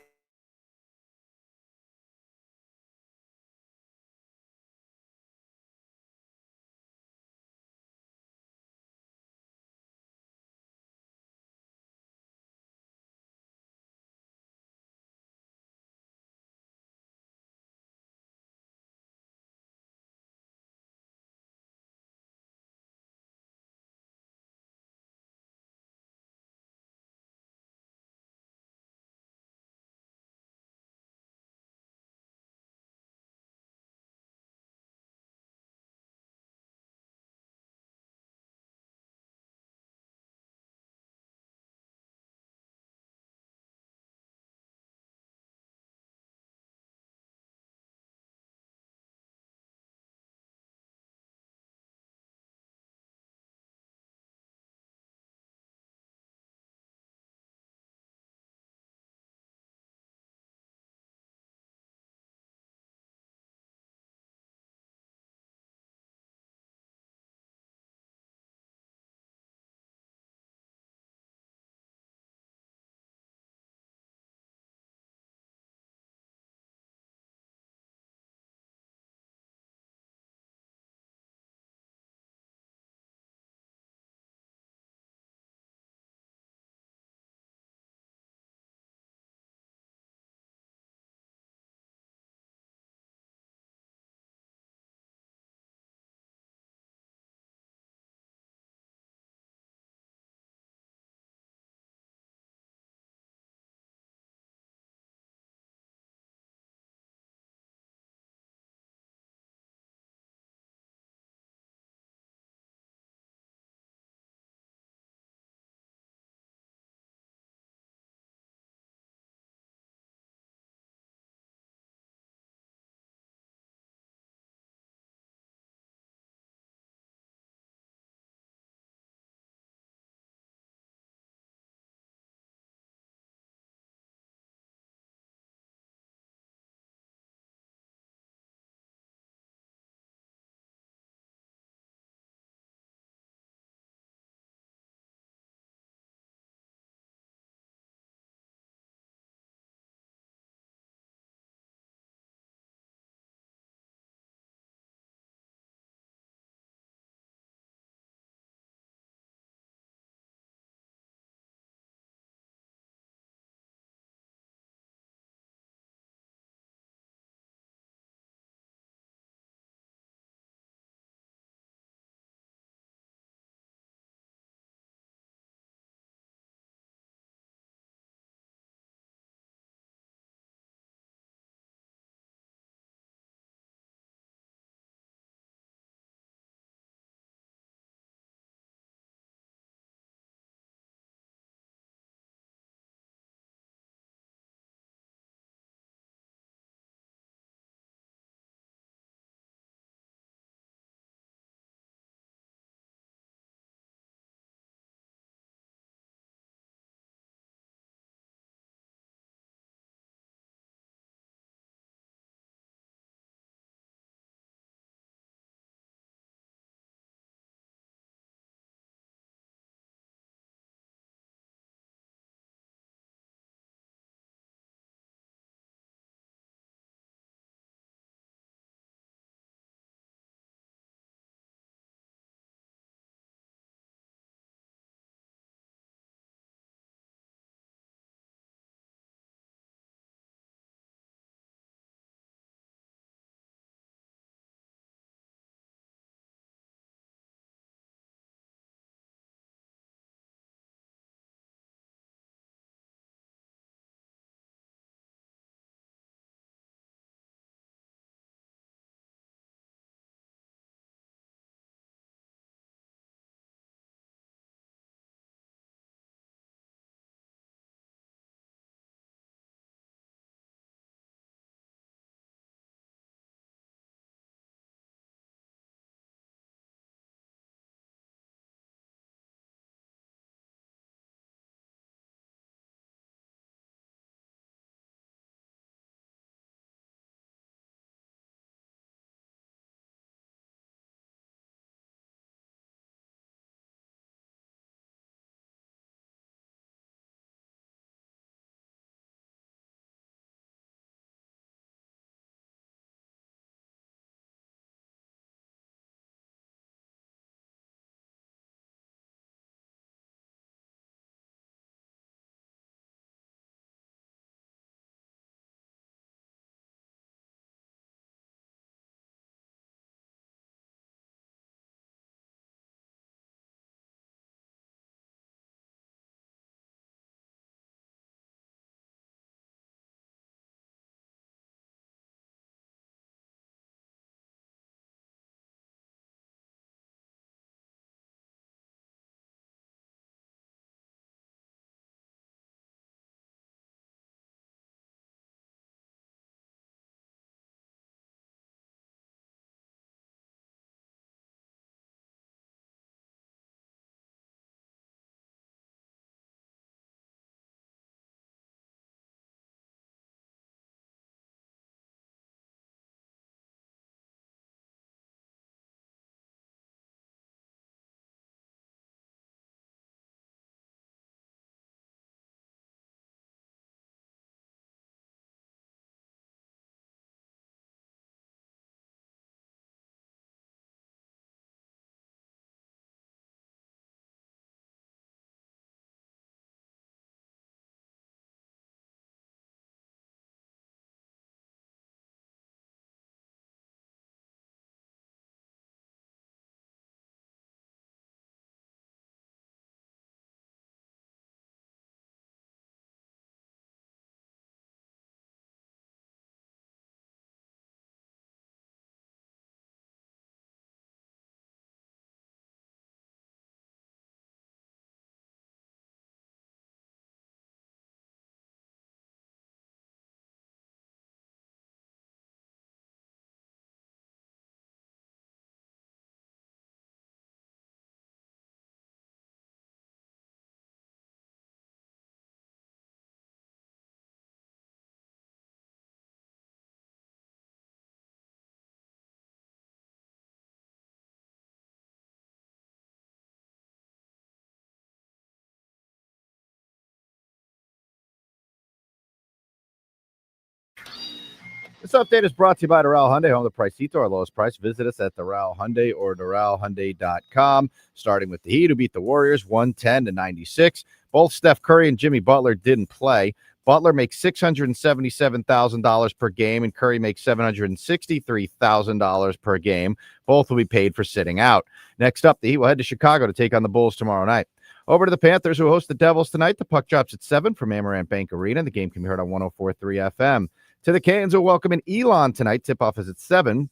This update is brought to you by Doral Hyundai, home of the Pricito, our lowest price. Visit us at Doral Hyundai or DoralHyundai.com. Starting with the Heat, who beat the Warriors 110-96. Both Steph Curry and Jimmy Butler didn't play. Butler makes $677,000 per game, and Curry makes $763,000 per game. Both will be paid for sitting out. Next up, the Heat will head to Chicago to take on the Bulls tomorrow night. Over to the Panthers, who host the Devils tonight. The puck drops at 7 from Amarant Bank Arena. The game can be heard on 104.3 FM. To the Canes, who welcome in Elon tonight. Tip-off is at 7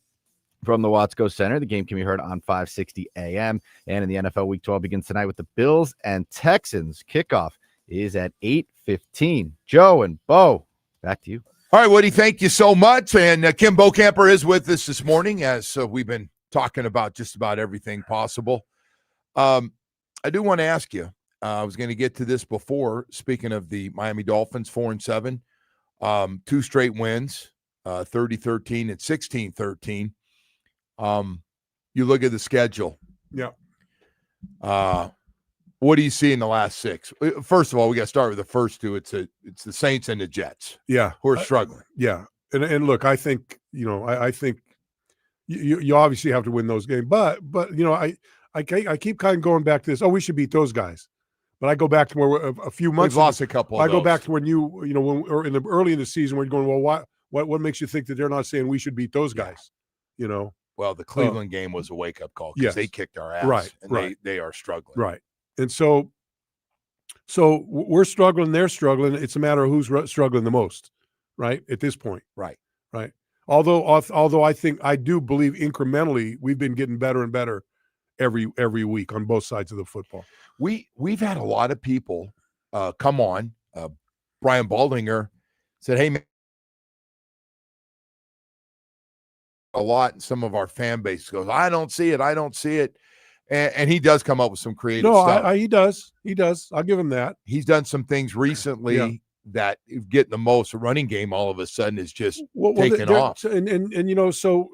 from the Watsco Center. The game can be heard on 560 AM. And in the NFL, Week 12 begins tonight with the Bills and Texans. Kickoff is at 8:15. Joe and Bo, back to you. All right, Woody, thank you so much. And Kim Bokamper is with us this morning, as we've been talking about just about everything possible. I do want to ask you, I was going to get to this before, speaking of the Miami Dolphins, 4-7, 2 straight wins, 30-13 and 16-13. You look at the schedule. Yeah. What do you see in the last 6? First of all, we got to start with the first 2. It's the Saints and the Jets. Yeah. Who are struggling. Yeah. And look, I think, I think you obviously have to win those games, but I keep kind of going back to this. Oh, we should beat those guys. But I go back to where a few months We've lost a couple. I go back to when or in the early in the season when you're going, well, what makes you think that they're not saying we should beat those guys? Well, the Cleveland game was a wake up call because they kicked our ass. Right. And they are struggling. Right. And so we're struggling. They're struggling. It's a matter of who's struggling the most, right? At this point. Right. Right. Although I do believe incrementally we've been getting better and better every week on both sides of the football. We've had a lot of people come on. Brian Baldinger said, hey, man, a lot, and some of our fan base goes, I don't see it. And he does come up with some creative stuff. He does. I'll give him that. He's done some things recently that getting the most running game all of a sudden is just taking off. And so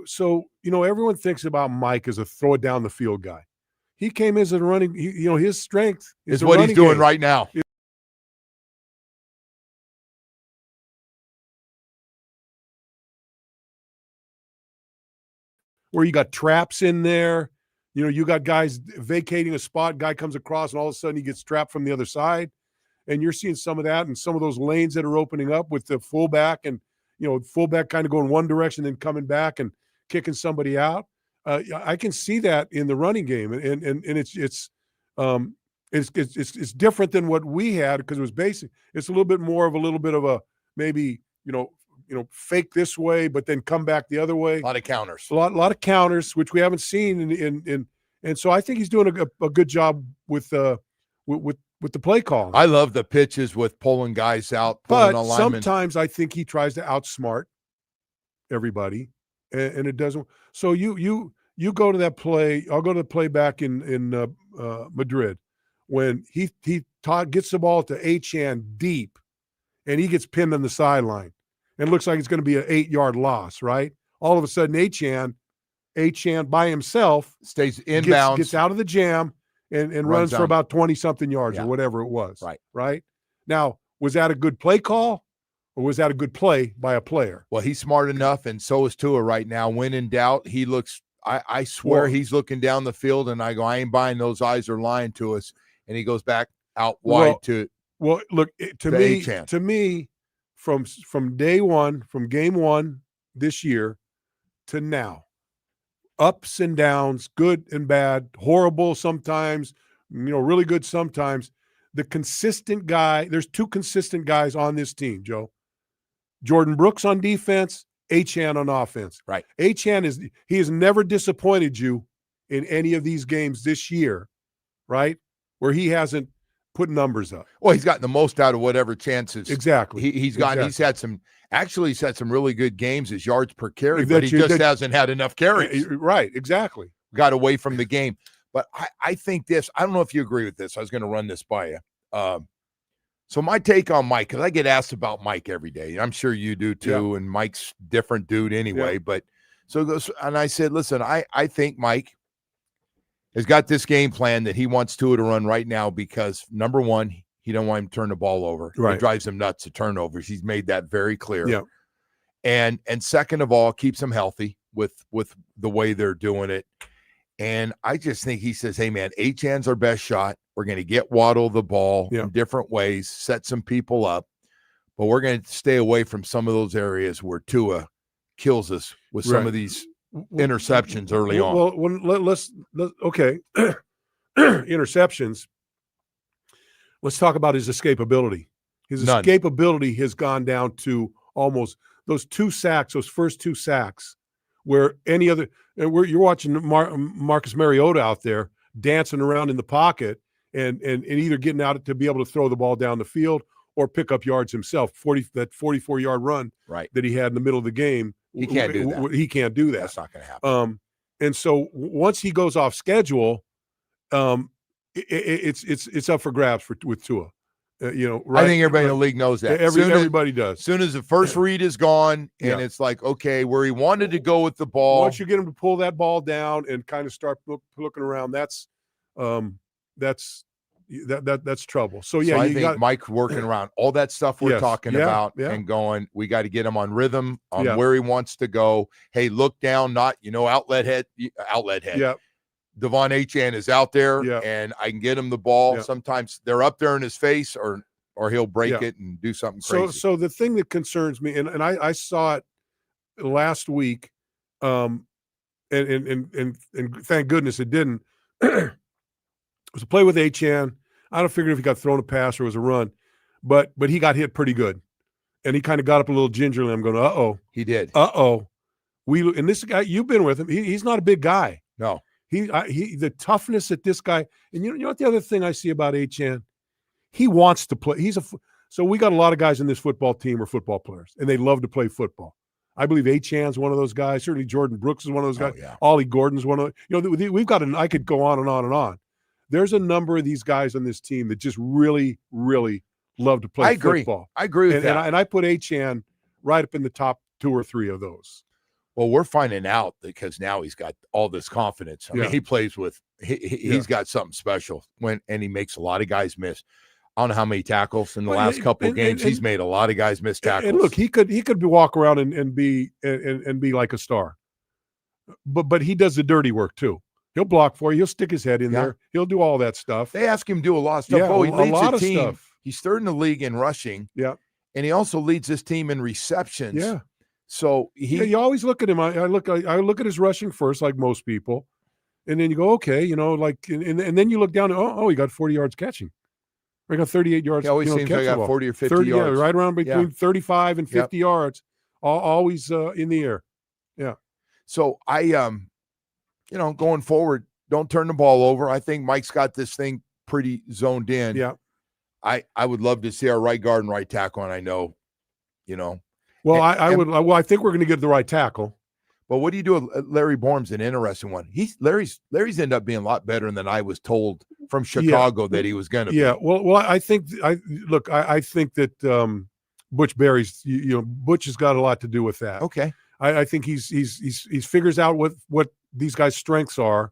everyone thinks about Mike as a throw it down the field guy. He came as a running, his strength is what he's doing right now. Where you got traps in there, you got guys vacating a spot, guy comes across and all of a sudden he gets trapped from the other side. And you're seeing some of that and some of those lanes that are opening up with the fullback and, fullback kind of going one direction, then coming back and kicking somebody out. I can see that in the running game, and it's different than what we had because it was basic. It's a little bit of a maybe fake this way, but then come back the other way. A lot of counters, a lot of counters, which we haven't seen. And so I think he's doing a good job with the play call. I love the pitches with pulling guys out, but sometimes I think he tries to outsmart everybody. And it doesn't. So you go to that play. I'll go to the play back in Madrid when he gets the ball to Achane deep, and he gets pinned on the sideline, and it looks like it's going to be an 8-yard loss. Right. All of a sudden, Achane by himself stays inbounds, gets out of the jam, and runs for about 20-something yards or whatever it was. Right. Right. Now, was that a good play call? Or was that a good play by a player? Well, he's smart enough, and so is Tua right now. When in doubt, he looks – I swear he's looking down the field, and I go, I ain't buying those eyes are lying to us. And he goes back out wide to – Well, look, to me, from day one, from game one this year to now, ups and downs, good and bad, horrible sometimes, really good sometimes. The consistent guy – there's 2 consistent guys on this team, Joe. Jordan Brooks on defense, Achane on offense. Right. Achane he has never disappointed you in any of these games this year, right? Where he hasn't put numbers up. Well, he's gotten the most out of whatever chances. Exactly. He's had some really good games as yards per carry, but he just hasn't had enough carries. Right. Exactly. Got away from the game. But I think this, I don't know if you agree with this. I was going to run this by you. So my take on Mike, because I get asked about Mike every day. I'm sure you do too. Yeah. And Mike's different dude anyway. Yeah. But so it goes, and I said, listen, I think Mike has got this game plan that he wants Tua to run right now because, number one, he don't want him to turn the ball over. Right. It drives him nuts to turnovers. He's made that very clear. Yeah. And second of all, keeps them healthy with the way they're doing it. And I just think he says, hey, man, Achan's our best shot. We're going to get Waddle the ball in different ways, set some people up, but we're going to stay away from some of those areas where Tua kills us with some of these interceptions early on. Well, let's okay. Interceptions. Let's talk about his escapability. His escapability has gone down to almost those first two sacks, where any other, and you're watching Marcus Mariota out there dancing around in the pocket and either getting out to be able to throw the ball down the field or pick up yards himself. 44-yard run that he had in the middle of the game. He can't do that. He can't do that. That's not going to happen. And so once he goes off schedule, it's up for grabs with Tua. I think everybody in the league knows that. Everybody does. As soon as the first read is gone, and it's like, okay, where he wanted to go with the ball. Once you get him to pull that ball down and kind of start looking around, that's trouble. So I think Mike working around all that stuff we're talking about and going, we got to get him on rhythm on where he wants to go. Hey, look down, not outlet head. Yeah. Devon Achane is out there, and I can get him the ball. Sometimes they're up there in his face, or he'll break it and do something crazy. So the thing that concerns me, and I saw it last week, and thank goodness it didn't. It was a play with Achane. I don't figure if he got thrown a pass or it was a run, but he got hit pretty good, and he kind of got up a little gingerly. I'm going, he did. And this guy, you've been with him. He's not a big guy. No. The toughness that this guy, and you know what the other thing I see about Achane, he wants to play. So we got a lot of guys in this football team are football players, and they love to play football. I believe Achane's one of those guys. Certainly Jordan Brooks is one of those guys. Ollie Gordon's one of those. We've got I could go on and on and on. There's a number of these guys on this team that just really, really love to play football. I agree with that. And I put Achane right up in the top 2 or 3 of those. Well, we're finding out because now he's got all this confidence. I mean, he plays with he's got something special and he makes a lot of guys miss. I don't know how many tackles in the last couple of games. He's made a lot of guys miss tackles. And look, he could walk around and be like a star. But he does the dirty work too. He'll block for you. He'll stick his head in there. He'll do all that stuff. They ask him to do a lot of stuff. Yeah, he leads a lot the of team. stuff. He's third in the league in rushing. Yeah. And he also leads this team in receptions. Yeah. So you always look at him. I look at his rushing first, like most people, and then you go, okay, and then you look down. He got 40 yards catching. He got 38 yards. He always seems like he got 40 or 50 yards. Yeah, right around between 35 and 50 yards, always in the air. Yeah. So I, going forward, don't turn the ball over. I think Mike's got this thing pretty zoned in. Yeah. I would love to see our right guard and right tackle, and I know, Well, I think we're going to get the right tackle. But what do you do with Larry Bourne's an interesting one. Larry's ended up being a lot better than I was told from Chicago that he was going to be. Yeah. Well, I think that Butch Berry's, Butch has got a lot to do with that. Okay. I think he figures out what these guys' strengths are,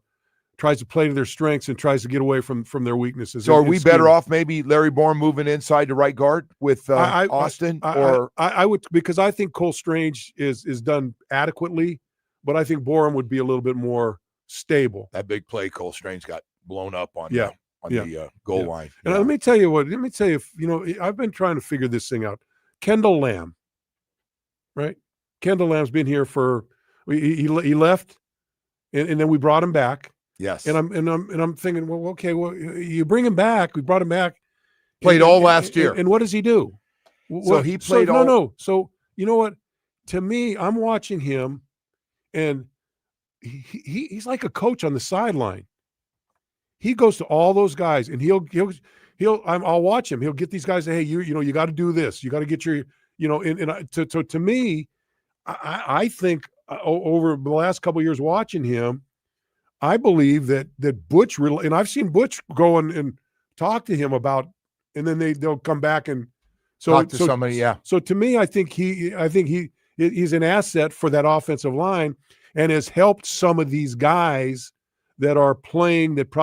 tries to play to their strengths and tries to get away from their weaknesses. So are we better off maybe Larry Bourne moving inside to right guard with Austin? I would, because I think Cole Strange is done adequately, but I think Bourne would be a little bit more stable. That big play Cole Strange got blown up on the goal line. And let me tell you, I've been trying to figure this thing out. Kendall Lamb, right? Kendall Lamb's been here he left and then we brought him back. Yes. And I'm thinking, well, okay, well, you bring him back. We brought him back. Played all last year. And what does he do? So he played all. No. So you know what? To me, I'm watching him, and he's like a coach on the sideline. He goes to all those guys, and I'll watch him. He'll get these guys. Hey, you got to do this. You got to get your, to me, I think over the last couple of years watching him, I believe that Butch really, and I've seen Butch go and talk to him about, and then they'll come back and talk to somebody. Yeah. So to me, I think he's an asset for that offensive line and has helped some of these guys that are playing that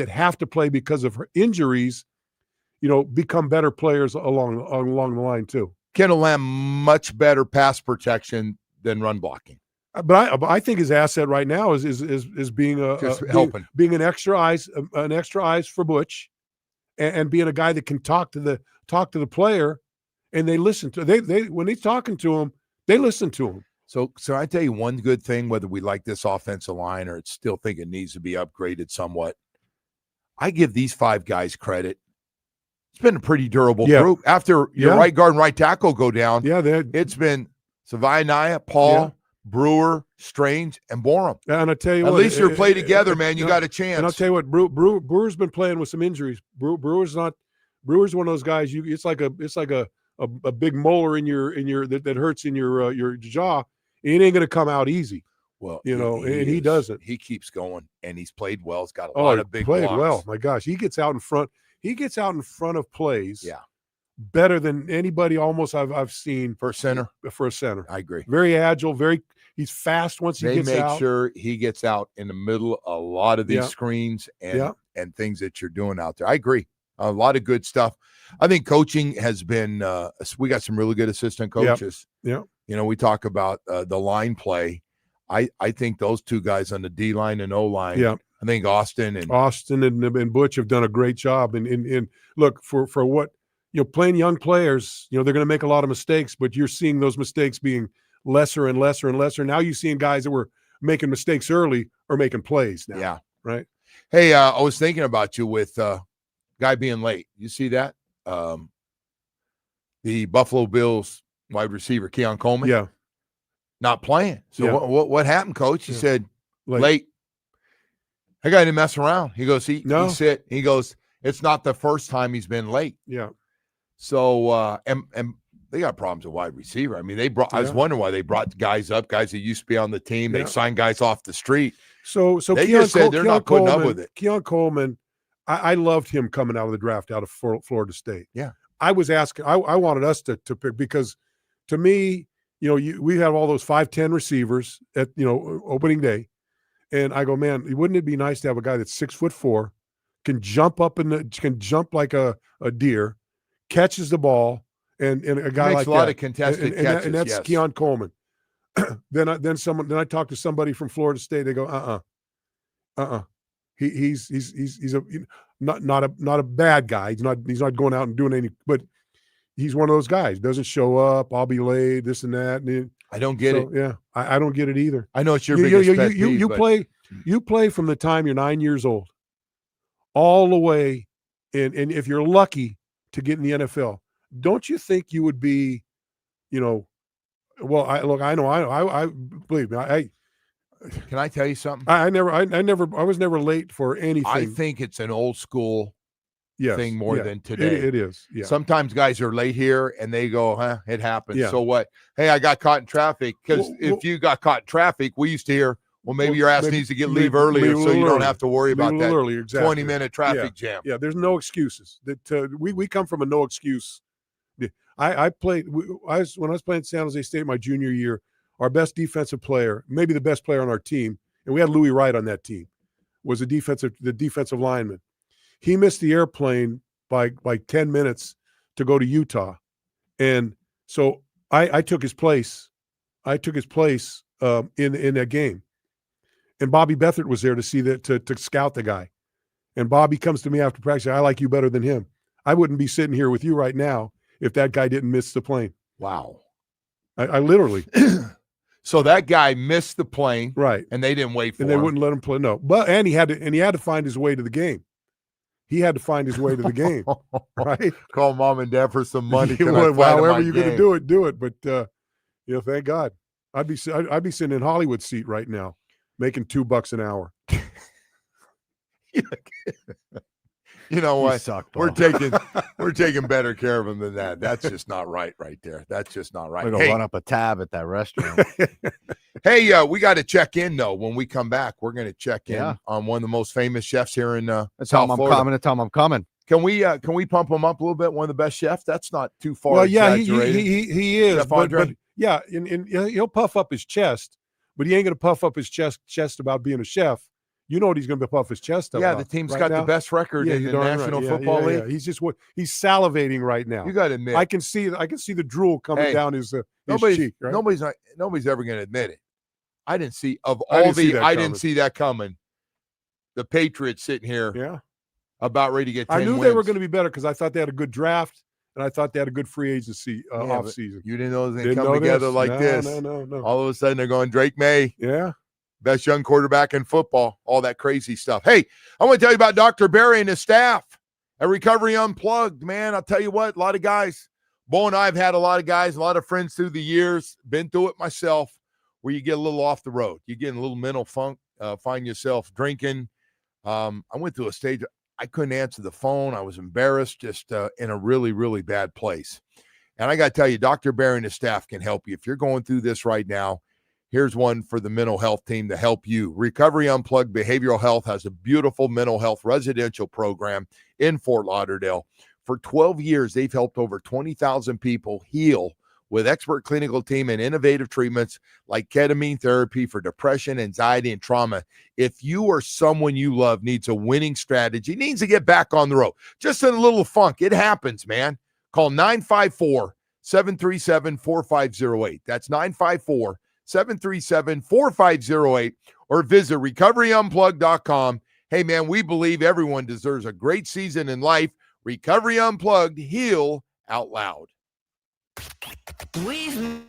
have to play because of injuries, become better players along the line too. Kendall Lamb much better pass protection than run blocking. But I think his asset right now is being helping, being an extra eyes for Butch, and being a guy that can talk to the player, and they listen to they when he's talking to him, they listen to him. So I tell you one good thing, whether we like this offensive line or still think it needs to be upgraded somewhat, I give these 5 guys credit. It's been a pretty durable group. After your right guard and right tackle go down, it's been Savaianaya, Paul, Brewer, Strange, and Borum. And I tell you at what, least you're play together, man. You got a chance. And I'll tell you what, Brewer's been playing with some injuries. Brewer's one of those guys. It's like a big molar in your that hurts in your jaw. It ain't going to come out easy. Well, he doesn't. He keeps going, and he's played well. He's got a lot of big played blocks. well. My gosh, he gets out in front. He gets out in front of plays. Yeah, better than anybody almost I've seen for a center. I agree. Very agile. He's fast once he gets out. They make sure he gets out in the middle of a lot of these screens and things that you're doing out there. I agree. A lot of good stuff. I think coaching has been. We got some really good assistant coaches. Yeah. We talk about the line play. I think those 2 guys on the D line and O line. Yeah. I think Austin and Butch have done a great job. And look for what playing young players. They're going to make a lot of mistakes, but you're seeing those mistakes being lesser and lesser and lesser. Now you're seeing guys that were making mistakes early are making plays now. Yeah. Right. Hey, I was thinking about you with guy being late. You see that? The Buffalo Bills wide receiver, Keon Coleman. Yeah. Not playing. So what happened, Coach? He said, late. That guy didn't mess around. He goes, he goes, it's not the first time he's been late. Yeah. So, and they got problems with wide receiver. I mean, I was wondering why they brought guys up, guys that used to be on the team. They signed guys off the street. So they just said they're not putting up with it. Keon Coleman, I loved him coming out of the draft out of Florida State. Yeah. I was asking, I wanted us to pick, because to me, we have all those 5'10" receivers at, opening day. And I go, man, wouldn't it be nice to have a guy that's 6'4", can jump like a deer, catches the ball, and a guy makes like a lot that. of contested catches. And that's Keon Coleman. Then I talked to somebody from Florida State. They go, he's not a bad guy. He's not going out and doing any, but he's one of those guys. Doesn't show up. I'll be late. This and that. And I don't get it. Yeah, I don't get it either. I know it's your biggest pet peeve, you play from the time you're 9 years old, all the way, and if you're lucky to get in the NFL, don't you think you would be, well, I believe me, can I tell you something? I was never late for anything. I think it's an old school thing more than today. It is. Yeah. Sometimes guys are late here and they go, it happens. Yeah. So what? Hey, I got caught in traffic. Because if you got caught in traffic, we used to hear, maybe your ass needs to leave earlier so you don't have to worry about that 20-minute traffic jam. Yeah, there's no excuses. That we come from a no excuse. I played when I was playing San Jose State my junior year. Our best defensive player, maybe the best player on our team, and we had Louis Wright on that team, was the defensive lineman. He missed the airplane by 10 minutes to go to Utah, and so I took his place. I took his place in that game, and Bobby Beathard was there to see that to scout the guy. And Bobby comes to me after practice. I like you better than him. I wouldn't be sitting here with you right now if that guy didn't miss the plane. Wow. I literally. So that guy missed the plane, right? And they didn't wait for him. And they wouldn't let him play. No, but he had to find his way to the game. He had to find his way to the game, right? Call mom and dad for some money. However you're going to do it. But thank God, I'd be sitting in Hollywood seat right now, making $2 an hour. You know what? Suck, we're taking better care of him than that. That's just not right there. That's just not right. We're gonna run up a tab at that restaurant. Hey, we got to check in though. When we come back, we're going to check in on one of the most famous chefs here in South Florida. Tell him I'm coming. Can we pump him up a little bit? One of the best chefs. That's not too far. Well, yeah, he is. But yeah, and he'll puff up his chest, but he ain't going to puff up his chest about being a chef. You know what he's going to puff his chest up. Yeah, about the team's right got now. the best record in the you're darn National right. Football League. He's salivating right now. You got to admit, I can see the drool coming down his cheek. Right? Nobody's ever going to admit it. I didn't see that coming. The Patriots sitting here, about ready to get 10 I knew wins. they were going to be better because I thought they had a good draft and I thought they had a good free agency off season. You didn't know it was going to come together like this. No. All of a sudden, they're going Drake May. Yeah. Best young quarterback in football, all that crazy stuff. Hey, I want to tell you about Dr. Barry and his staff at Recovery Unplugged, man. I'll tell you what, a lot of guys, Bo and I have had a lot of guys, a lot of friends through the years, been through it myself, where you get a little off the road. You get in a little mental funk, find yourself drinking. I went through a stage, I couldn't answer the phone. I was embarrassed, just in a really, really bad place. And I got to tell you, Dr. Barry and his staff can help you. If you're going through this right now, here's one for the mental health team to help you. Recovery Unplugged Behavioral Health has a beautiful mental health residential program in Fort Lauderdale. For 12 years, they've helped over 20,000 people heal with expert clinical team and innovative treatments like ketamine therapy for depression, anxiety, and trauma. If you or someone you love needs a winning strategy, needs to get back on the road, just in a little funk, it happens, man. Call 954-737-4508. That's 954-737-4508 or visit recoveryunplugged.com. Hey, man, we believe everyone deserves a great season in life. Recovery Unplugged, heal out loud. We've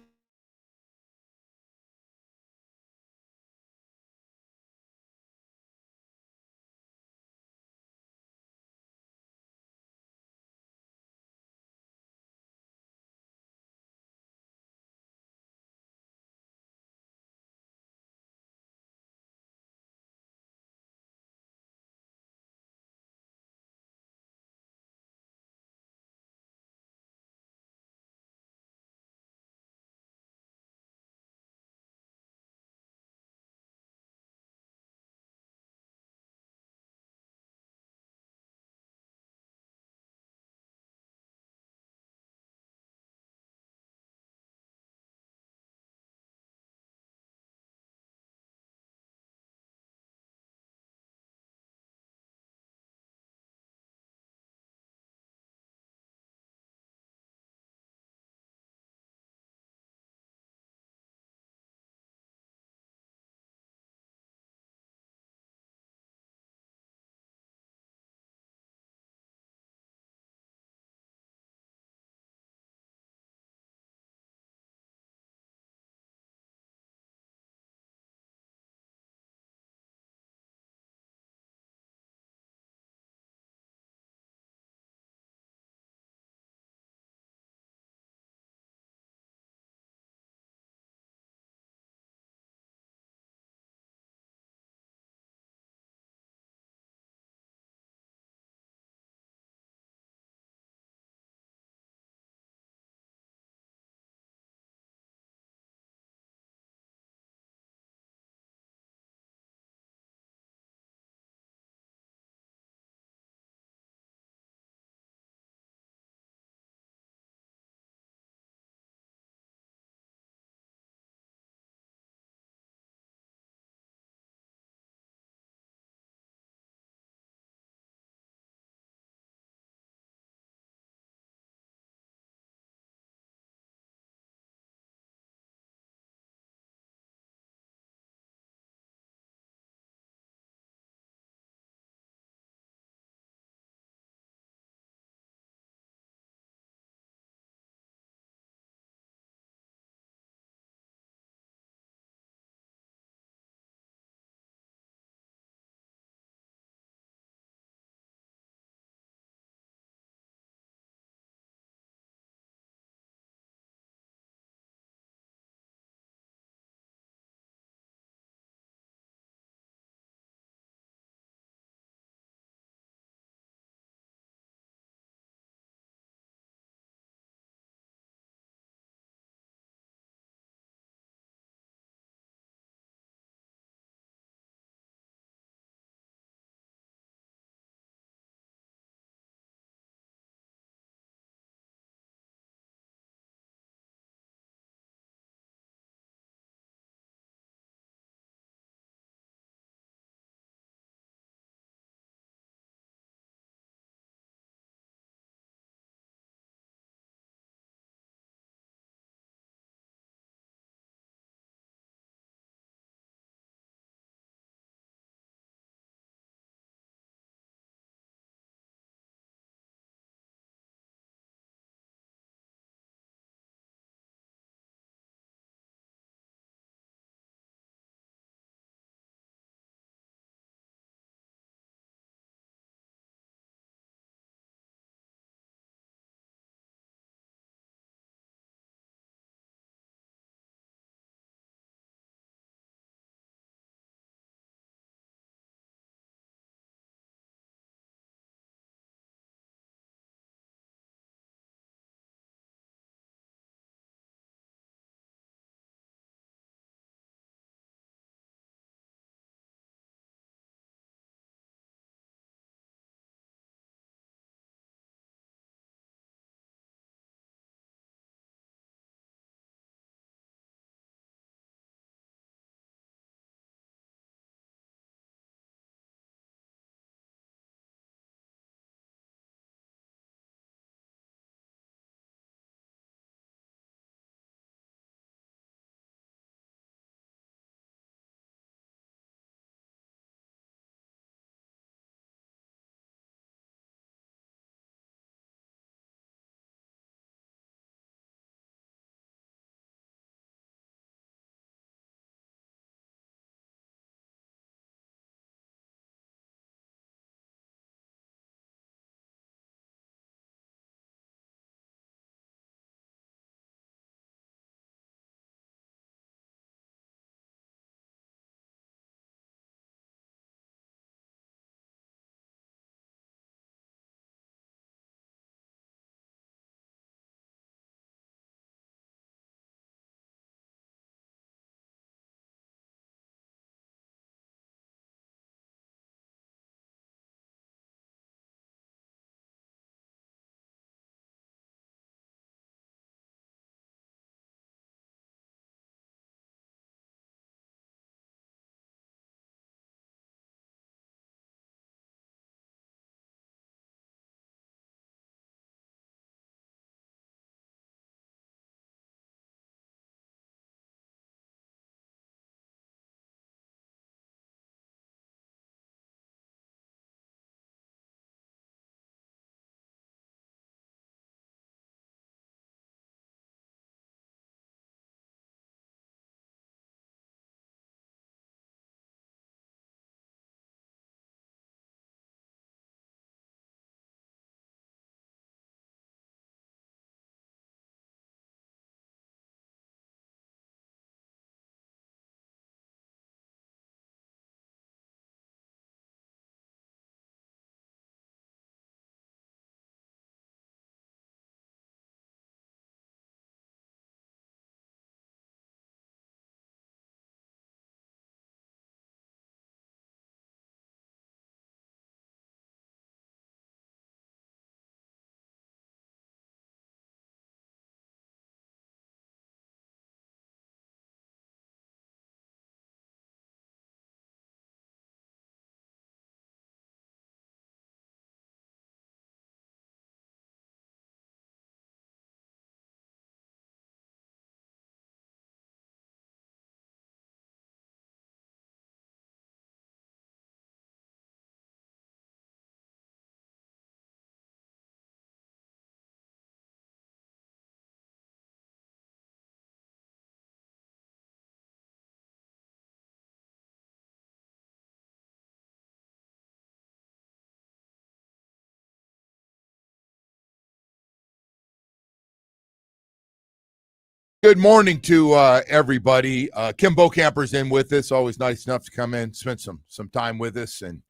Good morning to everybody. Kim Bokamper's in with us. Always nice enough to come in, spend some time with us, and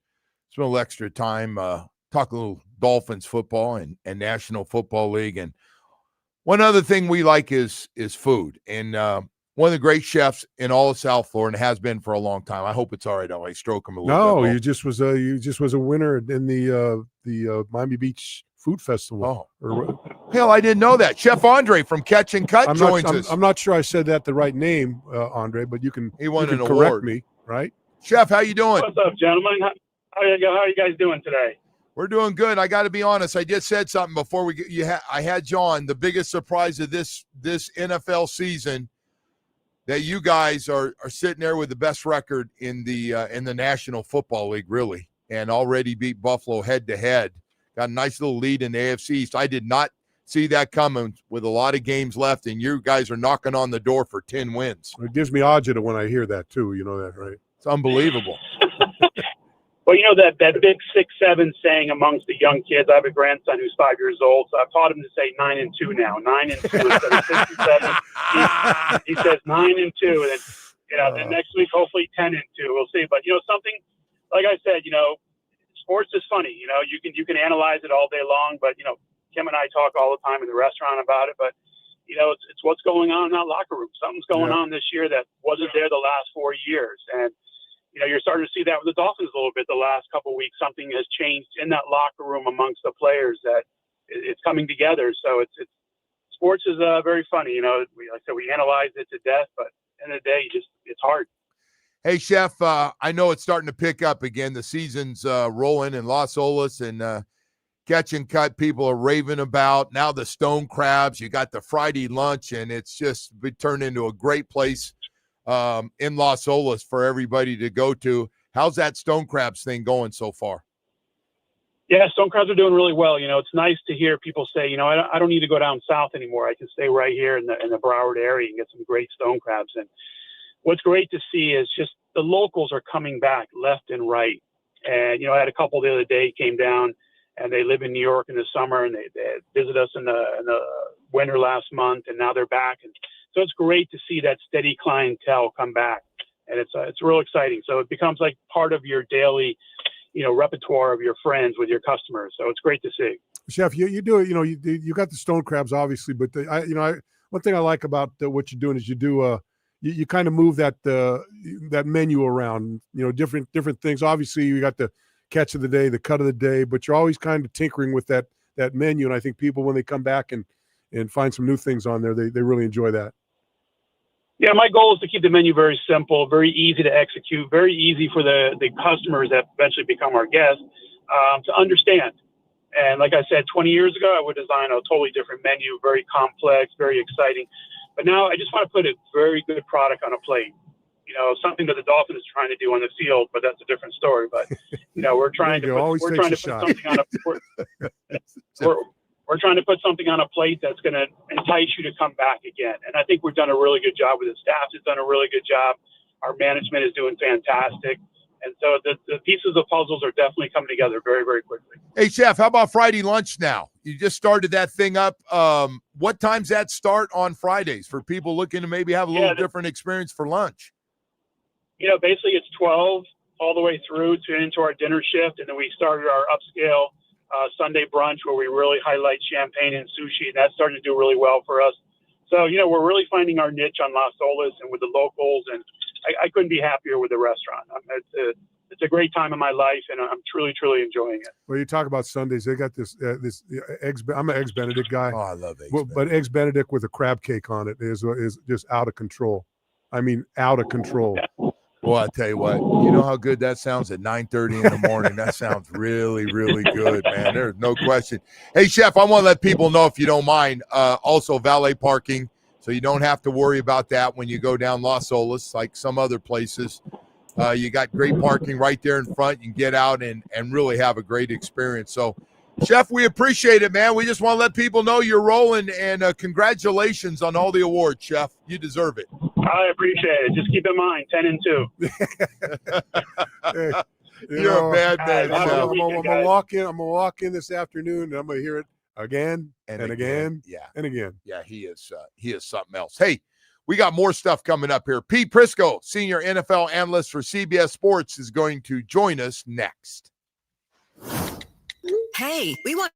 spend a little extra time, talk a little Dolphins football and National Football League. And one other thing we like is food. And one of the great chefs in all of South Florida, and has been for a long time. I hope it's all right. I stroke him a little bit. No, you just was a winner in the Miami Beach Food Festival. Hell, I didn't know that. Chef Andre from Catch and Cut joins us. I'm not sure I said that the right name, Andre, but you can an correct award. me, right? Chef, how you doing? What's up, gentlemen? How are you guys doing today? We're doing good. I got to be honest. I just said something before I had you on. The biggest surprise of this NFL season, that you guys are sitting there with the best record in the National Football League, really, and already beat Buffalo head to head. Got a nice little lead in the AFC East. I did not see that coming with a lot of games left, and you guys are knocking on the door for 10 wins. It gives me agita when I hear that too. You know that, right? It's unbelievable. Well, you know that big 6-7 saying amongst the young kids. I have a grandson who's 5 years old, so I've taught him to say 9-2 now. 9-2 instead of 6-7. He says 9-2, and then the next week hopefully 10-2. We'll see. But something like I said, sports is funny. You can analyze it all day long, but Kim and I talk all the time in the restaurant about it. But it's what's going on in that locker room. Something's going on this year that wasn't there the last 4 years, and you're starting to see that with the Dolphins a little bit the last couple of weeks. Something has changed in that locker room amongst the players that it's coming together. So it's sports is very funny. Like I said, we analyze it to death, but at the end of the day, it's hard. Hey, Chef, I know it's starting to pick up again. The season's rolling in Las Olas, and Catch and Cut people are raving about. Now the Stone Crabs, you got the Friday lunch, and it's just turned into a great place in Las Olas for everybody to go to. How's that Stone Crabs thing going so far? Yeah, Stone Crabs are doing really well. It's nice to hear people say, I don't need to go down south anymore. I can stay right here in the Broward area and get some great Stone Crabs. And what's great to see is just the locals are coming back left and right. And, I had a couple the other day came down, and they live in New York in the summer, and they visit us in the winter last month, and now they're back. And so it's great to see that steady clientele come back, and it's real exciting. So it becomes like part of your daily, repertoire of your friends with your customers. So it's great to see. Chef, you do it. You got the Stone Crabs, obviously, but one thing I like about what you're doing is you do you kind of move that menu around. Different things. Obviously, you got the catch of the day, the cut of the day, but you're always kind of tinkering with that menu. And I think people, when they come back and find some new things on there, they really enjoy that. Yeah, my goal is to keep the menu very simple, very easy to execute, very easy for the customers that eventually become our guests to understand. And like I said, 20 years ago, I would design a totally different menu, very complex, very exciting. But now I just want to put a very good product on a plate. Something that the Dolphins is trying to do on the field, but that's a different story. But we're trying to put something on we're trying to put something on a plate that's going to entice you to come back again. And I think we've done a really good job with the staff. Has done a really good job. Our management is doing fantastic. And so the pieces of puzzles are definitely coming together very, very quickly. Hey, Chef, how about Friday lunch now? You just started that thing up. What time's that start on Fridays for people looking to maybe have a little different experience for lunch? Basically it's 12 all the way through into our dinner shift. And then we started our upscale Sunday brunch where we really highlight champagne and sushi. And that's starting to do really well for us. So, we're really finding our niche on Las Olas and with the locals. And I couldn't be happier with the restaurant. It's a great time in my life, and I'm truly, truly enjoying it. Well, you talk about Sundays. They got this eggs. I'm an Eggs Benedict guy. Oh, I love eggs. But Eggs Benedict with a crab cake on it is just out of control. I mean, out of control. Yeah. Well, I tell you what, you know how good that sounds at 9:30 in the morning. That sounds really, really good, man. There's no question. Hey, Chef, I want to let people know, if you don't mind, also valet parking, so you don't have to worry about that when you go down Las Olas like some other places. You got great parking right there in front. You can get out and really have a great experience. So, Chef, we appreciate it, man. We just want to let people know you're rolling, and congratulations on all the awards, Chef. You deserve it. I appreciate it. Just keep in mind, 10-2. Hey, you're a bad man. I'm gonna walk in this afternoon, and I'm gonna hear it. again and again Yeah. and again. Yeah, he is something else. Hey, we got more stuff coming up here. Pete Prisco, senior NFL analyst for CBS Sports, is going to join us next. Hey, we want